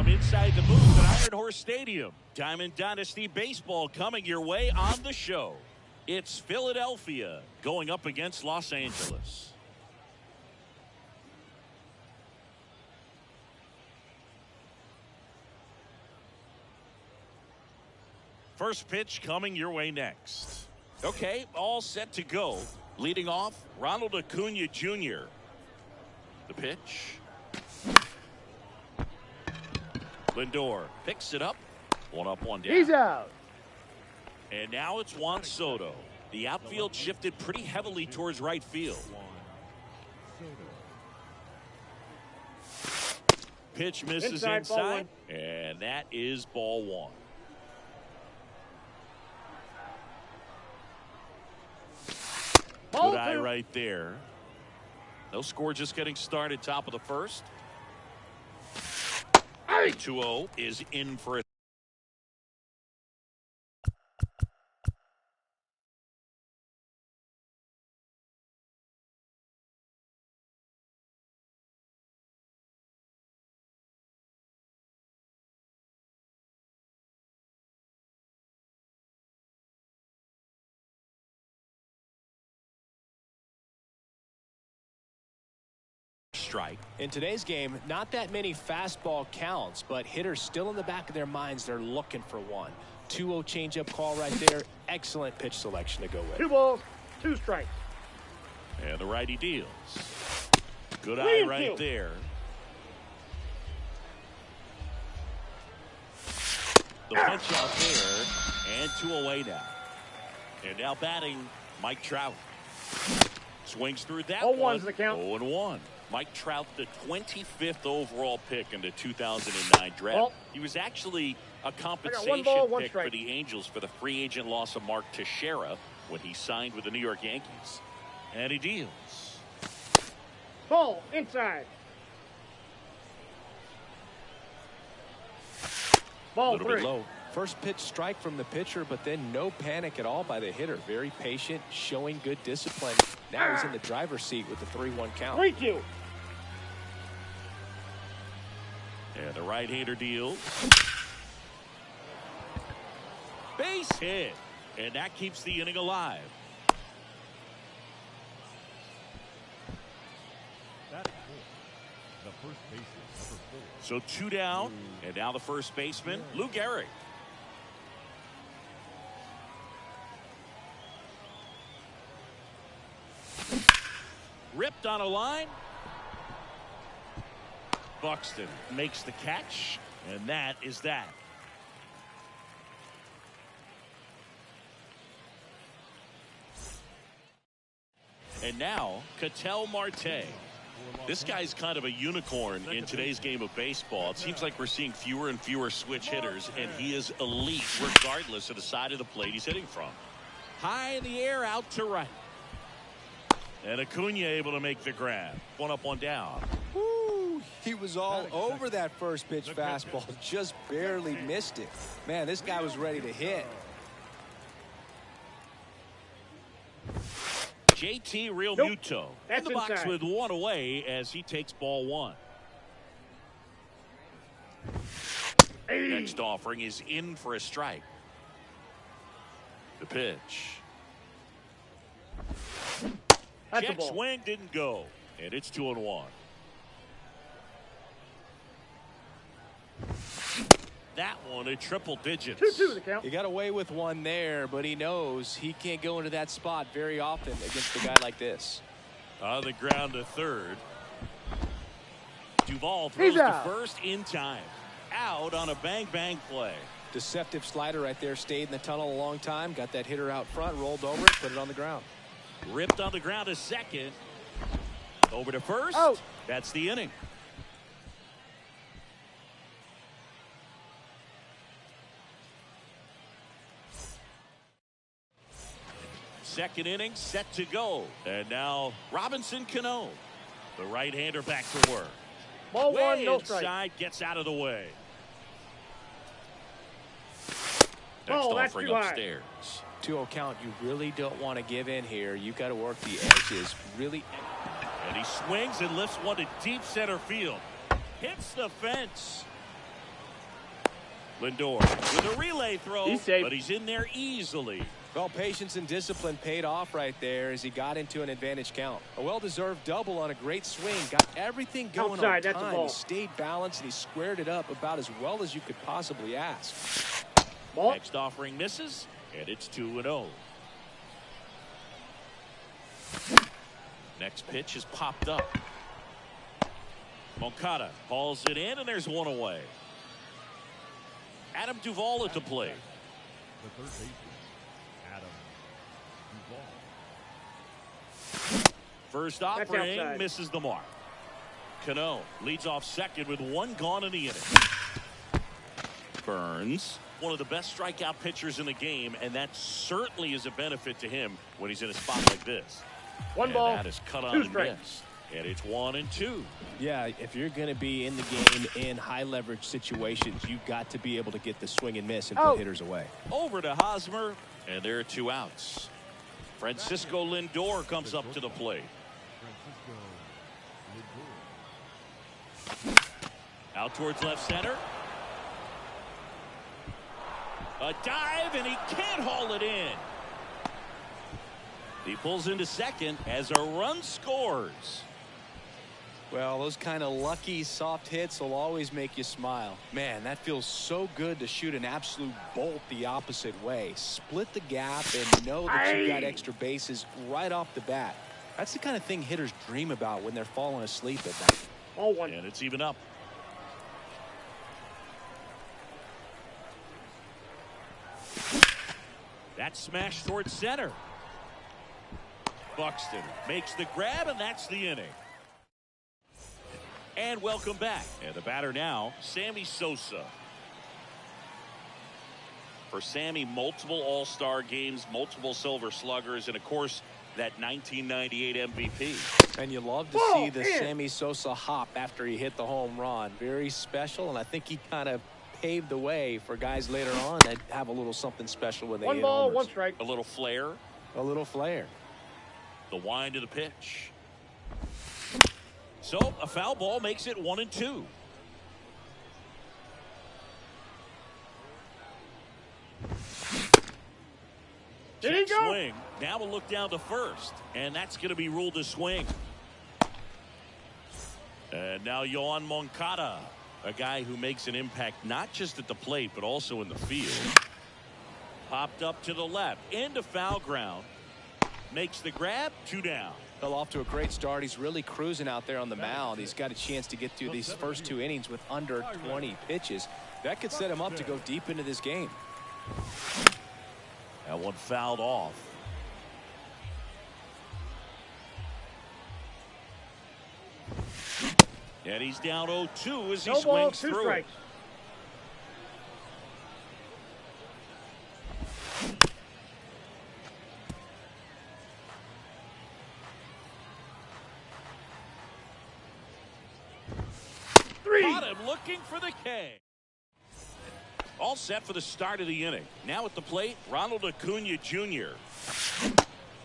from inside the booth at Iron Horse Stadium. Diamond Dynasty Baseball coming your way on the show. It's Philadelphia going up against Los Angeles. First pitch coming your way next. Okay, all set to go. Leading off, Ronald Acuna Jr. The pitch. Lindor picks it up. One up, one down. He's out. And now it's Juan Soto. The outfield shifted pretty heavily towards right field. Pitch misses inside, and that is ball one. Good eye right there. No score, just getting started. Top of the first. 2-0 is in for a strike. In today's game, not that many fastball counts, but hitters still in the back of their minds, they're looking for one. 2-0 changeup call right there. Excellent pitch selection to go with. 2 balls, 2 strikes. And the righty deals. Good eye right there. The punch out there, and 2 away now. And now batting, Mike Trout. Swings through that 0-1's the count. 0-1. Mike Trout, the 25th overall pick in the 2009 draft. Ball. He was actually a compensation one ball, one pick strike. for the Angels for the free agent loss of Mark Teixeira when he signed with the New York Yankees. And he deals. Ball inside. Ball Little bit 3. low. First pitch strike from the pitcher, but then no panic at all by the hitter. Very patient, showing good discipline. Now he's in the driver's seat with the 3-1 count. 3-2. And the right-hander deals. Base hit. And that keeps the inning alive. That's four. The first baseman, number 4. So 2 down, and now the first baseman, Lou Gehrig. Ripped on a line. Buxton makes the catch, and that is that. And now, Ketel Marte. This guy's kind of a unicorn in today's game of baseball. It seems like we're seeing fewer and fewer switch hitters, and he is elite regardless of the side of the plate he's hitting from. High in the air, out to right. And Acuna able to make the grab. 1 up, 1 down. Woo, he was all over that first pitch fastball. Just barely missed it. Man, this guy was ready to hit. JT Realmuto in the box inside. with 1 away as he takes ball 1. Next offering is in for a strike. The pitch. That's a Check ball. swing didn't go, and it's 2-1. That one a triple digits. 2-2 the count. He got away with one there, but he knows he can't go into that spot very often against a guy like this. On the ground to third. Duvall throws to first in time. Out on a bang-bang play. Deceptive slider right there. Stayed in the tunnel a long time. Got that hitter out front. Rolled over it. Put it on the ground. Ripped on the ground to second. Over to first. Out. That's the inning. Second inning set to go. And now Robinson Cano. The right-hander back to work. Ball 1, Way no strike. inside, gets out of the way. Next Oh, that's offering too high. upstairs. 2-0 count. You really don't want to give in here. You got to work the edges. Really. And he swings and lifts one to deep center field. Hits the fence. Lindor with a relay throw, He's safe. but he's in there easily. Well, patience and discipline paid off right there as he got into an advantage count. A well-deserved double on a great swing. Got everything going Outside, on that's a time. ball. He stayed balanced and he squared it up about as well as you could possibly ask. Ball. Next offering misses, and it's 2-0. Next pitch is popped up. Moncada hauls it in, and there's one away. Adam Duvall at the plate. The third baseman, Adam Duvall. First That's offering outside. misses the mark. Cano leads off second with one gone in the inning. Burns, one of the best strikeout pitchers in the game, and that certainly is a benefit to him when he's in a spot like this. One ball. That is cut on 2 and strikes. missed. And it's 1-2. Yeah, if you're going to be in the game in high leverage situations, you've got to be able to get the swing and miss and put hitters away. Over to Hosmer, and there are 2 outs. Francisco Lindor comes up to the plate. Francisco Lindor. Out towards left center. A dive, and he can't haul it in. He pulls into second as a run scores. Well, those kind of lucky soft hits will always make you smile. Man, that feels so good to shoot an absolute bolt the opposite way. Split the gap and know that you got extra bases right off the bat. That's the kind of thing hitters dream about when they're falling asleep at night. Ball 1. And it's even up. That smash towards center. Buxton makes the grab, and that's the inning. And welcome back. And the batter now, Sammy Sosa. For Sammy, multiple All-Star games, multiple Silver Sluggers, and of course, that 1998 MVP. And you love to see the Sammy Sosa hop after he hit the home run. Very special, and I think he kind of paved the way for guys later on that have a little something special when they One hit ball, homers. 1 strike. A little flair. A little flair. The wind of the pitch. So a foul ball makes it 1-2. Did he go? Swing. Now we'll look down to first, and that's going to be ruled a swing. And now Yoan Moncada, a guy who makes an impact not just at the plate but also in the field. Popped up to the left into foul ground. Makes the grab. 2 down. Well, off to a great start. He's really cruising out there on the mound. He's got a chance to get through these first 2 innings with under 20 pitches. That could set him up to go deep into this game. That one fouled off. And he's down 0-2 as he No ball, swings 2 through. strikes. Caught him looking for the K. All set for the start of the inning. Now at the plate, Ronald Acuna Jr.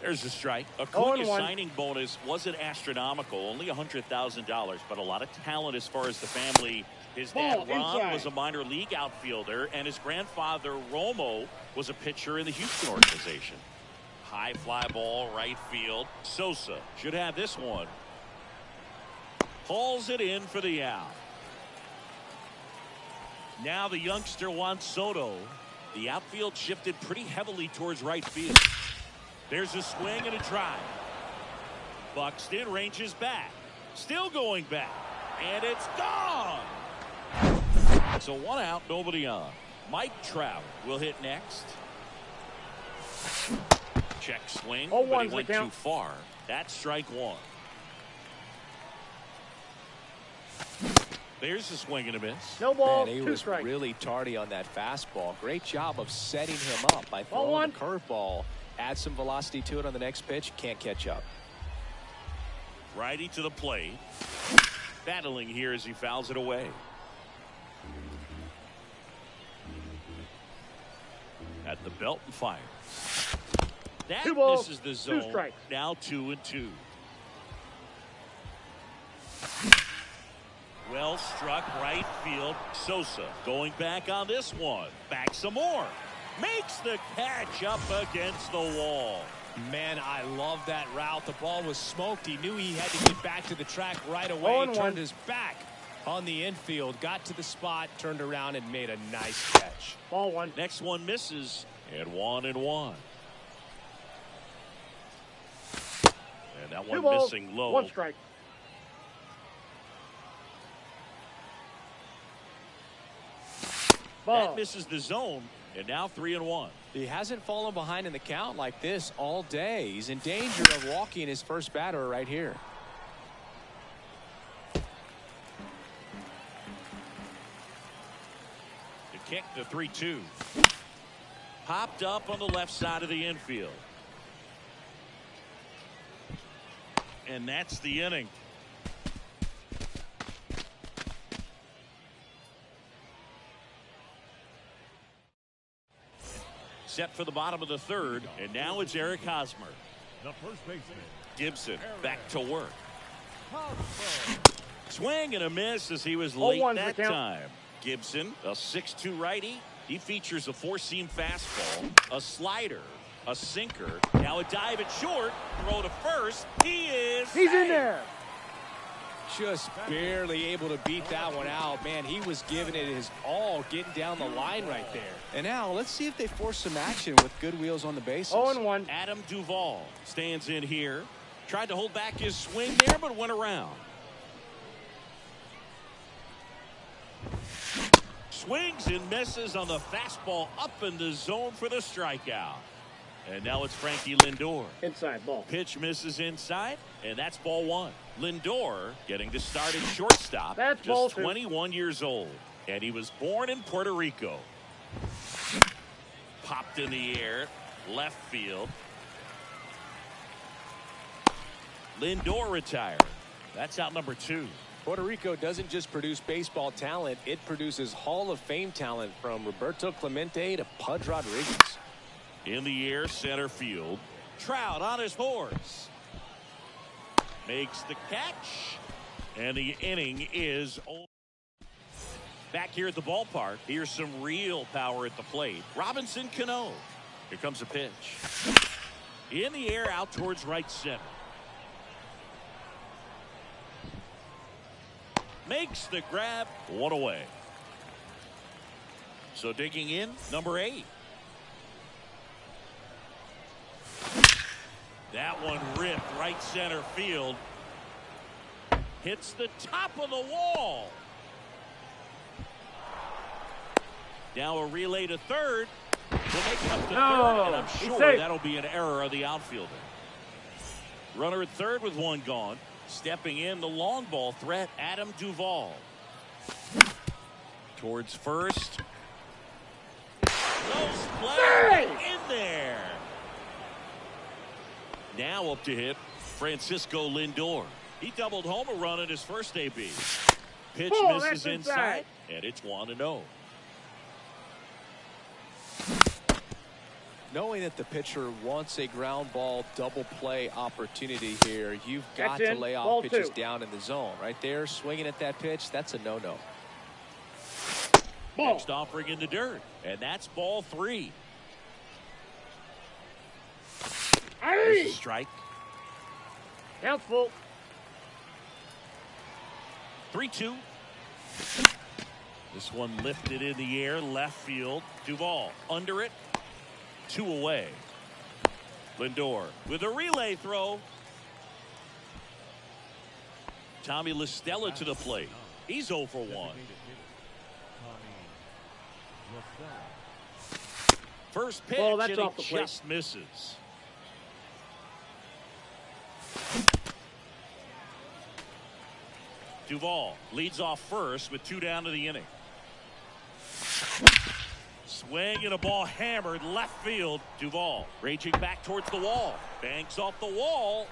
There's a strike. Acuna's 0-1. signing bonus wasn't astronomical, only $100,000, but a lot of talent as far as the family. His dad, Ball Ron, inside. was a minor league outfielder, and his grandfather, Romo, was a pitcher in the Houston organization. High fly ball, right field. Sosa should have this one. Hauls it in for the out. Now the youngster Juan Soto. The outfield shifted pretty heavily towards right field. There's a swing and a drive. Buxton ranges back. Still going back. And it's gone. So 1 out, nobody on. Mike Trout will hit next. Check swing, but he 0-1's the went too count. far. That's strike 1. There's a swing and a miss. No ball, Man, he 2 was strikes. really tardy on that fastball. Great job of setting him up by Ball throwing 1. the curveball. Add some velocity to it on the next pitch. Can't catch up. Righty to the plate. Battling here as he fouls it away. At the belt and fires. That 2 balls, misses the 2 zone. strikes. Now 2-2. Well struck right field. Sosa going back on this one. Back some more. Makes the catch up against the wall. Man, I love that route. The ball was smoked. He knew he had to get back to the track right away. Turned his back on the infield. Got to the spot. Turned around and made a nice catch. Ball one. Next one misses. And 1-1. And that one missing low. 1 strike. That misses the zone, and now 3-1. He hasn't fallen behind in the count like this all day. He's in danger of walking his first batter right here. The kick, the 3-2. Popped up on the left side of the infield. And that's the inning. Set for the bottom of the third, and now it's Eric Hosmer. The first baseman. Gibson back to work. Swing and a miss as he was late that time. Gibson, a 6'2" righty. He features a four-seam fastball, a slider, a sinker. Now a dive at short. Throw to first. He's in there. Just barely able to beat that one out. Man, he was giving it his all, getting down the line right there. And now let's see if they force some action with good wheels on the bases. 0-1. Adam Duvall stands in here. Tried to hold back his swing there, but went around. Swings and misses on the fastball up in the zone for the strikeout. And now it's Frankie Lindor. Inside ball. Pitch misses inside, and that's ball one. Lindor getting to start at shortstop. That's just ball two. 21 years old, and he was born in Puerto Rico. Popped in the air, left field. Lindor retired. That's out number 2. Puerto Rico doesn't just produce baseball talent, it produces Hall of Fame talent from Roberto Clemente to Pudge Rodriguez. In the air, center field. Trout on his horse. Makes the catch. And the inning is over. Back here at the ballpark, here's some real power at the plate. Robinson Cano. Here comes a pitch. In the air, out towards right center. Makes the grab. One away. So digging in, number 8. That one ripped right center field. Hits the top of the wall. Now a relay to third. Will make it up to third, and I'm sure that'll be an error of the outfielder. Runner at third with one gone. Stepping in, the long ball threat, Adam Duvall. Towards first. Close play in there. Now up to hit Francisco Lindor. He doubled home a run in his first AB. Pitch misses inside, and it's 1-0. Knowing that the pitcher wants a ground ball double play opportunity here, you've got to lay off pitches down in the zone. Right there, swinging at that pitch, that's a no-no. Next offering in the dirt, and that's ball 3. There's a strike. Count's full. 3-2. This one lifted in the air, left field. Duvall under it. 2 away. Lindor with a relay throw. Tommy LaStella to the plate. He's 0 for 1. First pitch, and he just misses. Duvall leads off first with 2 down to the inning. Swing and a ball hammered left field. Duvall raging back towards the wall. Banks off the wall.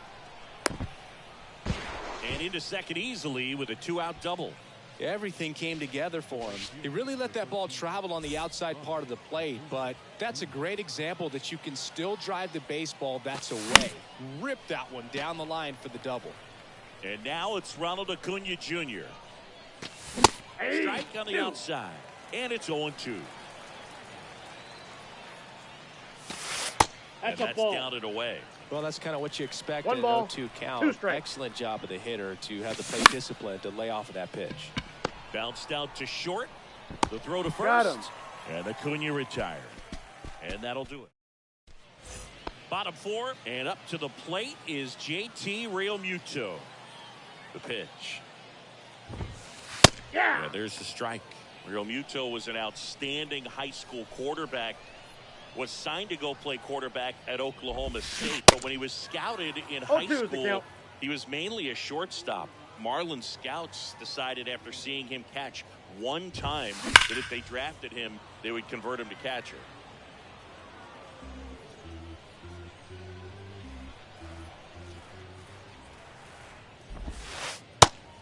And into second easily with a 2-out double. Everything came together for him. He really let that ball travel on the outside part of the plate, but that's a great example that you can still drive the baseball that's away. Rip that one down the line for the double. And now it's Ronald Acuna Jr. Strike on the outside. And it's 0-2. That's and a ball. Downed away. Well, that's kind of what you expect One in ball, an 0-2 count. 2 strikes. Excellent job of the hitter to have the plate discipline to lay off of that pitch. Bounced out to short. The throw to Got him. first. And Acuna retired. And that'll do it. Bottom 4, and up to the plate is JT Realmuto. The pitch. Yeah. And there's the strike. Realmuto was an outstanding high school quarterback. Was signed to go play quarterback at Oklahoma State, but when he was scouted in high school, he was mainly a shortstop. Marlins scouts decided after seeing him catch one time that if they drafted him, they would convert him to catcher.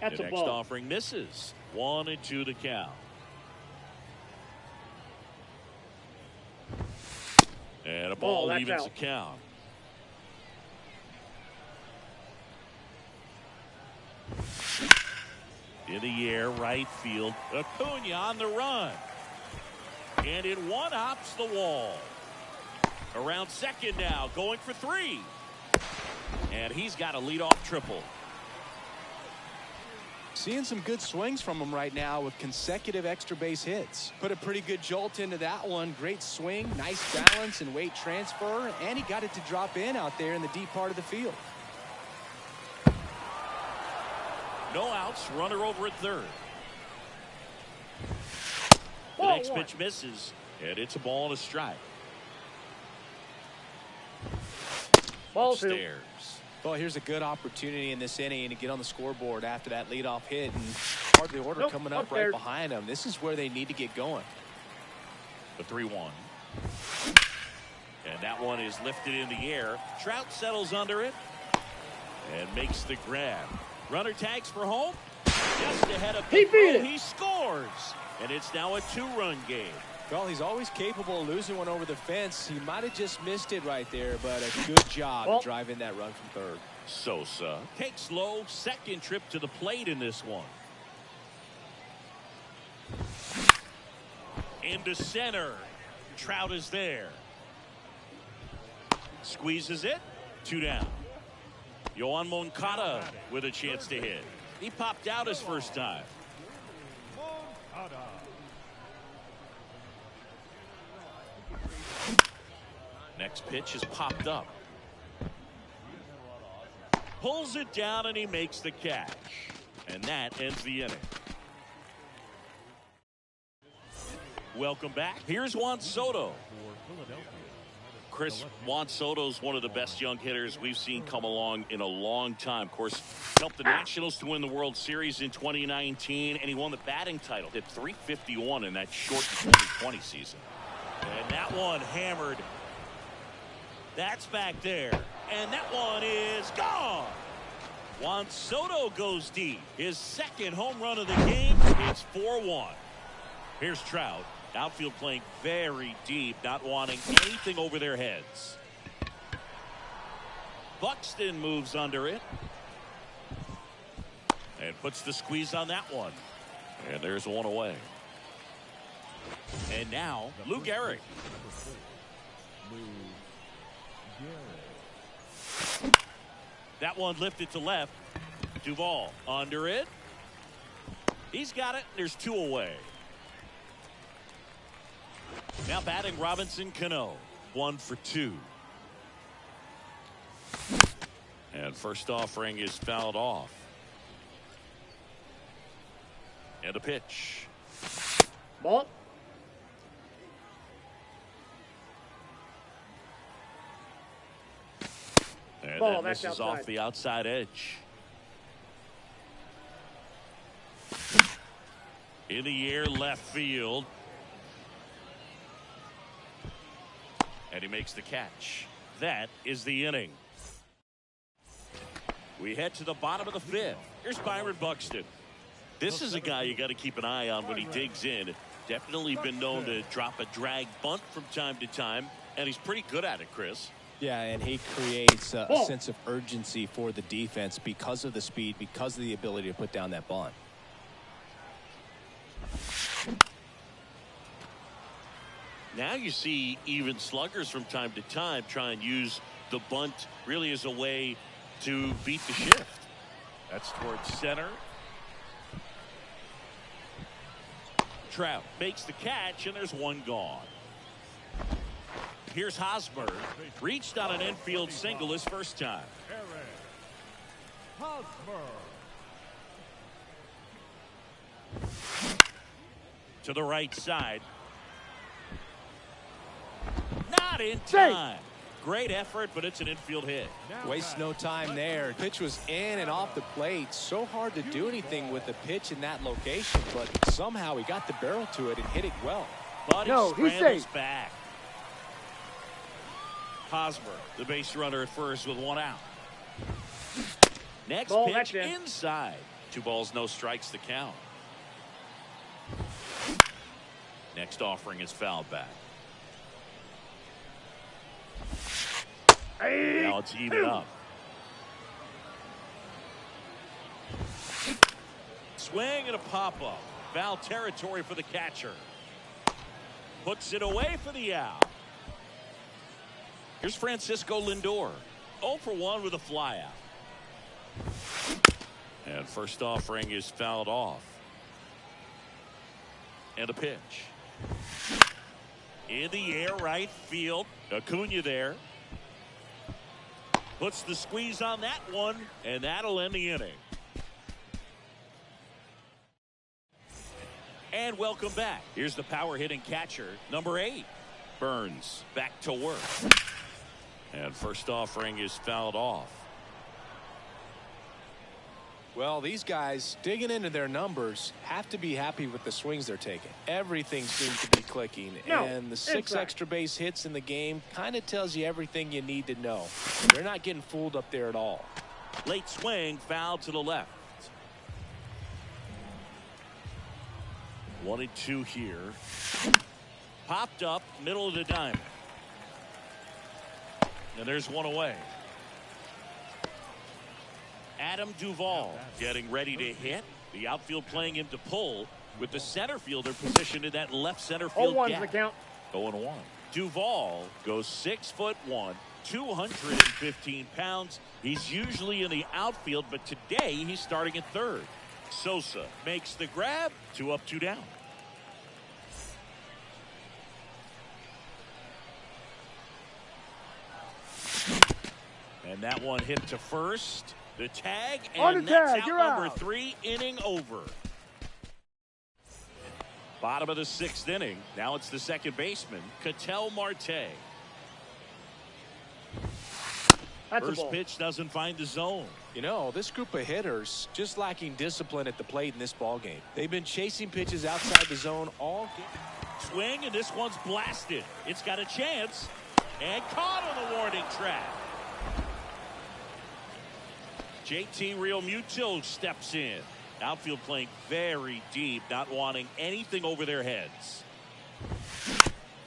That's the a next ball. offering misses. 1-2 the count. And a ball evens the count. In the air, right field. Acuna on the run. And it one-hops the wall. Around second now, going for 3. And he's got a leadoff triple. Seeing some good swings from him right now with consecutive extra base hits. Put a pretty good jolt into that one. Great swing, nice balance and weight transfer, and he got it to drop in out there in the deep part of the field. No outs, runner over at third. The Ball next one. pitch misses, and it's a ball and a strike. Ball Upstairs. Well, here's a good opportunity in this inning to get on the scoreboard after that leadoff hit, and part of the order coming up right behind them. This is where they need to get going. The 3-1. And that one is lifted in the air. Trout settles under it and makes the grab. Runner tags for home. Just ahead of He the beat throw, it. he scores. And it's now a 2-run game. Well, he's always capable of losing one over the fence. He might have just missed it right there, but a good job driving that run from third. Sosa takes low, second trip to the plate in this one. Into center. Trout is there. Squeezes it. 2 down. Yoan Moncada with a chance to hit. He popped out his first time. Next pitch is popped up. Pulls it down and he makes the catch. And that ends the inning. Welcome back. Here's Juan Soto. Chris, Juan Soto's one of the best young hitters we've seen come along in a long time. Of course, helped the Nationals to win the World Series in 2019, and he won the batting title. Hit .351 in that short 2020 season. And that one hammered. That's back there. And that one is gone. Juan Soto goes deep. His second home run of the game. It's 4-1. Here's Trout. Outfield playing very deep, not wanting anything over their heads. Buxton moves under it. And puts the squeeze on that one. And there's one away. And now, Lou Gehrig. That one lifted to left. Duvall under it. He's got it. There's 2 away. Now batting Robinson Cano. 1 for 2. And first offering is fouled off. And a pitch. Ball. And Ball, that that's misses outside. off the outside edge. In the air, left field. And he makes the catch. That is the inning. We head to the bottom of the 5th. Here's Byron Buxton. This is a guy you got to keep an eye on when he digs in. Definitely been known to drop a drag bunt from time to time, and he's pretty good at it, Chris. Yeah, and he creates a sense of urgency for the defense because of the speed, because of the ability to put down that bunt. Now you see even sluggers from time to time try and use the bunt really as a way to beat the shift. That's towards center. Trout makes the catch, and there's one gone. Here's Hosmer. Reached on an infield single his first time. To the right side. Not in time. Great effort, but it's an infield hit. Waste no time there. Pitch was in and off the plate. So hard to do anything with the pitch in that location, but somehow he got the barrel to it and hit it well. But he scrambles back. Hosmer, the base runner at first with one out. Next pitch inside. 2 balls, no strikes to count. Next offering is fouled back. Now it's even up. Swing and a pop-up. Foul territory for the catcher. Puts it away for the out. Here's Francisco Lindor. 0 for 1 with a flyout. And first offering is fouled off. And a pitch. In the air, right field. Acuna there. Puts the squeeze on that one, and that'll end the inning. And welcome back. Here's the power hitting catcher, number 8. Burns back to work. And first offering is fouled off. Well, these guys digging into their numbers have to be happy with the swings they're taking. Everything seems to be clicking, and the 6 extra base hits in the game kind of tells you everything you need to know. They're not getting fooled up there at all. Late swing, foul to the left. 1-2 here. Popped up, middle of the diamond. And there's one away. Adam Duvall getting ready to hit. The outfield playing him to pull with the center fielder positioned in that left center field gap. The count. 0-1. Duvall goes 6'1", 215 pounds. He's usually in the outfield, but today he's starting at third. Sosa makes the grab. 2 up, 2 down. And that one hit to first. The tag, and that's out number 3, inning over. Bottom of the 6th inning. Now it's the second baseman, Ketel Marte. First pitch doesn't find the zone. You know, this group of hitters just lacking discipline at the plate in this ball game. They've been chasing pitches outside the zone all game. Swing, and this one's blasted. It's got a chance, and caught on the warning track. JT Realmuto steps in. Outfield playing very deep, not wanting anything over their heads.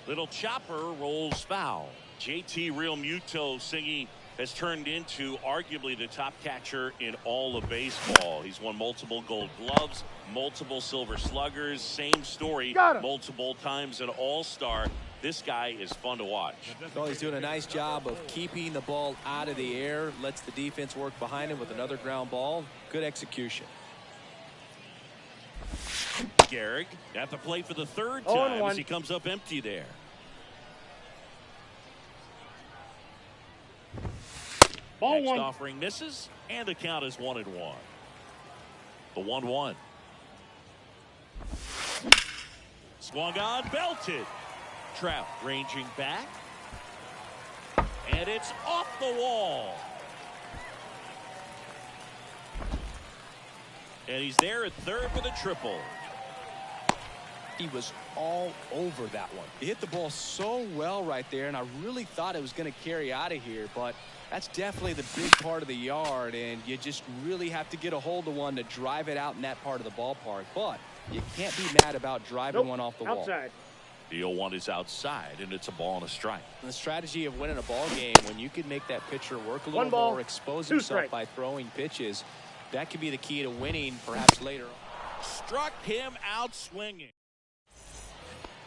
Little chopper rolls foul. JT Realmuto singing has turned into arguably the top catcher in all of baseball. He's won multiple Gold Gloves, multiple Silver Sluggers, same story, multiple times an All-Star. This guy is fun to watch. Well, he's doing a nice job of keeping the ball out of the air, lets the defense work behind him with another ground ball. Good execution. Gehrig at the plate for the 3rd time as he comes up empty there. Next offering misses, and the count is 1-1. The 1-1. Swung on, belted. Trout ranging back, and it's off the wall. And he's there at third for the triple. He was all over that one. He hit the ball so well right there, and I really thought it was going to carry out of here, but that's definitely the big part of the yard, and you just really have to get a hold of one to drive it out in that part of the ballpark. But you can't be mad about driving one off the wall. The 0-1 is outside, and it's a ball and a strike. And the strategy of winning a ball game, when you can make that pitcher work a little more, expose himself by throwing pitches, that could be the key to winning perhaps later on. Struck him out swinging.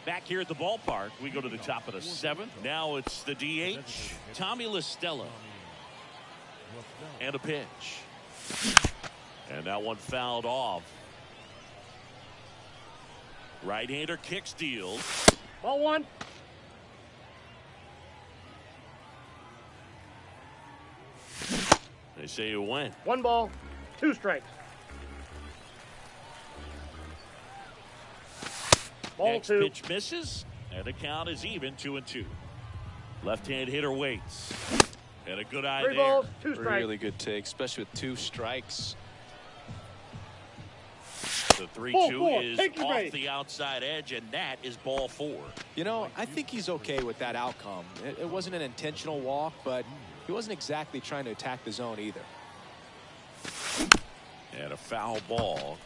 Back here at the ballpark, we go to the top of the 7th. Now it's the DH, Tommy La Stella. And a pitch. And that one fouled off. Right-hander kicks, deals. Ball 1. They say you win. 1 ball, 2 strikes. Ball Next 2. pitch misses, and the count is even 2-2. Left-hand hitter waits. And a good eye 3 there. balls, 2 strikes. Really good take, especially with 2 strikes. The Ball 3-2 4. is Take your off base. the outside edge, and that is ball 4. You know, I think he's okay with that outcome. It wasn't an intentional walk, but he wasn't exactly trying to attack the zone either. And a foul ball.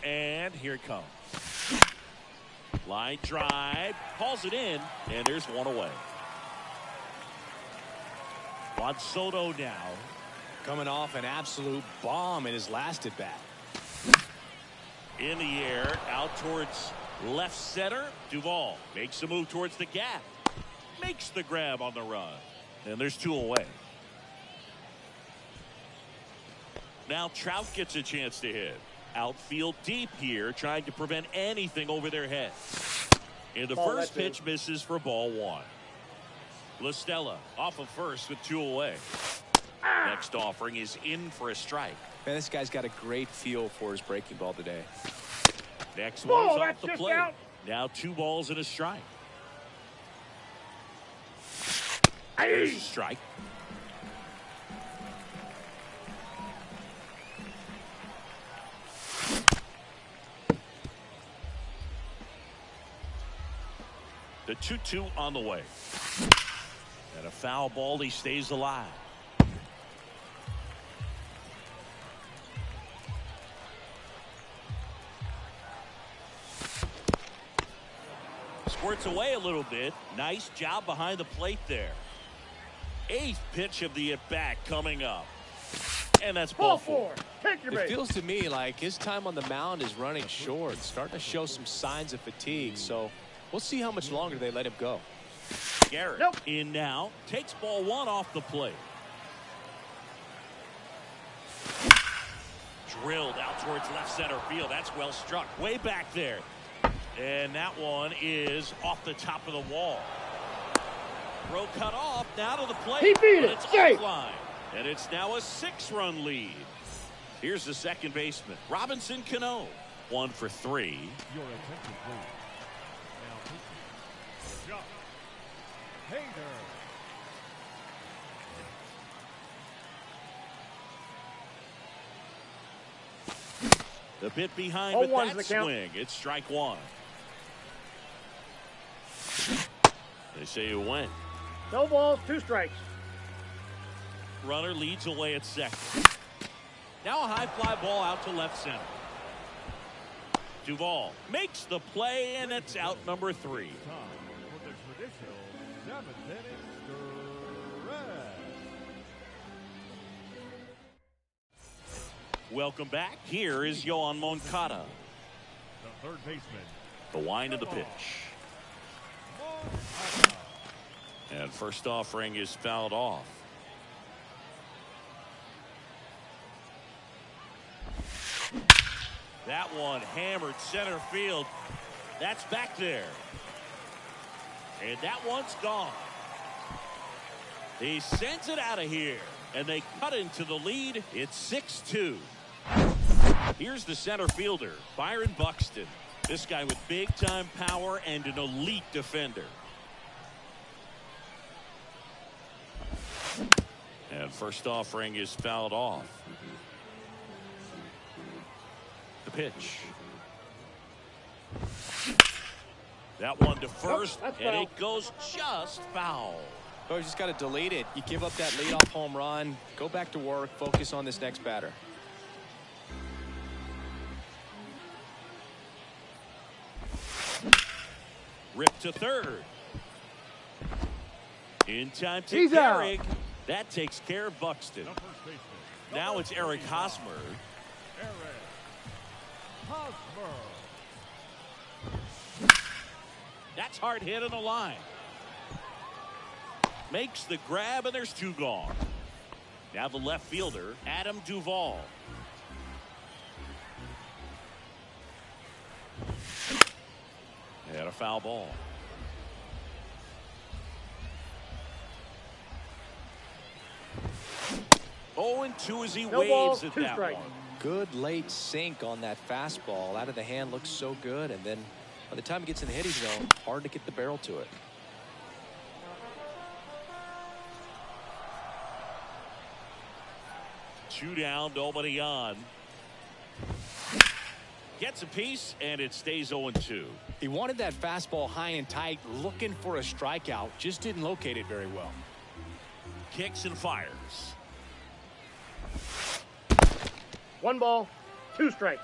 And here it comes. Line drive, calls it in, and there's one away. Juan Soto now. Coming off an absolute bomb in his last at bat. In the air, out towards left center. Duvall makes a move towards the gap. Makes the grab on the run. And there's 2 away. Now Trout gets a chance to hit. Outfield deep here, trying to prevent anything over their heads. And the first pitch misses for ball 1. La Stella off of first with 2 away. Next offering is in for a strike. Man, this guy's got a great feel for his breaking ball today. Next Whoa, one's off that's the just plate. out. Now 2 balls and a strike. Hey. There's a strike. The 2-2 on the way. And a foul ball, he stays alive. Squirts away a little bit. Nice job behind the plate there. 8th pitch of the at-bat coming up. And that's ball 4. Take your It base. feels to me like his time on the mound is running short, starting to show some signs of fatigue. So we'll see how much longer they let him go. Garrett in now. Takes ball 1 off the plate. Drilled out towards left center field. That's well struck. Way back there. And that one is off the top of the wall. Throw cut off. Now to the plate. He beat But it. it's Safe. offline. And it's now a 6-run lead. Here's the second baseman, Robinson Cano. 1 for 3. Your attention, please. Now pitching. Josh Hader. The bit behind 0-1's with the that count. swing. It's strike 1. They say you win. No balls, 2 strikes. Runner leads away at second. Now a high fly ball out to left center. Duvall makes the play, and it's out number 3. Time for the traditional 7th inning stretch. Welcome back. Here is Yoan Moncada. The third baseman, The wind of the pitch. Moncada. And first offering is fouled off. That one hammered center field. That's back there. And that one's gone. He sends it out of here. And they cut into the lead. It's 6-2. Here's the center fielder, Byron Buxton. This guy with big-time power and an elite defender. And first offering is fouled off. The pitch. That one to first, that's and foul. it goes just foul. Oh, you just got to delete it. You give up that leadoff home run, go back to work, focus on this next batter. Ripped to third. In time to He's out. Eric. That takes care of Buxton. The first baseman, Now it's Eric Hosmer. Eric Hosmer. That's hard hit on the line. Makes the grab, and there's 2 gone. Now the left fielder, Adam Duvall. And a foul ball. Oh, and 2 as he No waves ball, at 2 that strikes. one. Good late sink on that fastball. Out of the hand looks so good, and then by the time it gets in the hitting zone, hard to get the barrel to it. Two down, nobody on. Gets a piece, and it stays 0-2. He wanted that fastball high and tight, looking for a strikeout. Just didn't locate it very well. Kicks and fires. 1 ball, 2 strikes.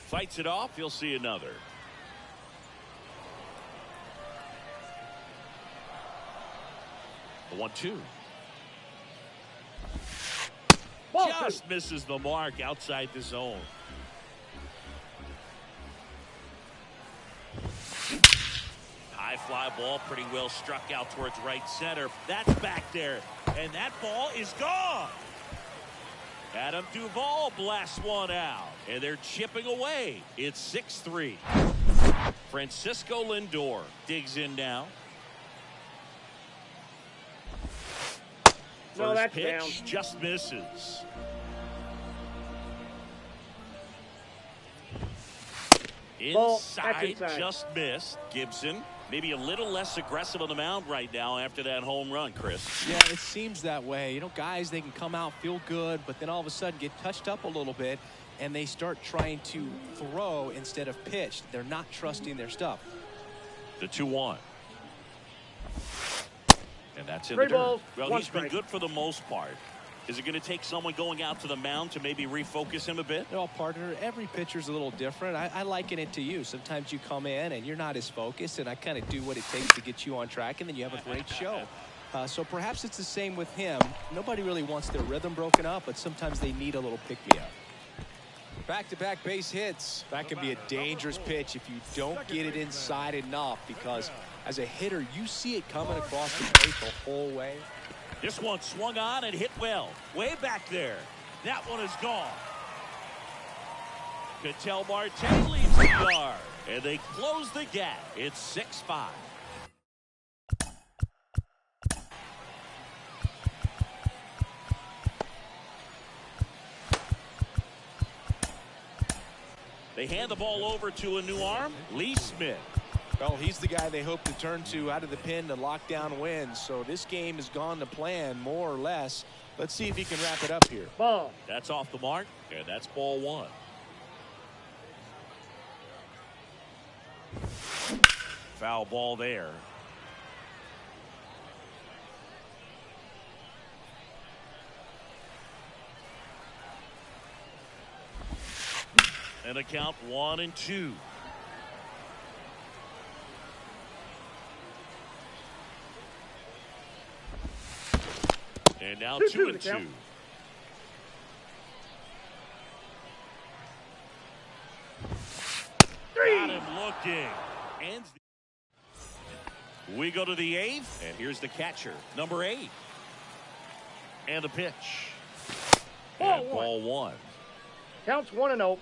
Fights it off. You'll see another. The 1-2. Ball Just misses the mark outside the zone. High fly ball, pretty well struck out towards right center. That's back there, and that ball is gone. Adam Duvall blasts one out, and they're chipping away. It's 6-3. Francisco Lindor digs in now. No, First that's pitch down. just misses. Ball, that's Inside, inside. just missed. Gibson, maybe a little less aggressive on the mound right now after that home run, Chris. Yeah, it seems that way. You know, guys, they can come out, feel good, but then all of a sudden get touched up a little bit, and they start trying to throw instead of pitch. They're not trusting their stuff. The 2-1. And that's in 3 the dirt. balls, Well, 1 he's been strike. good for the most part. Is it going to take someone going out to the mound to maybe refocus him a bit? Well, partner, every pitcher's a little different. I liken it to you. Sometimes you come in and you're not as focused, and I kind of do what it takes to get you on track, and then you have a great show. So perhaps it's the same with him. Nobody really wants their rhythm broken up, but sometimes they need a little pick-me-up. Back-to-back base hits. That can be a dangerous pitch if you don't get it inside enough, because as a hitter, you see it coming across the plate the whole way. This one swung on and hit well. Way back there. That one is gone. Ketel Marte leads the yard. And they close the gap. It's 6-5. They hand the ball over to a new arm, Lee Smith. Well, he's the guy they hope to turn to out of the pen to lock down wins. So this game has gone to plan, more or less. Let's see if he can wrap it up here. Ball. That's off the mark, and that's ball 1. Foul ball there. And a count 1-2. And now 2-2. Got him looking. And we go to the 8th, and here's the catcher, number 8. And the pitch. And ball 1. Counts 1-0.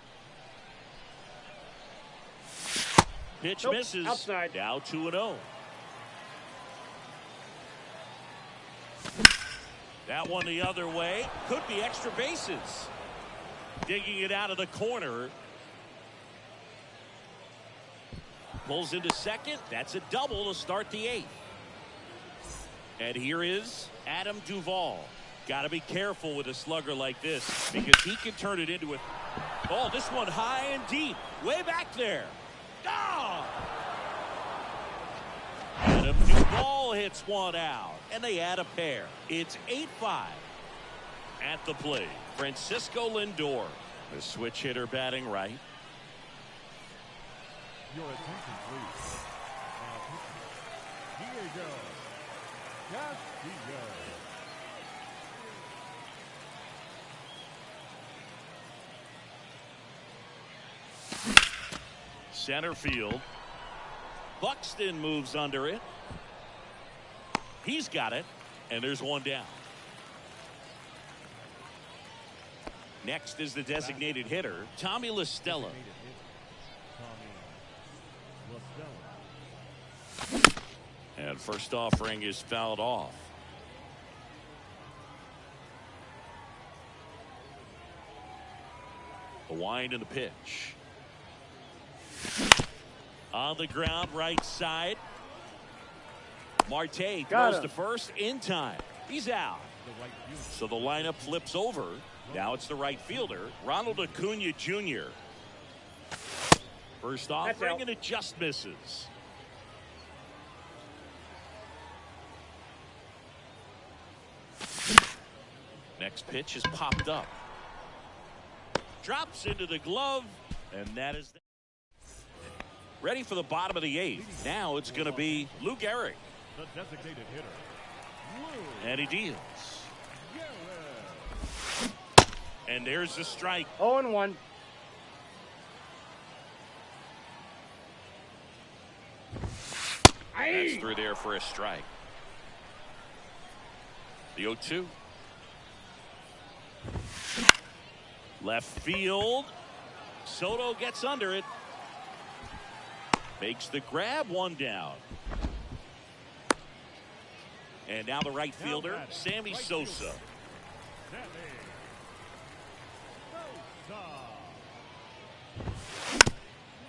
Pitch Nope, misses. outside. Now 2-0. That one the other way. Could be extra bases. Digging it out of the corner. Pulls into second. That's a double to start the 8th. And here is Adam Duvall. Got to be careful with a slugger like this, because he can turn it into a... Oh, this one high and deep. Way back there. Oh! Adam Duvall hits one out, and they add a pair. It's 8-5. At the plate, Francisco Lindor, the switch hitter batting right. Your attention, please. Now pitching, Diego Castillo. Center field. Buxton moves under it. He's got it, and there's one down. Next is the designated hitter, Tommy LaStella. And first offering is fouled off. The wind and the pitch. On the ground, right side. Marte throws to first in time. He's out. So the lineup flips over. Now it's the right fielder, Ronald Acuna Jr. First offering, and it just misses. Next pitch is popped up. Drops into the glove, and that is ready for the bottom of the eighth. Now it's going to be Lou Gehrig. The designated hitter, Lou. And he deals. And there's the strike. 0-1. That's through there for a strike. The 0-2. Left field. Soto gets under it. Makes the grab, one down. And now the right fielder, Sammy Sosa.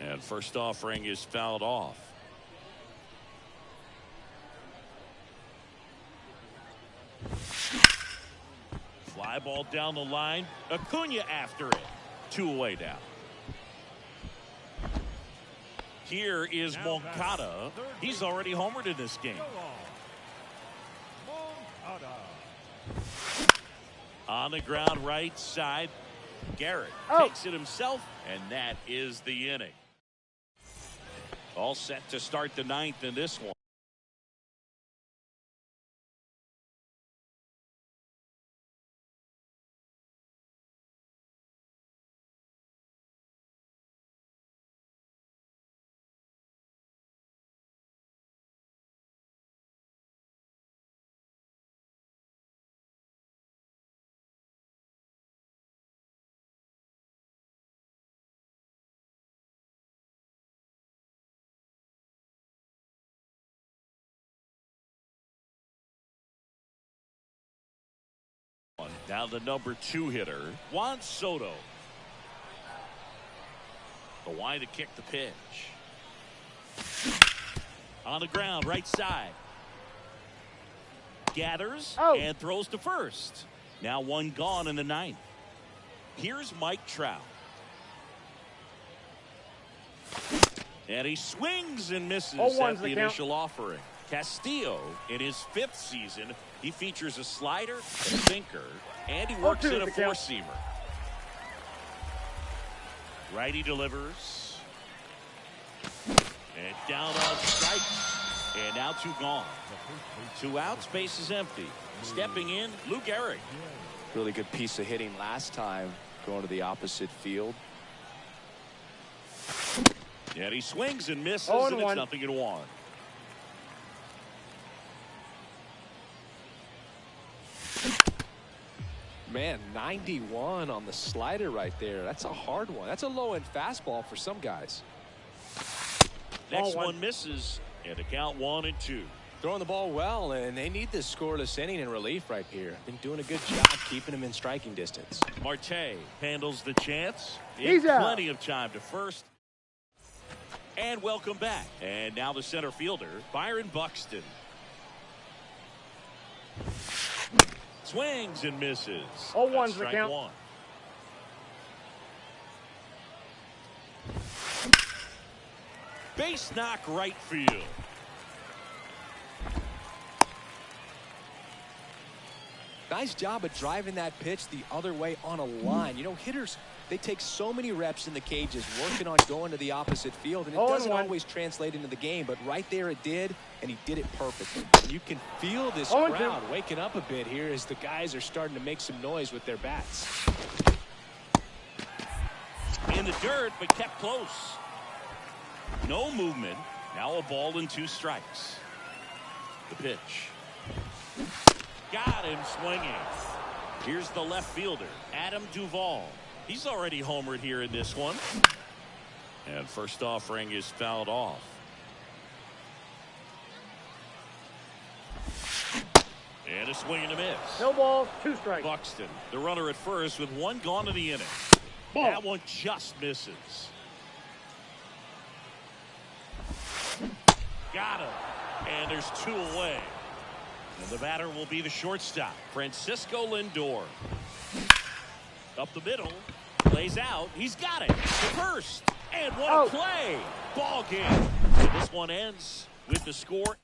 And first offering is fouled off. Fly ball down the line. Acuna after it. 2 away now. Here is Moncada. He's already homered in this game. On the ground, right side. Garrett takes it himself, and that is the inning. All set to start the ninth in this one. Now the number 2 hitter, Juan Soto. The wind to kick the pitch. On the ground, right side. Gathers and throws to first. Now one gone in the ninth. Here's Mike Trout. And he swings and misses at the initial offering. Castillo, in his 5th season, he features a slider, a sinker, and he works in a 4-seamer. Righty delivers. And down on strike. And now 2 gone. 2 outs, base is empty. Stepping in, Lou Gehrig. Really good piece of hitting last time, going to the opposite field. And he swings and misses, and it's 0-1. Man, 91 on the slider right there. That's a hard one. That's a low-end fastball for some guys. Next one misses, and the count 1-2. Throwing the ball well, and they need this scoreless inning in relief right here. Been doing a good job keeping him in striking distance. Marte handles the chance. He's out. Plenty of time to first. And welcome back. And now the center fielder, Byron Buxton. Swings and misses. 0-1's the count. 1. Base knock, right field. Nice job of driving that pitch the other way on a line. You know, hitters, they take so many reps in the cages working on going to the opposite field, and it doesn't always translate into the game, but right there it did, and he did it perfectly. You can feel this crowd waking up a bit here as the guys are starting to make some noise with their bats. In the dirt, but kept close. No movement. Now a ball and 2 strikes. The pitch. Got him swinging. Here's the left fielder, Adam Duvall. He's already homered here in this one. And first offering is fouled off. And a swing and a miss. No ball, 2 strikes. Buxton, the runner at first with 1 gone in the inning. Ball. That one just misses. Got him. And there's 2 away. And the batter will be the shortstop, Francisco Lindor. Up the middle. Lays out. He's got it. To first. And what a play. Ball game. And this one ends with the score.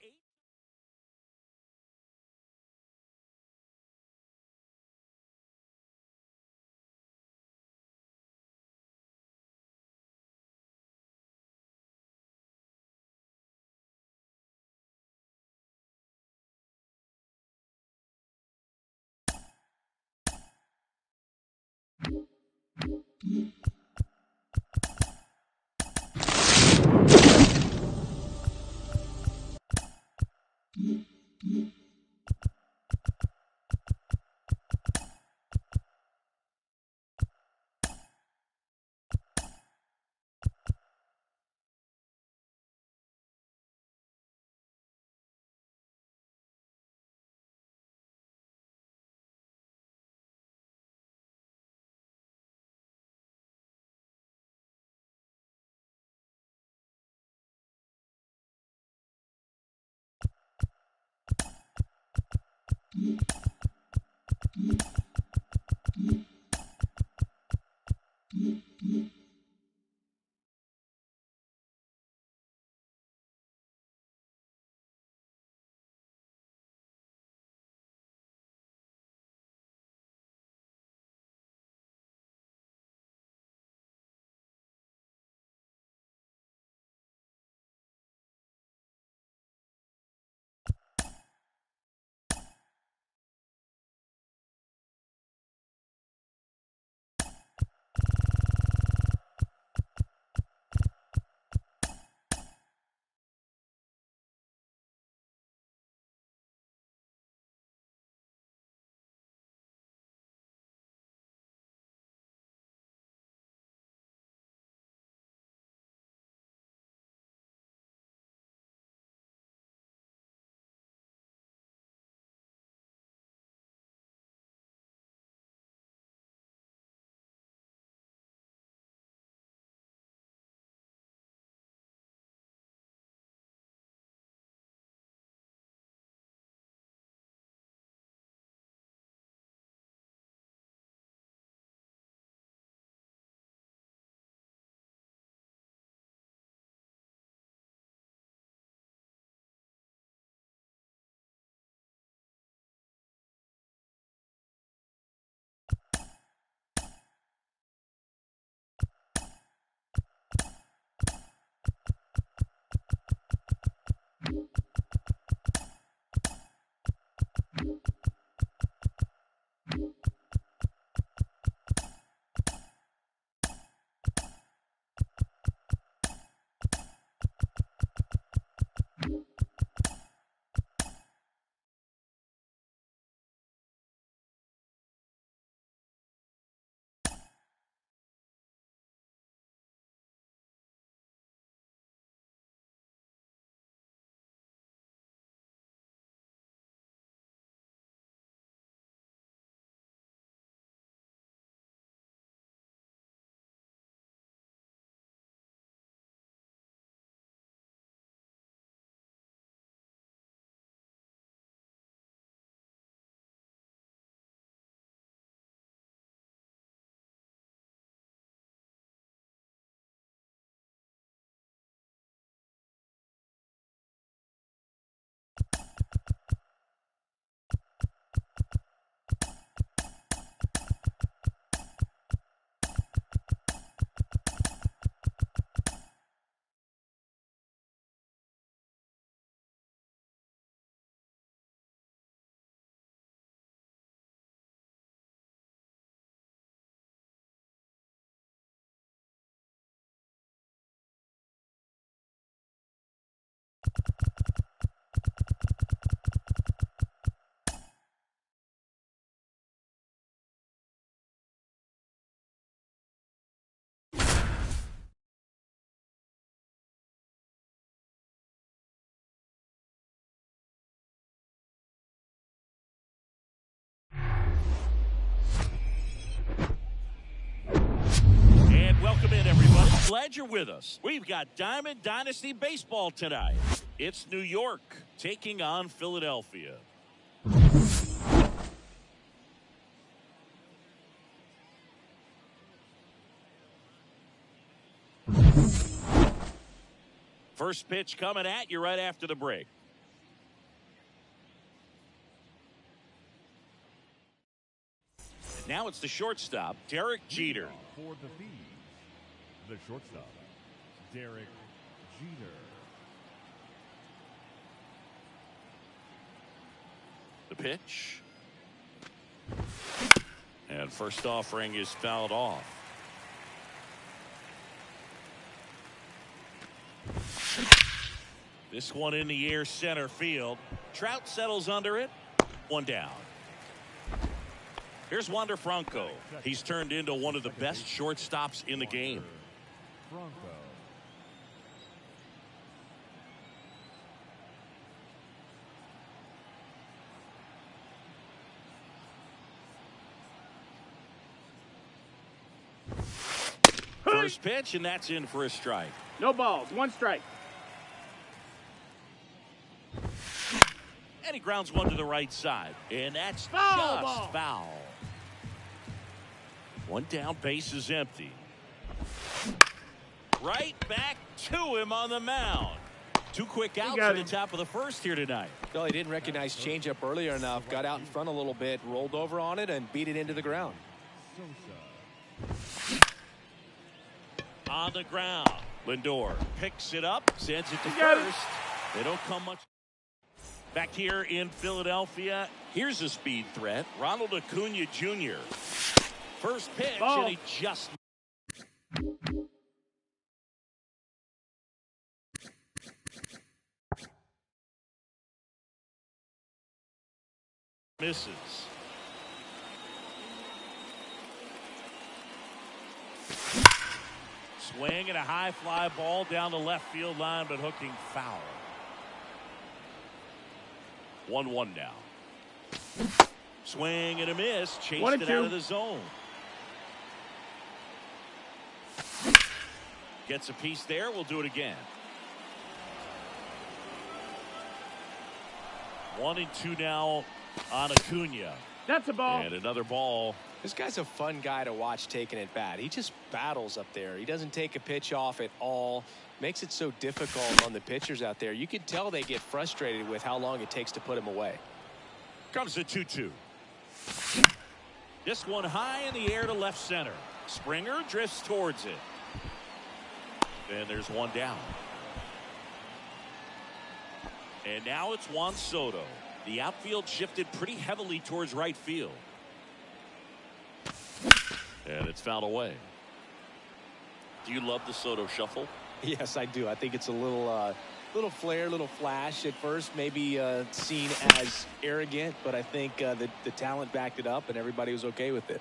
Welcome in, everybody. Glad you're with us. We've got Diamond Dynasty Baseball tonight. It's New York taking on Philadelphia. First pitch coming at you right after the break. Now it's the shortstop, Derek Jeter. For the feed, the shortstop, Derek Jeter. The pitch. And first offering is fouled off. This one in the air, center field. Trout settles under it. One down. Here's Wander Franco. He's turned into one of the best shortstops in the game. Franco. First pitch, and that's in for a strike. No balls. One strike. And he grounds one to the right side. And that's Foul just ball. foul. One down, base is empty. Right back to him on the mound. Two quick outs at the top of the first here tonight. Well, he didn't recognize changeup earlier enough. Got out in front a little bit, rolled over on it, and beat it into the ground. Sosa. On the ground. Lindor picks it up, sends it to first. They don't come much. Back here in Philadelphia, here's a speed threat. Ronald Acuna Jr. First pitch, and he just misses. Swing and a high fly ball down the left field line, but hooking foul. 1-1 now. Swing and a miss. Chased it out of the zone. Gets a piece there. We'll do it again. 1-2 now on Acuna. That's a ball. And another ball. This guy's a fun guy to watch taking it bat. He just battles up there. He doesn't take a pitch off at all. Makes it so difficult on the pitchers out there. You can tell they get frustrated with how long it takes to put him away. Comes the 2-2. This one high in the air to left center. Springer drifts towards it. And there's one down. And now it's Juan Soto. The outfield shifted pretty heavily towards right field. And it's fouled away. Do you love the Soto shuffle? Yes, I do. I think it's a little flair, little flash at first, maybe seen as arrogant, but I think the talent backed it up and everybody was okay with it.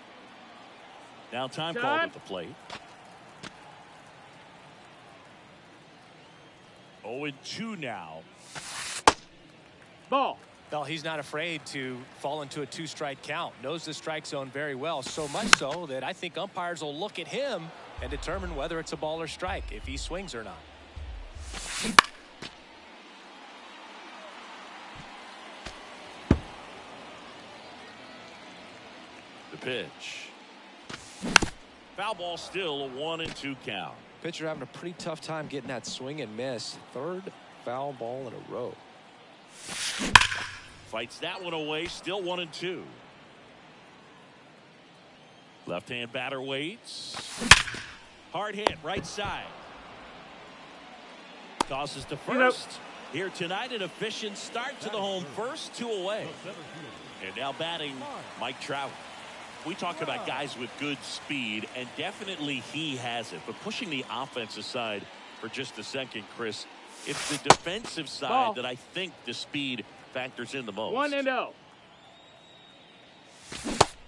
Now time called at the plate. 0-2 now. Ball. Well, he's not afraid to fall into a two-strike count. Knows the strike zone very well, so much so that I think umpires will look at him and determine whether it's a ball or strike, if he swings or not. The pitch. Foul ball, still a 1-2 count. Pitcher having a pretty tough time getting that swing and miss. Third foul ball in a row. Fights that one away, still 1-2. Left-hand batter waits. Hard hit, right side. Tosses to first. Here tonight, an efficient start to the home first, 2 away. And now batting, Mike Trout. We talk about guys with good speed, and definitely he has it. But pushing the offense aside for just a second, Chris, It's the defensive side Ball. that I think the speed factors in the most. 1-0.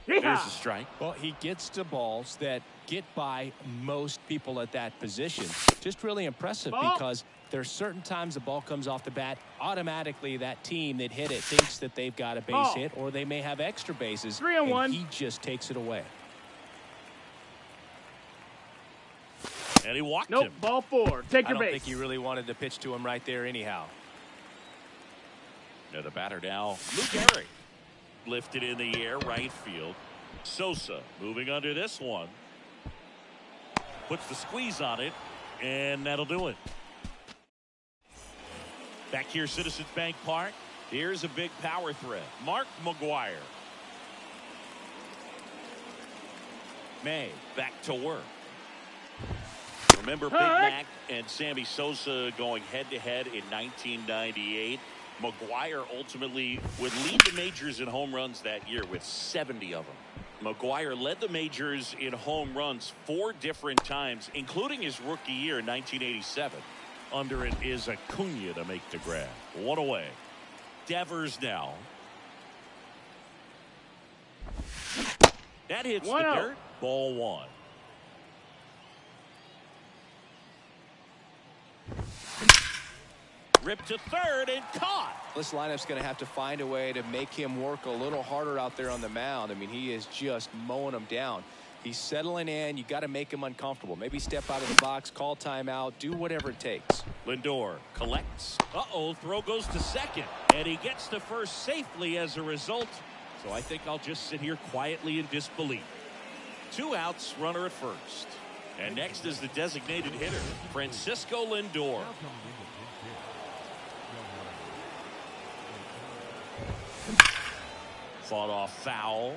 There's a strike. Well, he gets to balls that get by most people at that position. Just really impressive Ball. because there's certain times the ball comes off the bat, automatically that team that hit it thinks that they've got a base Ball. hit or they may have extra bases. 3-1. And he just takes it away. And he walked Nope, him. ball 4. Take I your don't base. think he really wanted to pitch to him right there anyhow. Now the batter now, Lou Gehrig. Lifted in the air, right field. Sosa moving under this one. Puts the squeeze on it, and that'll do it. Back here, Citizens Bank Park. Here's a big power threat. Mark McGwire. May back to work. Remember Big Mac and Sammy Sosa going head-to-head in 1998. McGwire ultimately would lead the majors in home runs that year with 70 of them. McGwire led the majors in home runs 4 different times, including his rookie year in 1987. Under it is Acuna to make the grab. 1 away. Devers now. That hits the 1-0. dirt. Ball 1. Ripped to third and caught. This lineup's going to have to find a way to make him work a little harder out there on the mound. I mean, he is just mowing them down. He's settling in. You got to make him uncomfortable. Maybe step out of the box, call timeout, do whatever it takes. Lindor collects. Throw goes to second. And he gets to first safely as a result. So I think I'll just sit here quietly in disbelief. 2 outs, runner at first. And next is the designated hitter, Francisco Lindor. Fought off foul.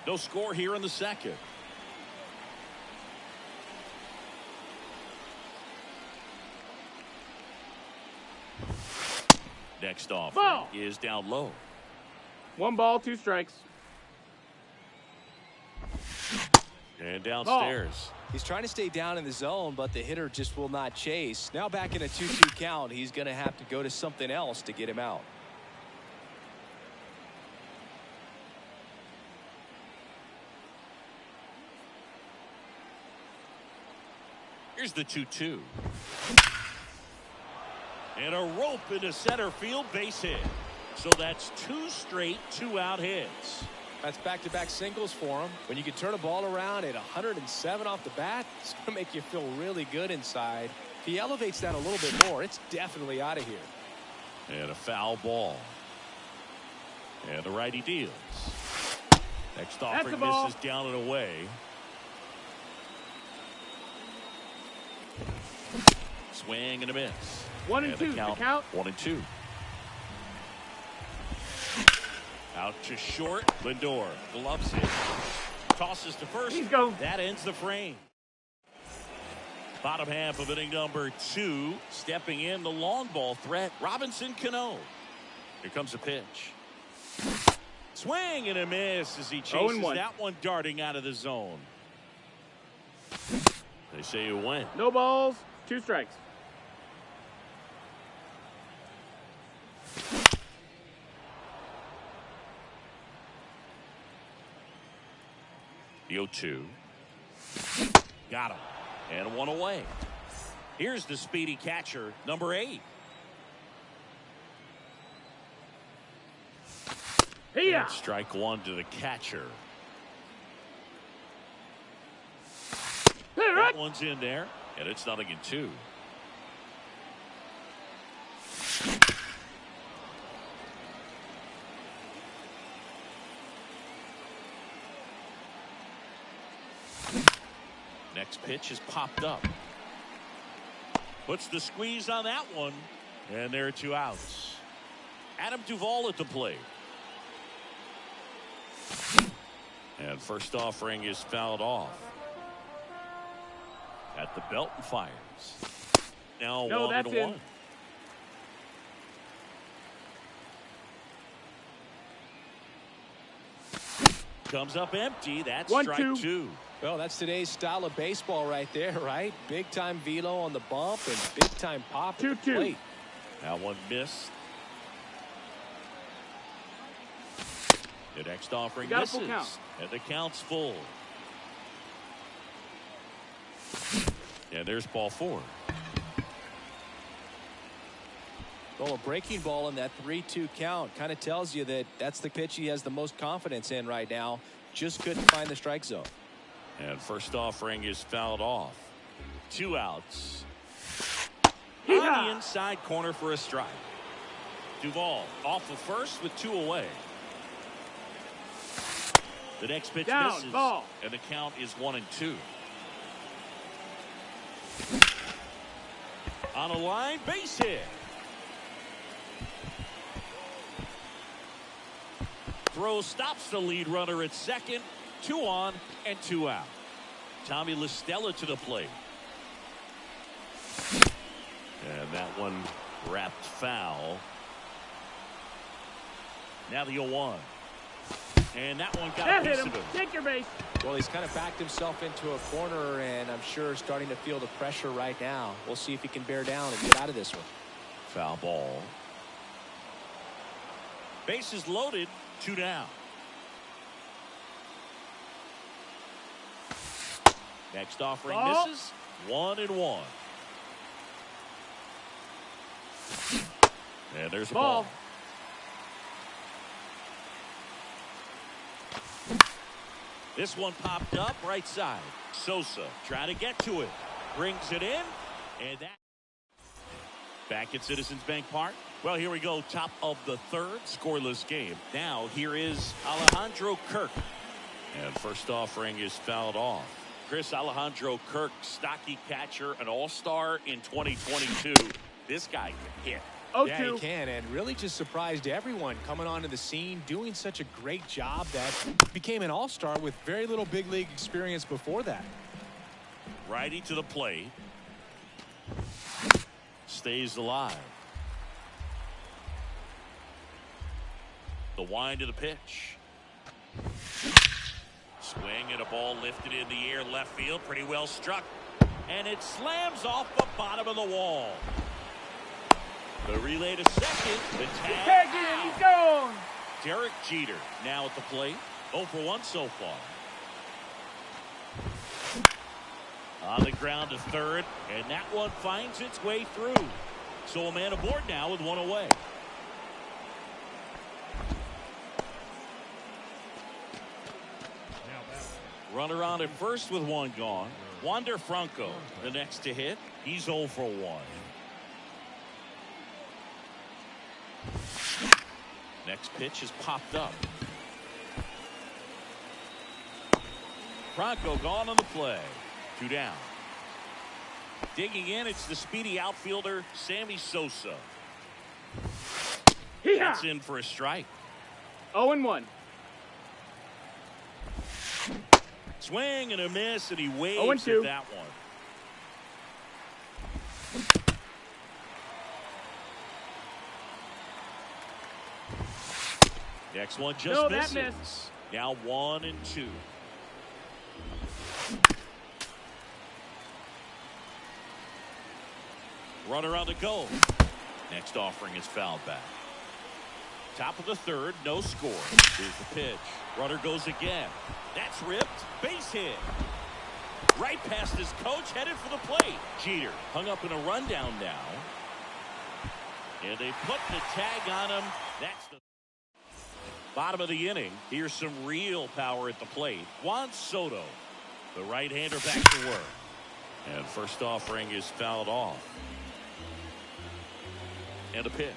No score here in the second. Next offering is down low. 1 ball, 2 strikes. And downstairs. He's trying to stay down in the zone, but the hitter just will not chase. Now back in a 2-2 count, he's going to have to go to something else to get him out. Here's the 2-2. And a rope into center field, base hit. So that's 2 straight 2-out hits. That's back-to-back singles for him. When you can turn a ball around at 107 off the bat, it's going to make you feel really good inside. If he elevates that a little bit more, it's definitely out of here. And a foul ball. And the righty deals. Next offering misses down and away. Swing and a miss. 1 and 2. The count. 1 and 2. Out to short. Lindor gloves it. Tosses to first. He's go. That ends the frame. Bottom half of inning number 2. Stepping in the long ball threat, Robinson Cano. Here comes a pitch. Swing and a miss as he chases that one darting out of the zone. They say you win. No balls, 2 strikes. The 0-2. Got him. And 1 away. Here's the speedy catcher, number 8. Yeah. Strike 1 to the catcher. That one's in there, and it's 0-2. Next pitch is popped up. Puts the squeeze on that one, and there are 2 outs. Adam Duvall at the plate. And first offering is fouled off. At the belt and fires. Now 1-1. Comes up empty. That's 1-2. strike two. Well, that's today's style of baseball right there, right? Big time velo on the bump and big time pop at the 2-2. plate. That one missed. The next offering got a misses. full count. And the count's full. And there's ball four. Well, a breaking ball in that 3-2 count kind of tells you that that's the pitch he has the most confidence in right now. Just couldn't find the strike zone. And first offering is fouled off. 2 outs. Yeah. On the inside corner for a strike. Duvall off of first with 2 away. The next pitch Down, misses. ball. And the count is 1-2. On a line, base hit. Throw stops the lead runner at second. 2 on and 2 out. Tommy LaStella to the plate. And that one wrapped foul. Now the 0-1. And that one got That a hit piece him. of him. Take your base. Well, he's kind of backed himself into a corner, and I'm sure starting to feel the pressure right now. We'll see if he can bear down and get out of this one. Foul ball. Bases loaded. 2 down. Next offering Ball. misses. 1-1. And there's a Ball. ball. This one popped up right side. Sosa trying to get to it. Brings it in. And that. Back at Citizens Bank Park. Well, here we go. Top of the third. Scoreless game. Now here is Alejandro Kirk. And first offering is fouled off. Chris, Alejandro Kirk, stocky catcher, an all-star in 2022. This guy can hit. 0-2. Yeah, he can, and really just surprised everyone coming onto the scene, doing such a great job that became an all-star with very little big league experience before that. Righty to the plate. Stays alive. The wind of the pitch. Swing and a ball lifted in the air left field. Pretty well struck. And it slams off the bottom of the wall. The relay to second. The tag. Tag it. He's gone. Derek Jeter now at the plate. 0 for 1 so far. On the ground to third. And that one finds its way through. So a man aboard now with 1 away. Runner on at first with 1 gone. Wander Franco, the next to hit. He's 0 for 1. Next pitch is popped up. Franco gone on the play. 2 down. Digging in, it's the speedy outfielder, Sammy Sosa. That's in for a strike. 0-1. Swing and a miss, and he waves 0-2. at that one. Next one just No, that misses. missed. Now 1 and 2. Runner on the go. Next offering is fouled back. Top of the third, no score. Here's the pitch. Runner goes again. That's ripped. Base hit. Right past his coach, headed for the plate. Jeter hung up in a rundown now. And they put the tag on him. That's the bottom of the inning. Here's some real power at the plate. Juan Soto, the right-hander, back to work. And first offering is fouled off. And a pitch.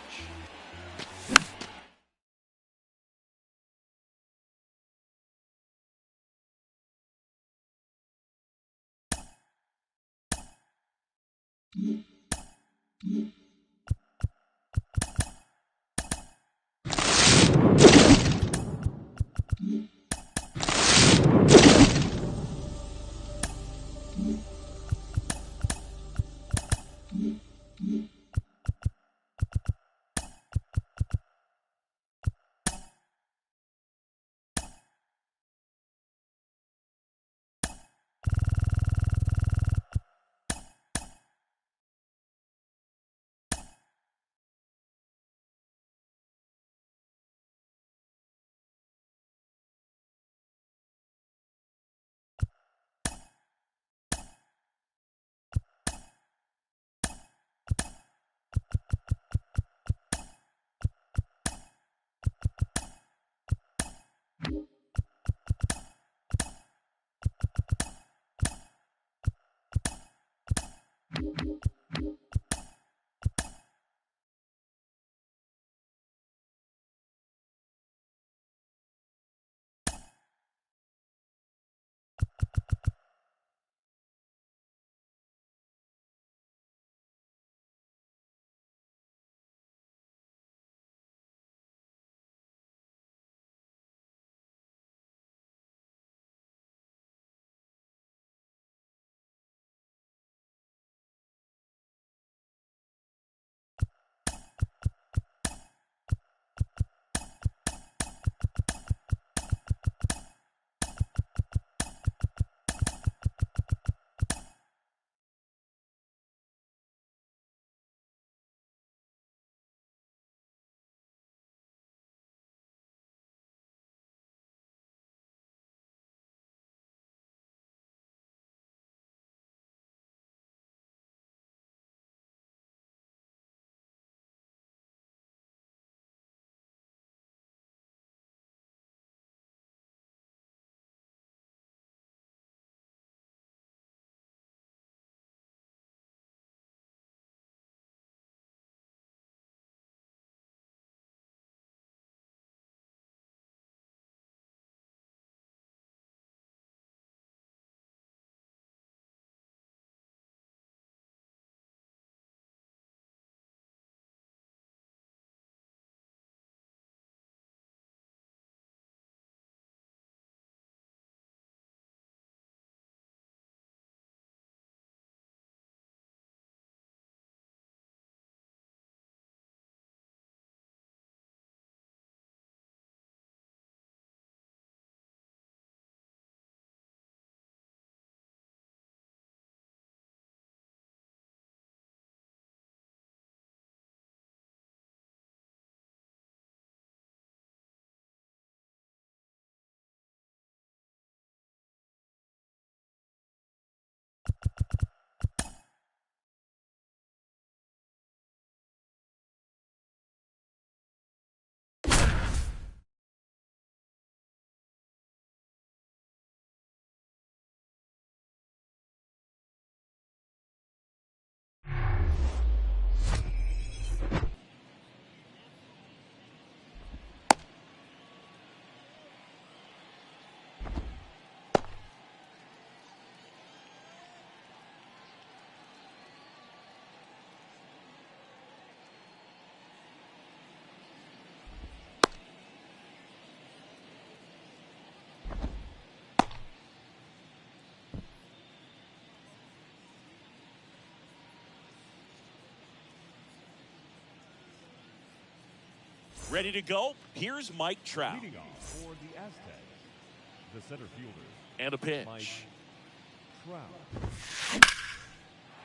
Ready to go? Here's Mike Trout. Leading off for the Aztecs, the center fielder. And a pitch. Mike Trout.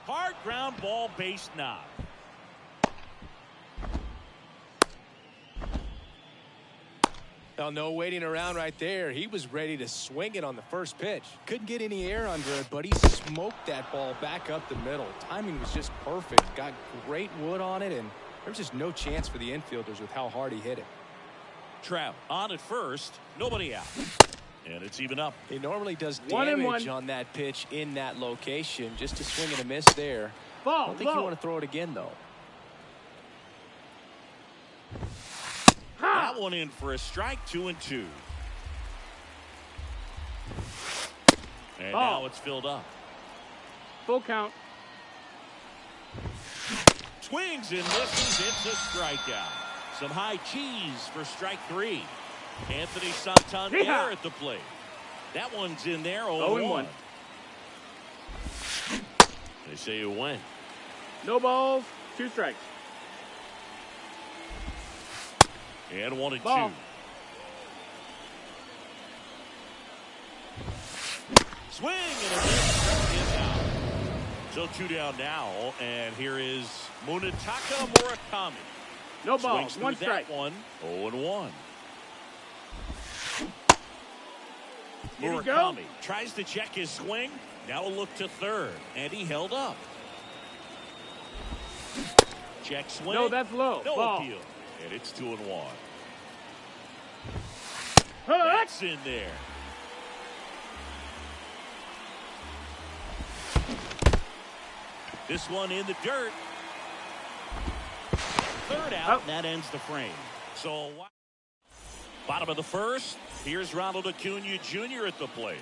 Hard ground ball, base knock. Well, no waiting around right there. He was ready to swing it on the first pitch. Couldn't get any air under it, but he smoked that ball back up the middle. Timing was just perfect. Got great wood on it, and there's just no chance for the infielders with how hard he hit it. Trout on at first, nobody out. And it's even up. He normally does 1-1 damage on that pitch in that location. Just a swing and a miss there. Ball, I don't think you want to throw it again, though. That one in for a strike, 2-2. And Ball. now it's filled up. Full count. Swings and misses. It's a strikeout. Some high cheese for strike 3. Anthony Santander Yeah. at the plate. That one's in there. 0-1. They say you win. No balls, 2 strikes. And 1-2. Ball. Swing and a miss. Is out. So 2 down now, and here is Munetaka Murakami. No balls, Swings 1 through strike. that one. 0-1. Here we go. Murakami tries to check his swing. Now a look to third, and he held up. Check swing. No, that's low. No Ball. appeal. And it's 2-1. Hook. That's in there. This one in the dirt. Third out, Oh. and that ends the frame. So, bottom of the first, here's Ronald Acuna Jr. at the plate.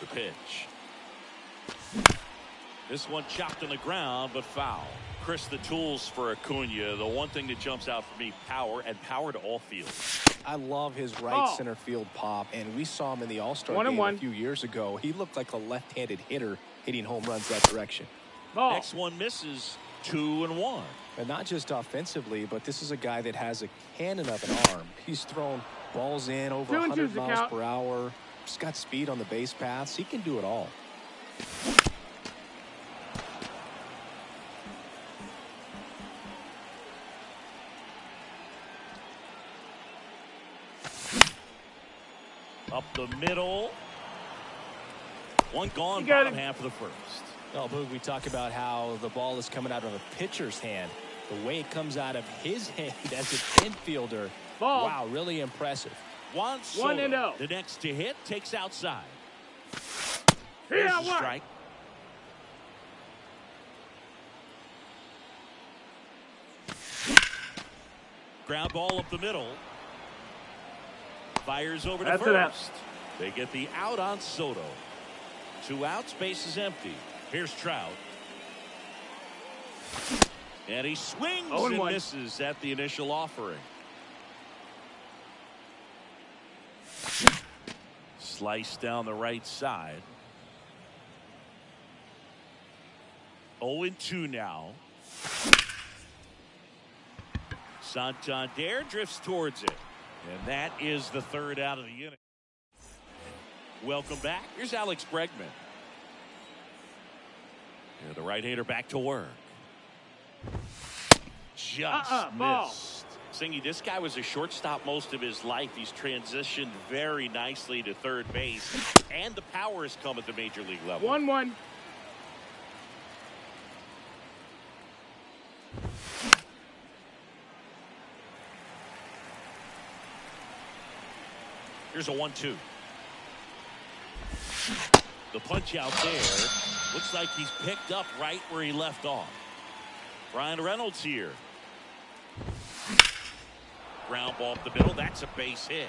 The pitch. This one chopped on the ground, but foul. Chris, the tools for Acuna, the one thing that jumps out for me, power, and power to all fields. I love his right Ball. center field pop, and we saw him in the All-Star game 1-1. a few years ago. He looked like a left-handed hitter hitting home runs that direction. Ball. Next one misses. 2-1. And not just offensively, but this is a guy that has a cannon of an arm. He's thrown balls in over 2-2 100 's the miles count. per hour. He's got speed on the base paths. He can do it all. Up the middle. One gone, You got bottom it. half of the first. Well, Boog, we talk about how the ball is coming out of a pitcher's hand. The way it comes out of his hand as an infielder. Ball. Wow, really impressive. Juan 1-0. the next to hit, takes outside. Here, There's the what? strike. Ground ball up the middle. Fires over to That's it out. first. They get the out on Soto. 2 outs, base is empty. Here's Trout. And he swings and 0-1. misses at the initial offering. Slice down the right side. 0-2 now. Santander drifts towards it. And that is the third out of the inning. Welcome back. Here's Alex Bregman. Yeah, the right-hander back to work. Just ball. missed. Singy, this guy was a shortstop most of his life. He's transitioned very nicely to third base. And the power has come at the major league level. 1-1. Here's a 1-2. The punch out there. Looks like he's picked up right where he left off. Brian Reynolds here. Ground ball up the middle. That's a base hit.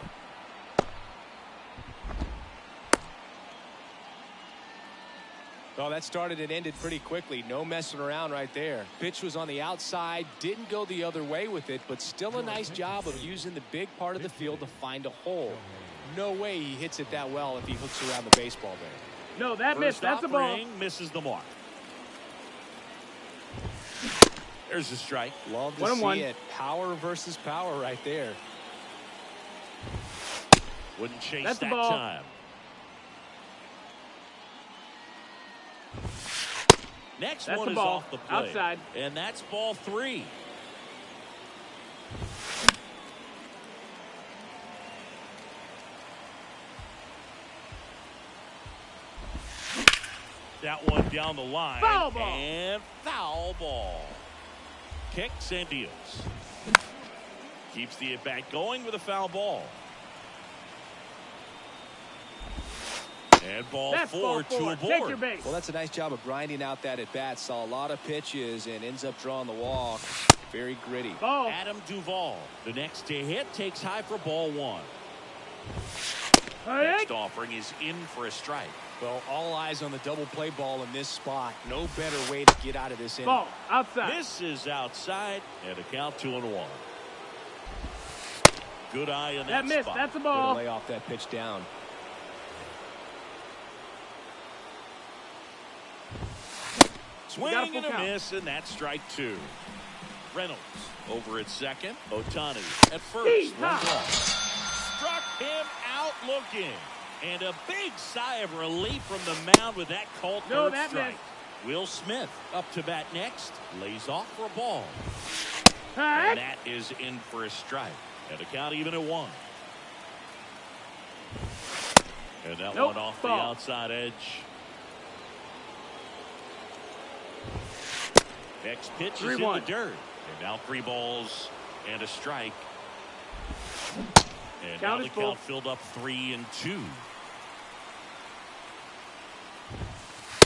Well, that started and ended pretty quickly. No messing around right there. Pitch was on the outside. Didn't go the other way with it, but still a nice job of using the big part of the field to find a hole. No way he hits it that well if he hooks around the baseball there. No, that missed. That's a ball. Misses the mark. There's a strike. Love to see it. Power versus power right there. Wouldn't chase That's that the ball. time. Next That's one is ball. off the plate. Outside. And that's ball 3. That one down the line. Foul ball. And foul ball. Kicks and deals. Keeps the at-bat going with a foul ball. And ball That's 4 ball to 4. a Take board. your base. Well, that's a nice job of grinding out that at-bat. Saw a lot of pitches and ends up drawing the walk. Very gritty. Ball. Adam Duvall, the next to hit, takes high for ball 1. Next offering is in for a strike. Well, all eyes on the double play ball in this spot. No better way to get out of this inning. Ball. Outside. This is outside, and a count 2-1. Good eye in that That missed. spot. That's a Way ball. to lay off that pitch down. Swing got a full and a count. miss, and that's strike 2. Reynolds over at second. Otani at first. He's One hot. ball. Struck him out looking. And a big sigh of relief from the mound with that called No, third that strike. missed. Will Smith up to bat next. Lays off for a ball. Hey. And that is in for a strike. And the count even at 1. And that Nope, one off ball. the outside edge. Next pitch is in the 3-1. dirt. And now 3 balls and a strike. And Count now is the full. count filled up 3-2.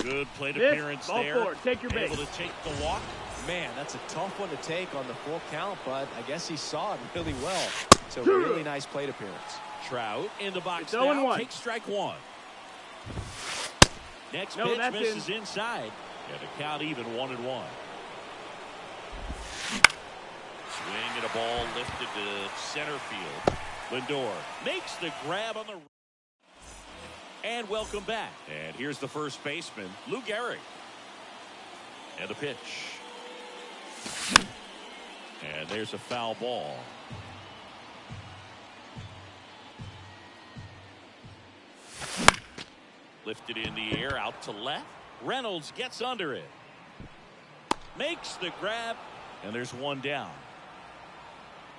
Good plate This, appearance ball there. 4. Take your Able base. to take the walk. Man, that's a tough one to take on the full count, but I guess he saw it really well. It's a really nice plate appearance. Trout in the box It's now. 0-1. Takes strike 1. Next No, pitch that's misses inside. And the count even 1-1. Swing and a ball lifted to center field. Lindor makes the grab on the. And welcome back. And here's the first baseman, Lou Gehrig. And the pitch. And there's a foul ball. Lifted in the air out to left. Reynolds gets under it. Makes the grab. And there's one down.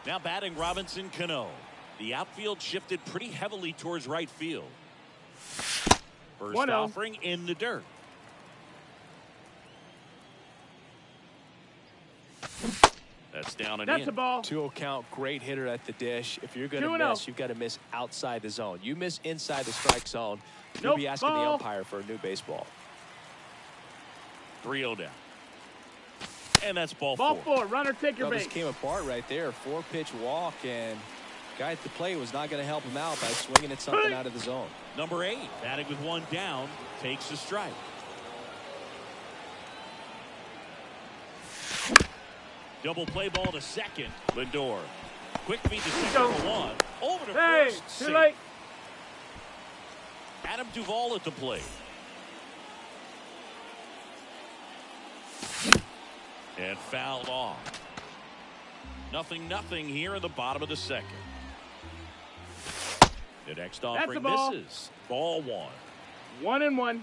Now batting Robinson Cano. The outfield shifted pretty heavily towards right field. First 1-0. offering in the dirt. That's down and That's in. a ball. 2-0 count, great hitter at the dish. If you're going to 2-0. miss, you've got to miss outside the zone. You miss inside the strike zone, you'll Nope, be asking the ball. umpire for a new baseball. 3-0 down. And that's ball Ball 4. 4. Runner, take your Well, base. this came apart right there. 4-pitch walk, and guy at the plate was not going to help him out by swinging at something out of the zone. Number 8, batting with one down, takes a strike. Double play ball to second. Lindor. Quick feed to second Go. for 1. Over to Hey, first. too safe. late. Adam Duvall at the plate. And fouled off. 0-0 here in the bottom of the second. The next offering ball. misses. Ball 1. 1-1.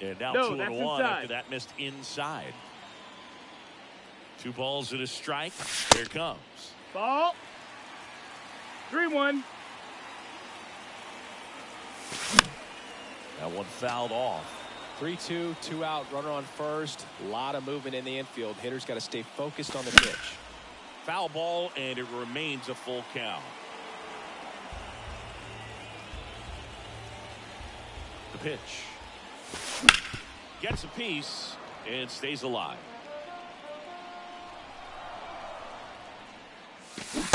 And now No, 2-1 that's after inside. that missed inside. 2 balls and a strike. Here it comes. Ball. 3-1. That one fouled off. 3-2, 2 out, runner on first. A lot of movement in the infield. Hitter's got to stay focused on the pitch. Foul ball, and it remains a full count. pitch. Gets a piece and stays alive.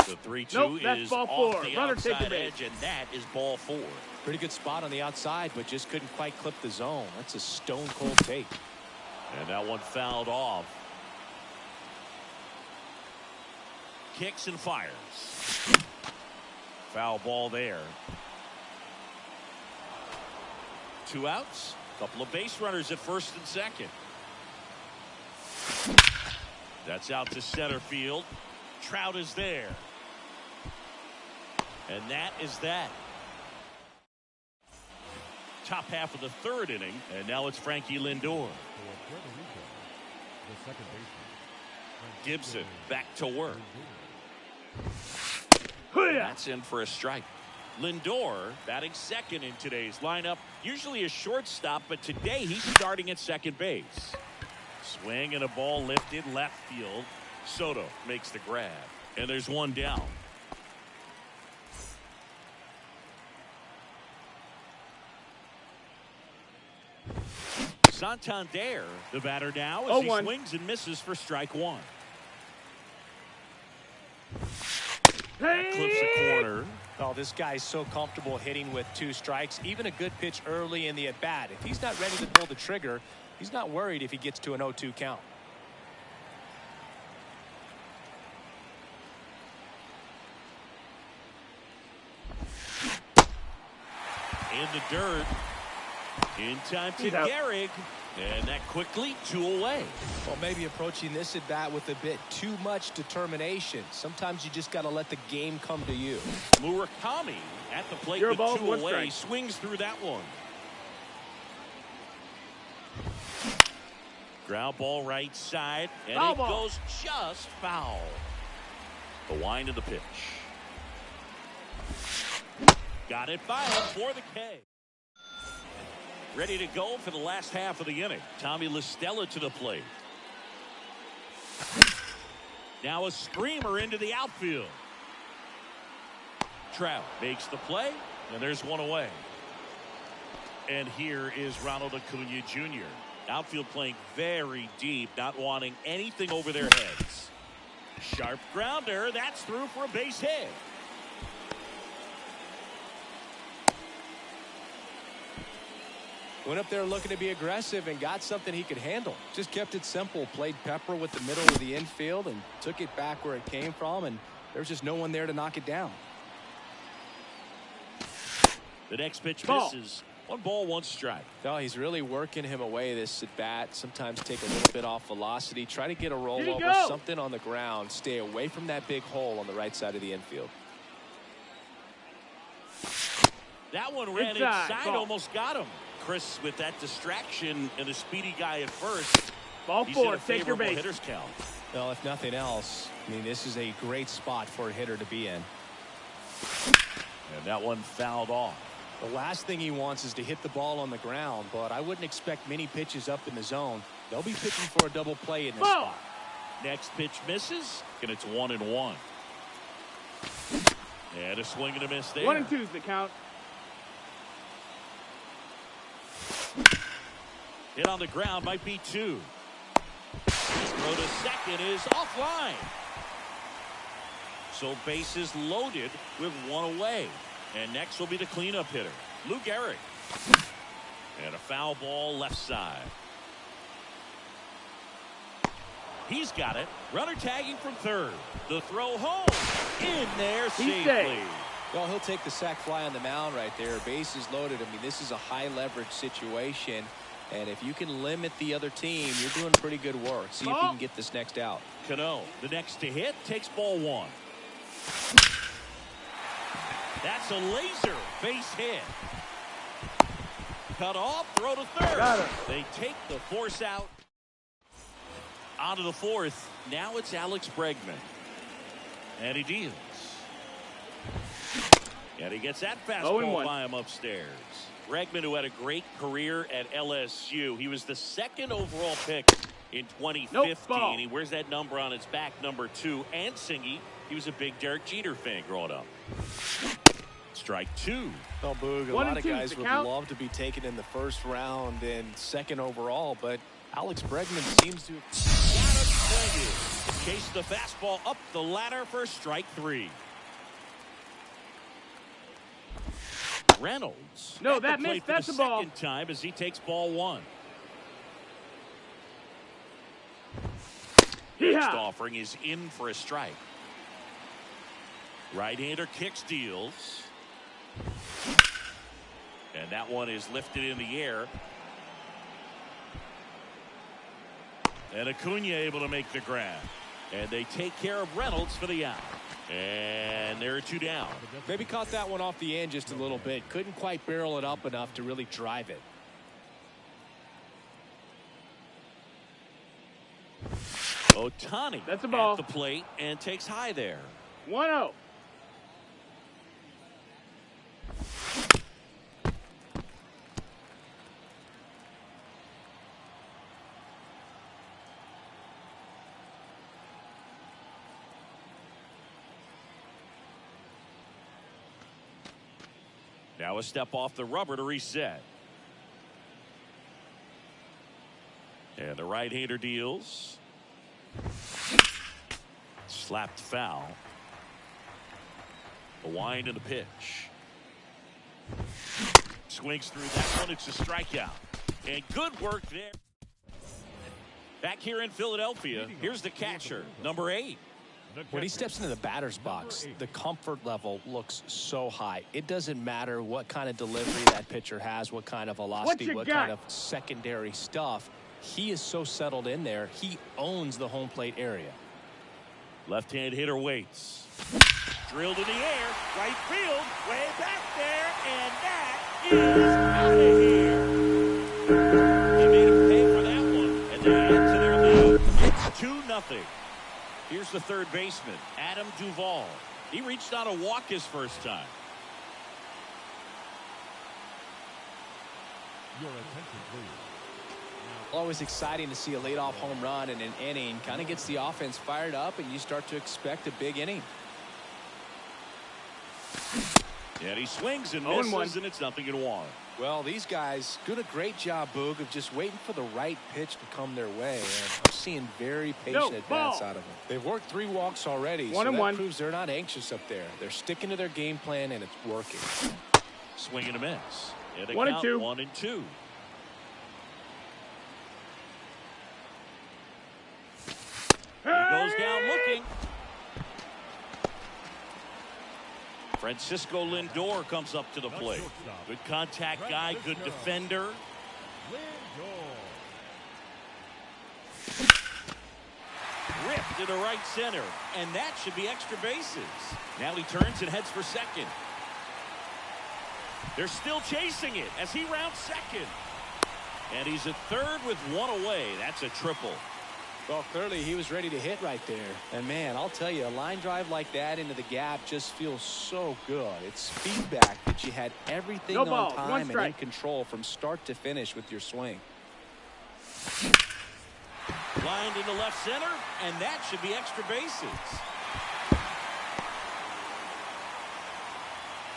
The 3-2 Nope, that's is ball off four. the Runner take outside the base. edge, and that is ball 4. Pretty good spot on the outside, but just couldn't quite clip the zone. That's a stone cold take. And that one fouled off. Kicks and fires. Foul ball there. 2 outs. Couple of base runners at first and second. That's out to center field. Trout is there. And that is that. Top half of the 3rd inning, and now it's Frankie Lindor. The second baseman. Gibson back to work. That's in for a strike. Lindor batting second in today's lineup. Usually a shortstop, but today he's starting at second base. Swing and a ball lifted left field. Soto makes the grab, and there's one down. Santander, the batter now, as he swings and misses for strike 1. That clips the corner. Oh, this guy's so comfortable hitting with 2 strikes. Even a good pitch early in the at-bat. If he's not ready to pull the trigger, he's not worried if he gets to an 0-2 count. In the dirt. In time to Gehrig. And that quickly 2 away. Well, maybe approaching this at bat with a bit too much determination. Sometimes you just got to let the game come to you. Murakami at the plate with 2 away. Swings through that one. Ground ball right side. And it goes just foul. The wind of the pitch. Got it by him for the K. Ready to go for the last half of the inning. Tommy La Stella to the plate. Now a screamer into the outfield. Trout makes the play, and there's one away. And here is Ronald Acuna Jr. Outfield playing very deep, not wanting anything over their heads. Sharp grounder. That's through for a base hit. Went up there looking to be aggressive and got something he could handle. Just kept it simple. Played pepper with the middle of the infield and took it back where it came from, and there's just no one there to knock it down. The next pitch misses. 1 ball, 1 strike. No, he's really working him away this at bat. Sometimes take a little bit off velocity. Try to get a rollover, something on the ground. Stay away from that big hole on the right side of the infield. That one ran inside, almost got him. Chris with that distraction and a speedy guy at first. Ball 4, take your base. Hitter's count. Well, if nothing else, I mean, this is a great spot for a hitter to be in. And that one fouled off. The last thing he wants is to hit the ball on the ground, but I wouldn't expect many pitches up in the zone. They'll be pitching for a double play in this spot. Next pitch misses, and it's 1-1. And a swing and a miss there. 1-2 is the count. Hit on the ground, might be 2. Throw to second is offline. So bases loaded with 1 away. And next will be the cleanup hitter, Lou Gehrig. And a foul ball left side. He's got it. Runner tagging from third. The throw home. In there safely. Well, he'll take the sac fly on the mound right there. Bases loaded. I mean, this is a high leverage situation. And if you can limit the other team, you're doing pretty good work. See if you can get this next out. Cano, the next to hit, takes ball 1. That's a laser base hit. Cut off, throw to third. They take the force out. On to the 4th. Now it's Alex Bregman. And he deals. And he gets that fastball by him upstairs. Bregman, who had a great career at LSU. He was the 2nd overall pick in 2015. He wears that number on his back, number 2. And Singy, he was a big Derek Jeter fan growing up. Strike two. Well, Boog, a 1 lot and of 2 guys the would count. love to be taken in the first round and second overall, but Alex Bregman seems to. Got him swinging. Chase the fastball up the ladder for strike three. Reynolds. No, at the that plate missed. for That's the the ball. second time as he takes ball one. Next offering is in for a strike. Right-hander kicks, deals. And that one is lifted in the air. And Acuna able to make the grab. And they take care of Reynolds for the out. And there are two down. Maybe caught that one off the end just a little bit. Couldn't quite barrel it up enough to really drive it. Ohtani That's a ball. at the plate and takes high there. 1-0. Now a step off the rubber to reset. And the right-hander deals. Slapped foul. A wind and a pitch. Swings through that one. It's a strikeout. And good work there. Back here in Philadelphia, here's the catcher, number 8. When he steps into the batter's box, the comfort level looks so high. It doesn't matter what kind of delivery that pitcher has, what kind of velocity, what kind of secondary stuff. He is so settled in there. He owns the home plate area. Left-hand hitter waits. Drilled in the air, right field, way back there, and that is out of here. They made him pay for that one, and they add to their lead. It's 2-0. Here's the third baseman, Adam Duvall. He reached out a walk his first time. Your attention, please. Always exciting to see a leadoff home run in an inning. Kind of gets the offense fired up, and you start to expect a big inning. And he swings and misses, and it's 0-1. Well, these guys doing a great job, Boog, of just waiting for the right pitch to come their way. And I'm seeing very patient at-bats out of them. They've worked 3 walks already, so that proves they're not anxious up there. They're sticking to their game plan, and it's working. Swing and a miss. And 1-2. 1-2. He goes down looking. Francisco Lindor comes up to the plate. Good contact guy, good defender. Ripped to the right center, and that should be extra bases. Now he turns and heads for second. They're still chasing it as he rounds second. And he's at third with 1 away. That's a triple. Well, clearly he was ready to hit right there. And, man, I'll tell you, a line drive like that into the gap just feels so good. It's feedback that you had everything on time and in control from start to finish with your swing. Lined into left center, and that should be extra bases.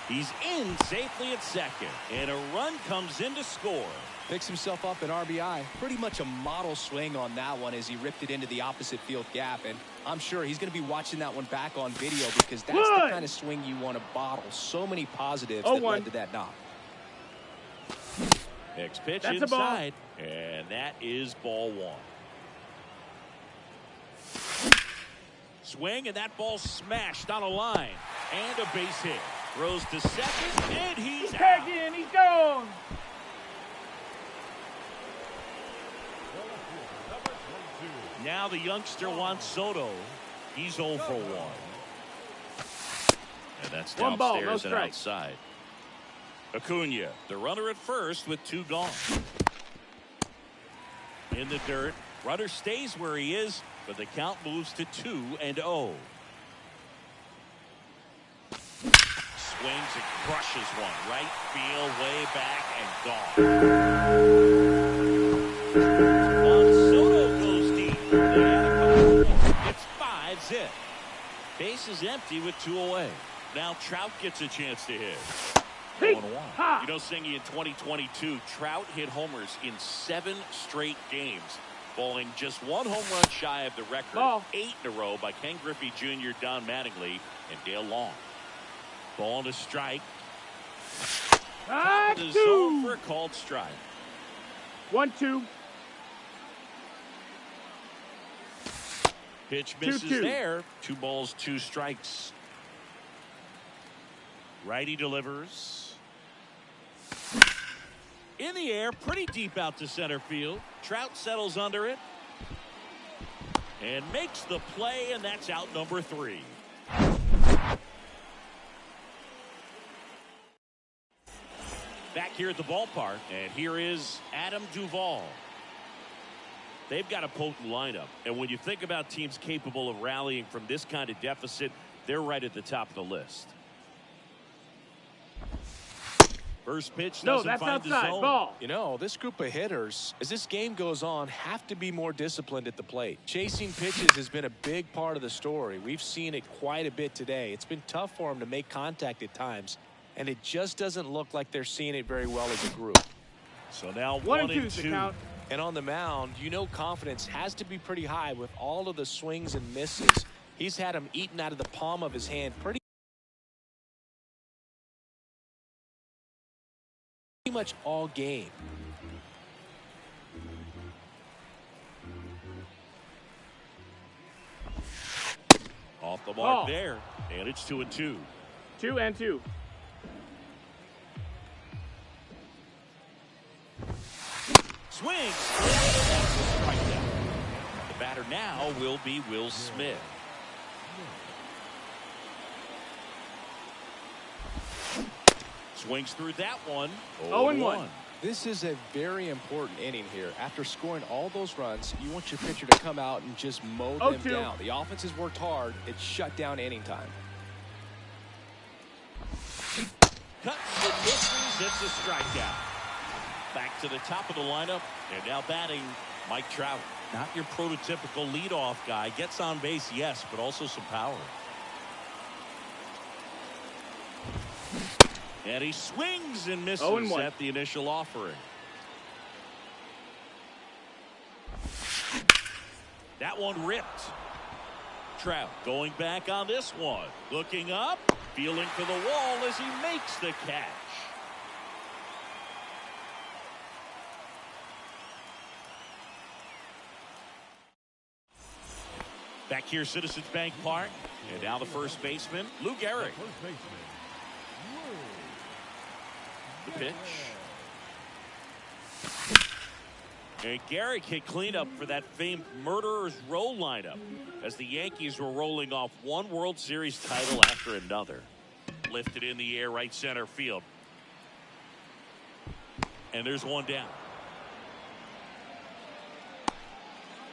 He's in safely at second, and a run comes in to score. Picks himself up an RBI. Pretty much a model swing on that one as he ripped it into the opposite field gap. And I'm sure he's going to be watching that one back on video because that's the kind of swing you want to bottle. So many positives that led to that knock. Next pitch inside, and that is ball 1. Swing, and that ball smashed on a line. And a base hit. Throws to second, and he's out. He's gone. Now the youngster Juan Soto. He's 0 for 1. And that's downstairs and outside. Acuna, the runner at first with 2 gone. In the dirt. Runner stays where he is, but the count moves to 2-0. Swings and crushes one. Right field, way back, and gone. Soto goes deep. It's 5-zip. Base is empty with 2 away. Now Trout gets a chance to hit. Hey. 0-1. You know, Singy, in 2022, Trout hit homers in 7 straight games, falling just 1 home run shy of the record. Ball. 8 in a row by Ken Griffey Jr., Don Mattingly, and Dale Long. Ball to strike. Top of the zone for a called strike. 1-2. Pitch misses 2-2. there. 2 balls, 2 strikes. Righty delivers. In the air, pretty deep out to center field. Trout settles under it and makes the play, and that's out number 3. Back here at the ballpark, and here is Adam Duvall. They've got a potent lineup, and when you think about teams capable of rallying from this kind of deficit, they're right at the top of the list. First pitch doesn't find the zone. Ball. You know, this group of hitters, as this game goes on, have to be more disciplined at the plate. Chasing pitches has been a big part of the story. We've seen it quite a bit today. It's been tough for them to make contact at times, and it just doesn't look like they're seeing it very well as a group. So now 1-2. And on the mound, you know, confidence has to be pretty high with all of the swings and misses. He's had them eaten out of the palm of his hand pretty much all game. Off the mark there, and it's 2-2. 2-2. Swings. That's a strikeout. The batter now will be Will Smith. Swings through that one. 0-1. This is a very important inning here. After scoring all those runs, you want your pitcher to come out and just mow them down. The offense has worked hard. It's shut down inning time. Cuts and misses. It's a strikeout. Back to the top of the lineup, and now batting Mike Trout. Not your prototypical leadoff guy. Gets on base, yes, but also some power. And he swings and misses at the initial offering. That one ripped. Trout going back on this one. Looking up, feeling for the wall as he makes the catch. Back here, Citizens Bank Park. And now the first baseman, Lou Gehrig. The pitch. And Gehrig hit cleanup for that famed Murderers Row lineup as the Yankees were rolling off one World Series title after another. Lifted in the air, right center field. And there's one down.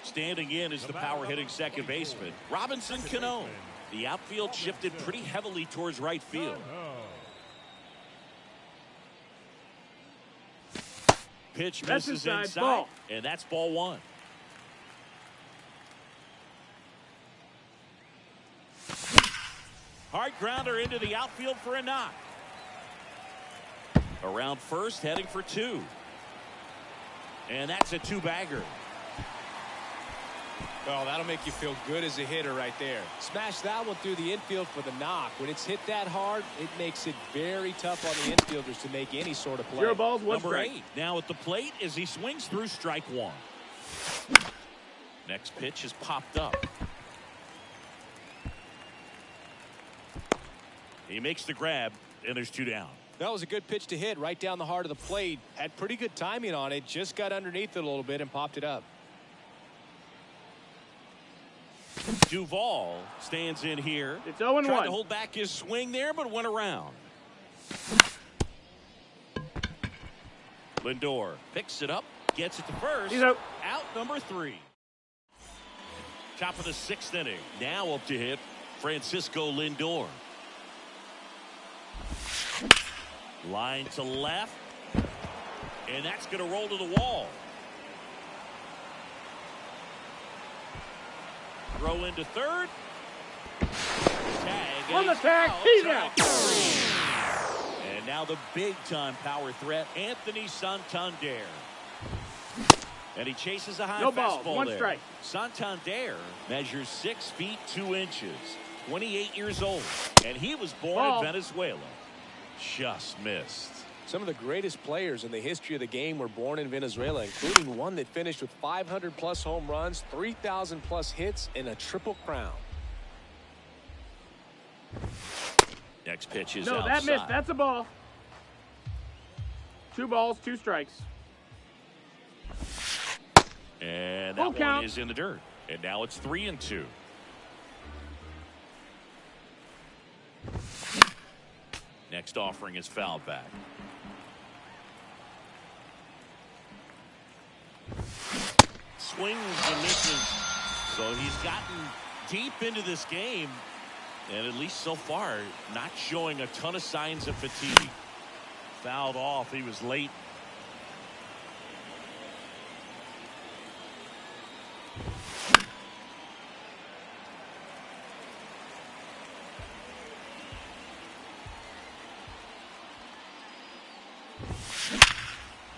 Standing in is the power-hitting second baseman, Robinson Cano. The outfield shifted pretty heavily towards right field. Pitch misses inside, ball. And that's ball 1. Hard grounder into the outfield for a knock. Around first, heading for 2. And that's a 2-bagger. Well, that'll make you feel good as a hitter right there. Smash that one through the infield for the knock. When it's hit that hard, it makes it very tough on the infielders to make any sort of play. 0 balls, 1 Number strike. 8 now at the plate as he swings through strike 1. Next pitch is popped up. He makes the grab, and there's 2 down. That was a good pitch to hit right down the heart of the plate. Had pretty good timing on it. Just got underneath it a little bit and popped it up. Duvall stands in here. It's 0-1. Tried to hold back his swing there, but went around. Lindor picks it up, gets it to first. He's out. Out number 3. Top of the 6th inning. Now up to hit Francisco Lindor. Line to left. And that's going to roll to the wall. Throw into third. Tag On the tag, he's out. And now the big-time power threat, Anthony Santander. And he chases a high no fastball ball, one there. strike. Santander measures 6 feet 2 inches, 28 years old, and he was born in Venezuela. Just missed. Some of the greatest players in the history of the game were born in Venezuela, including one that finished with 500-plus home runs, 3,000-plus hits, and a triple crown. Next pitch is no, outside. that missed. That's a ball. 2 balls, 2 strikes. And Full that count. one is in the dirt. And now it's 3-2. Next offering is fouled back. Swings and misses. So he's gotten deep into this game. And at least so far, not showing a ton of signs of fatigue. Fouled off. He was late.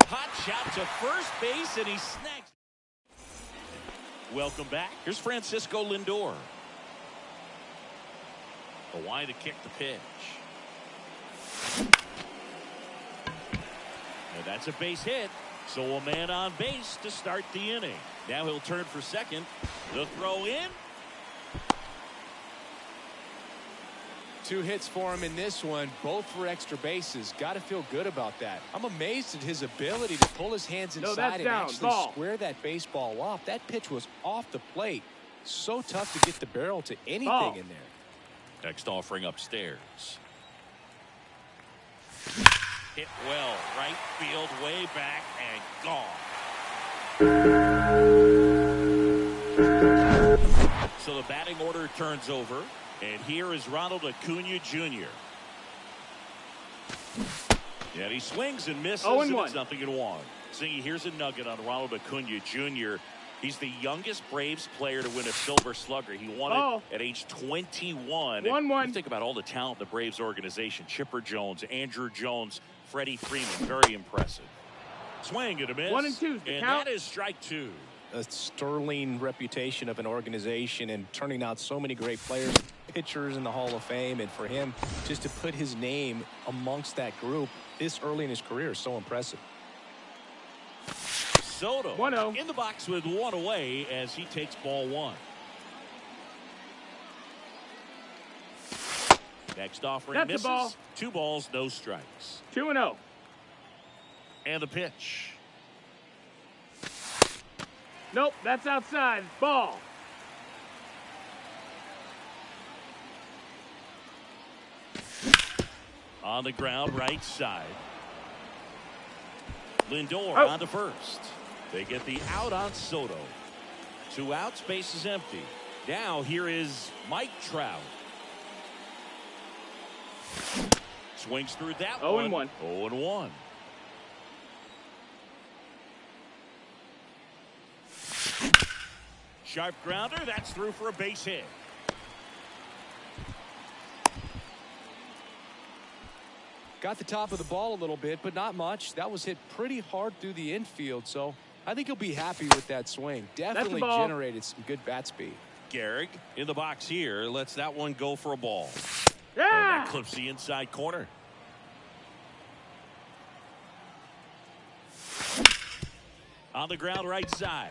Hot shot to first base, and he snags. Welcome back. Here's Francisco Lindor. A wide to kick the pitch. And that's a base hit. So a man on base to start the inning. Now he'll turn for second. The throw in. 2 hits for him in this one, both for extra bases. Got to feel good about that. I'm amazed at his ability to pull his hands inside and actually square that baseball off. That pitch was off the plate. So tough to get the barrel to anything in there. Next offering upstairs. Hit well, right field, way back, and gone. So the batting order turns over. And here is Ronald Acuna Jr. And he swings and misses, and it's 0-1. Zingy, here's a nugget on Ronald Acuna Jr. He's the youngest Braves player to win a Silver Slugger. He won it at age 21. 1-1. You think about all the talent in the Braves organization. Chipper Jones, Andrew Jones, Freddie Freeman. Very impressive. Swing and a miss. 1-2. And that is strike 2. A sterling reputation of an organization and turning out so many great players, pitchers in the Hall of Fame, and for him just to put his name amongst that group this early in his career is so impressive. Soto 1-0 in the box with 1 away as he takes ball 1. Next offering misses. Ball. 2 balls, no strikes. 2-0. And the pitch. Nope, that's outside. Ball. On the ground, right side. Lindor on to first. They get the out on Soto. 2 outs, base is empty. Now here is Mike Trout. Swings through that 0-1. 0-1. Sharp grounder, that's through for a base hit. Got the top of the ball a little bit, but not much. That was hit pretty hard through the infield, so I think he'll be happy with that swing. Definitely generated some good bat speed. Gehrig in the box here lets that one go for a ball. Yeah! And that clips the inside corner. On the ground, right side.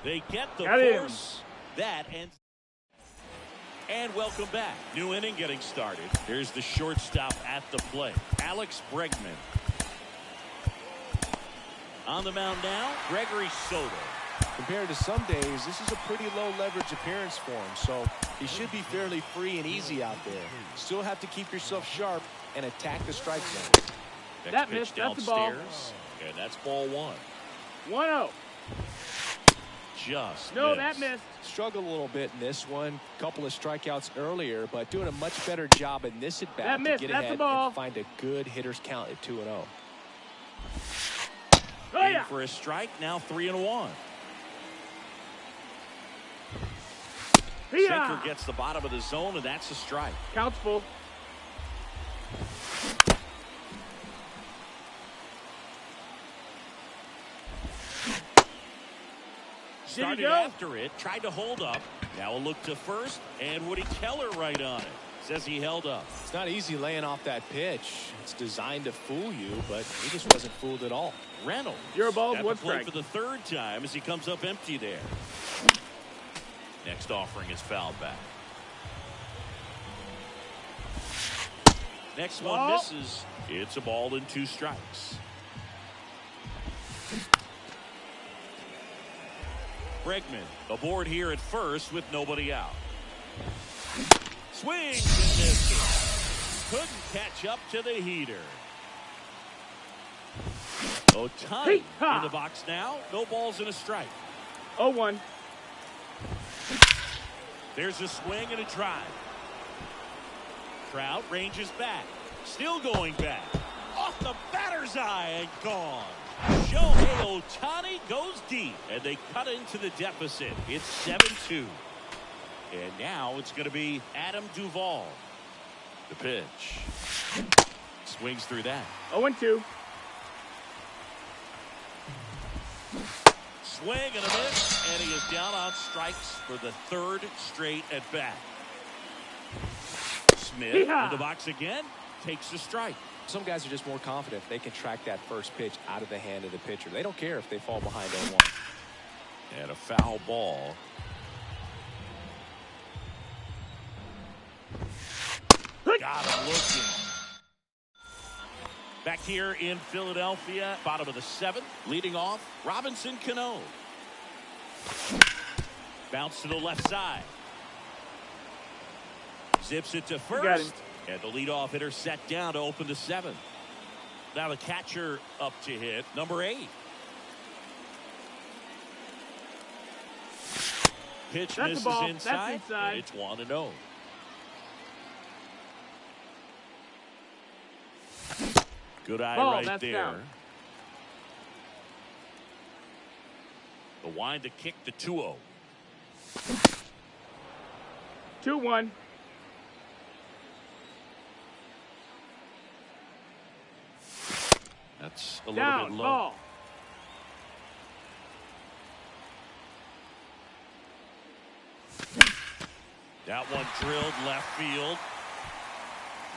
They get the force. That ends. And welcome back. New inning getting started. Here's the shortstop at the plate, Alex Bregman. On the mound now, Gregory Soto. Compared to some days, this is a pretty low leverage appearance for him, so he should be fairly free and easy out there. Still have to keep yourself sharp and attack the strike zone. Next pitch downstairs, and that's ball 1. 1-0. Just no, missed. that missed. Struggled a little bit in this one. Couple of strikeouts earlier, but doing a much better job in this at bat to get ahead and find a good hitter's count at 2-0. In for a strike, now 3-1. Sinker gets the bottom of the zone, and that's a strike. Counts full. Started after it, tried to hold up. Now a look to first, and Woody Keller right on it. Says he held up. It's not easy laying off that pitch. It's designed to fool you, but he just wasn't fooled at all. Reynolds. You're a ball, at one the plate strike. for the third time as he comes up empty there. Next offering is fouled back. Next one misses. It's a ball and 2 strikes. Bregman aboard here at first with nobody out. Swings and misses. Couldn't catch up to the heater. Ohtani in the box now. No balls and a strike. 0-1. There's a swing and a drive. Trout ranges back. Still going back. Off the batter's eye and gone. Shohei Ohtani goes deep, and they cut into the deficit. It's 7-2. And now it's going to be Adam Duvall. The pitch. Swings through that. 0-2. Swing and a miss, and he is down on strikes for the 3rd straight at bat. Smith in the box again, takes a strike. Some guys are just more confident if they can track that first pitch out of the hand of the pitcher. They don't care if they fall behind 0-1. And a foul ball. Got him looking. Back here in Philadelphia, bottom of the 7th, leading off, Robinson Cano. Bounce to the left side. Zips it to first. And the leadoff hitter set down to open the 7th. Now the catcher up to hit, number 8. Pitch misses inside. And it's 1-0. Good eye right there. Down. The wind to kick the 2-0. 2-1. That's a little bit low. Ball. That one drilled left field.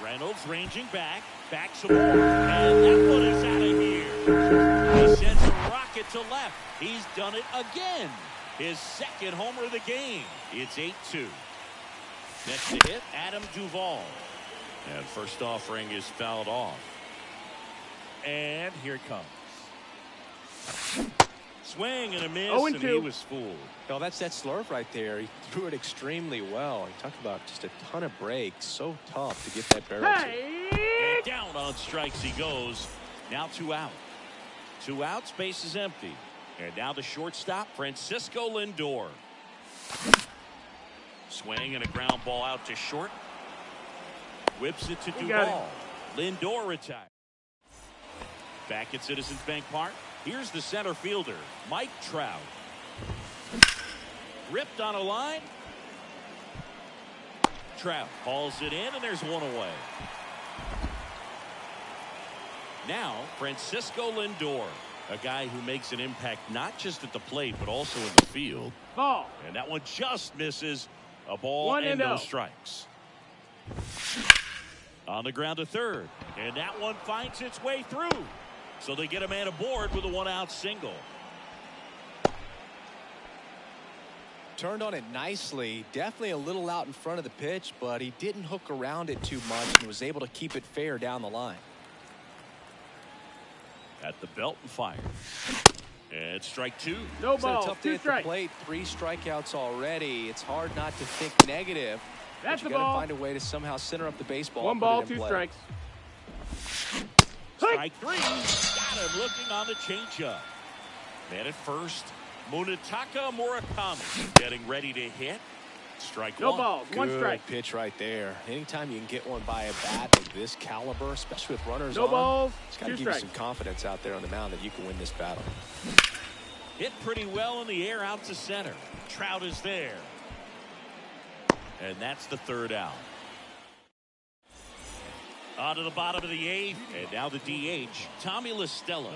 Reynolds ranging back. Backs a ball. And that one is out of here. He sends a rocket to left. He's done it again. His 2nd homer of the game. It's 8-2. Next to hit, Adam Duvall. And first offering is fouled off. And here it comes. Swing and a miss, and he was fooled. No, that's that slurve right there. He threw it extremely well. He talked about just a ton of breaks. So tough to get that barrel to. And down on strikes he goes. Now 2 out. 2 outs, base is empty. And now the shortstop, Francisco Lindor. Swing and a ground ball out to short. Whips it to Duvall. Lindor retired. Back at Citizens Bank Park, here's the center fielder, Mike Trout. Ripped on a line. Trout hauls it in, and there's one away. Now, Francisco Lindor, a guy who makes an impact not just at the plate, but also in the field. Ball. And that one just misses. A ball and no strikes. On the ground to third. And that one finds its way through. So they get a man aboard with a 1-out single. Turned on it nicely. Definitely a little out in front of the pitch, but he didn't hook around it too much and was able to keep it fair down the line. At the belt and fire. And strike 2. No ball. Tough day at the plate. 3 strikeouts already. It's hard not to think negative. That's but you the got to ball. find a way to somehow center up the baseball. 1 ball, 2 strikes. Strike 3. Got him looking on the changeup. Man at first, Munetaka Murakami getting ready to hit. Strike 1. No balls. 1 strike. Pitch right there. Anytime you can get one by a bat of this caliber, especially with runners on. No balls. It's got to give you some confidence out there on the mound that you can win this battle. Hit pretty well in the air out to center. Trout is there. And that's the third out. On to the bottom of the eighth. And now the DH, Tommy La Stella.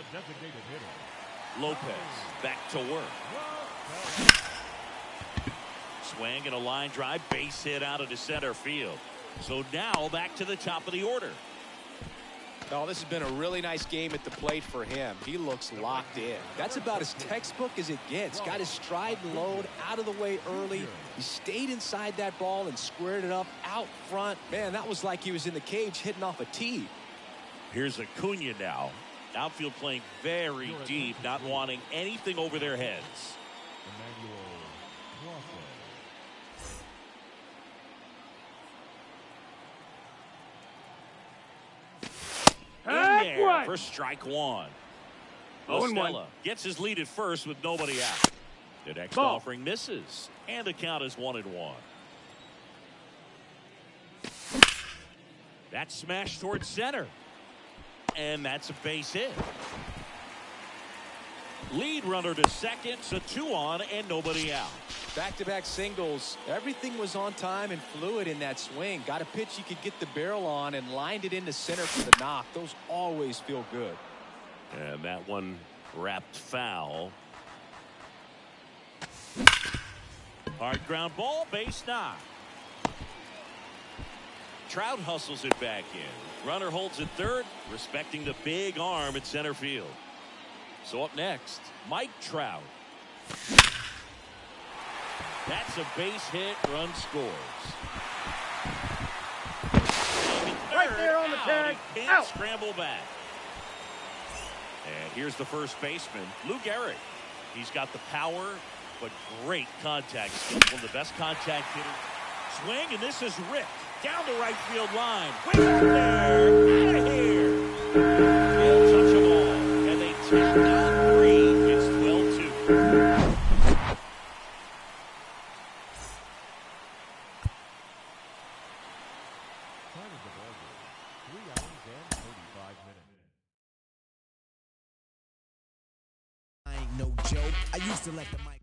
Lopez back to work. Swing and a line drive, base hit out into center field. So now back to the top of the order. Oh, this has been a really nice game at the plate for him. He looks locked in. That's about as textbook as it gets. Got his stride and load out of the way early. He stayed inside that ball and squared it up out front. Man, that was like he was in the cage hitting off a tee. Here's Acuna now. Outfield playing very deep, not wanting anything over their heads. In there for strike one. Stella gets his lead at first with nobody out. The next offering misses, and the count is 1-1. That's smashed towards center, and that's a base hit. Lead runner to second, so 2 on and nobody out. Back-to-back singles. Everything was on time and fluid in that swing. Got a pitch you could get the barrel on and lined it into center for the knock. Those always feel good. And that one wrapped foul. Hard ground ball, base knock. Trout hustles it back in. Runner holds it third, respecting the big arm at center field. So up next, Mike Trout. That's a base hit, run scores. Right there on the tag. He can't scramble back. And here's the first baseman, Lou Gehrig. He's got the power, but great contact skills. One of the best contact hitters. Swing, and this is Rick down the right field line. Way up there, out of here. Can't touch them all, and they tap out 3. It's 12-2. No joke. I used to let the mic.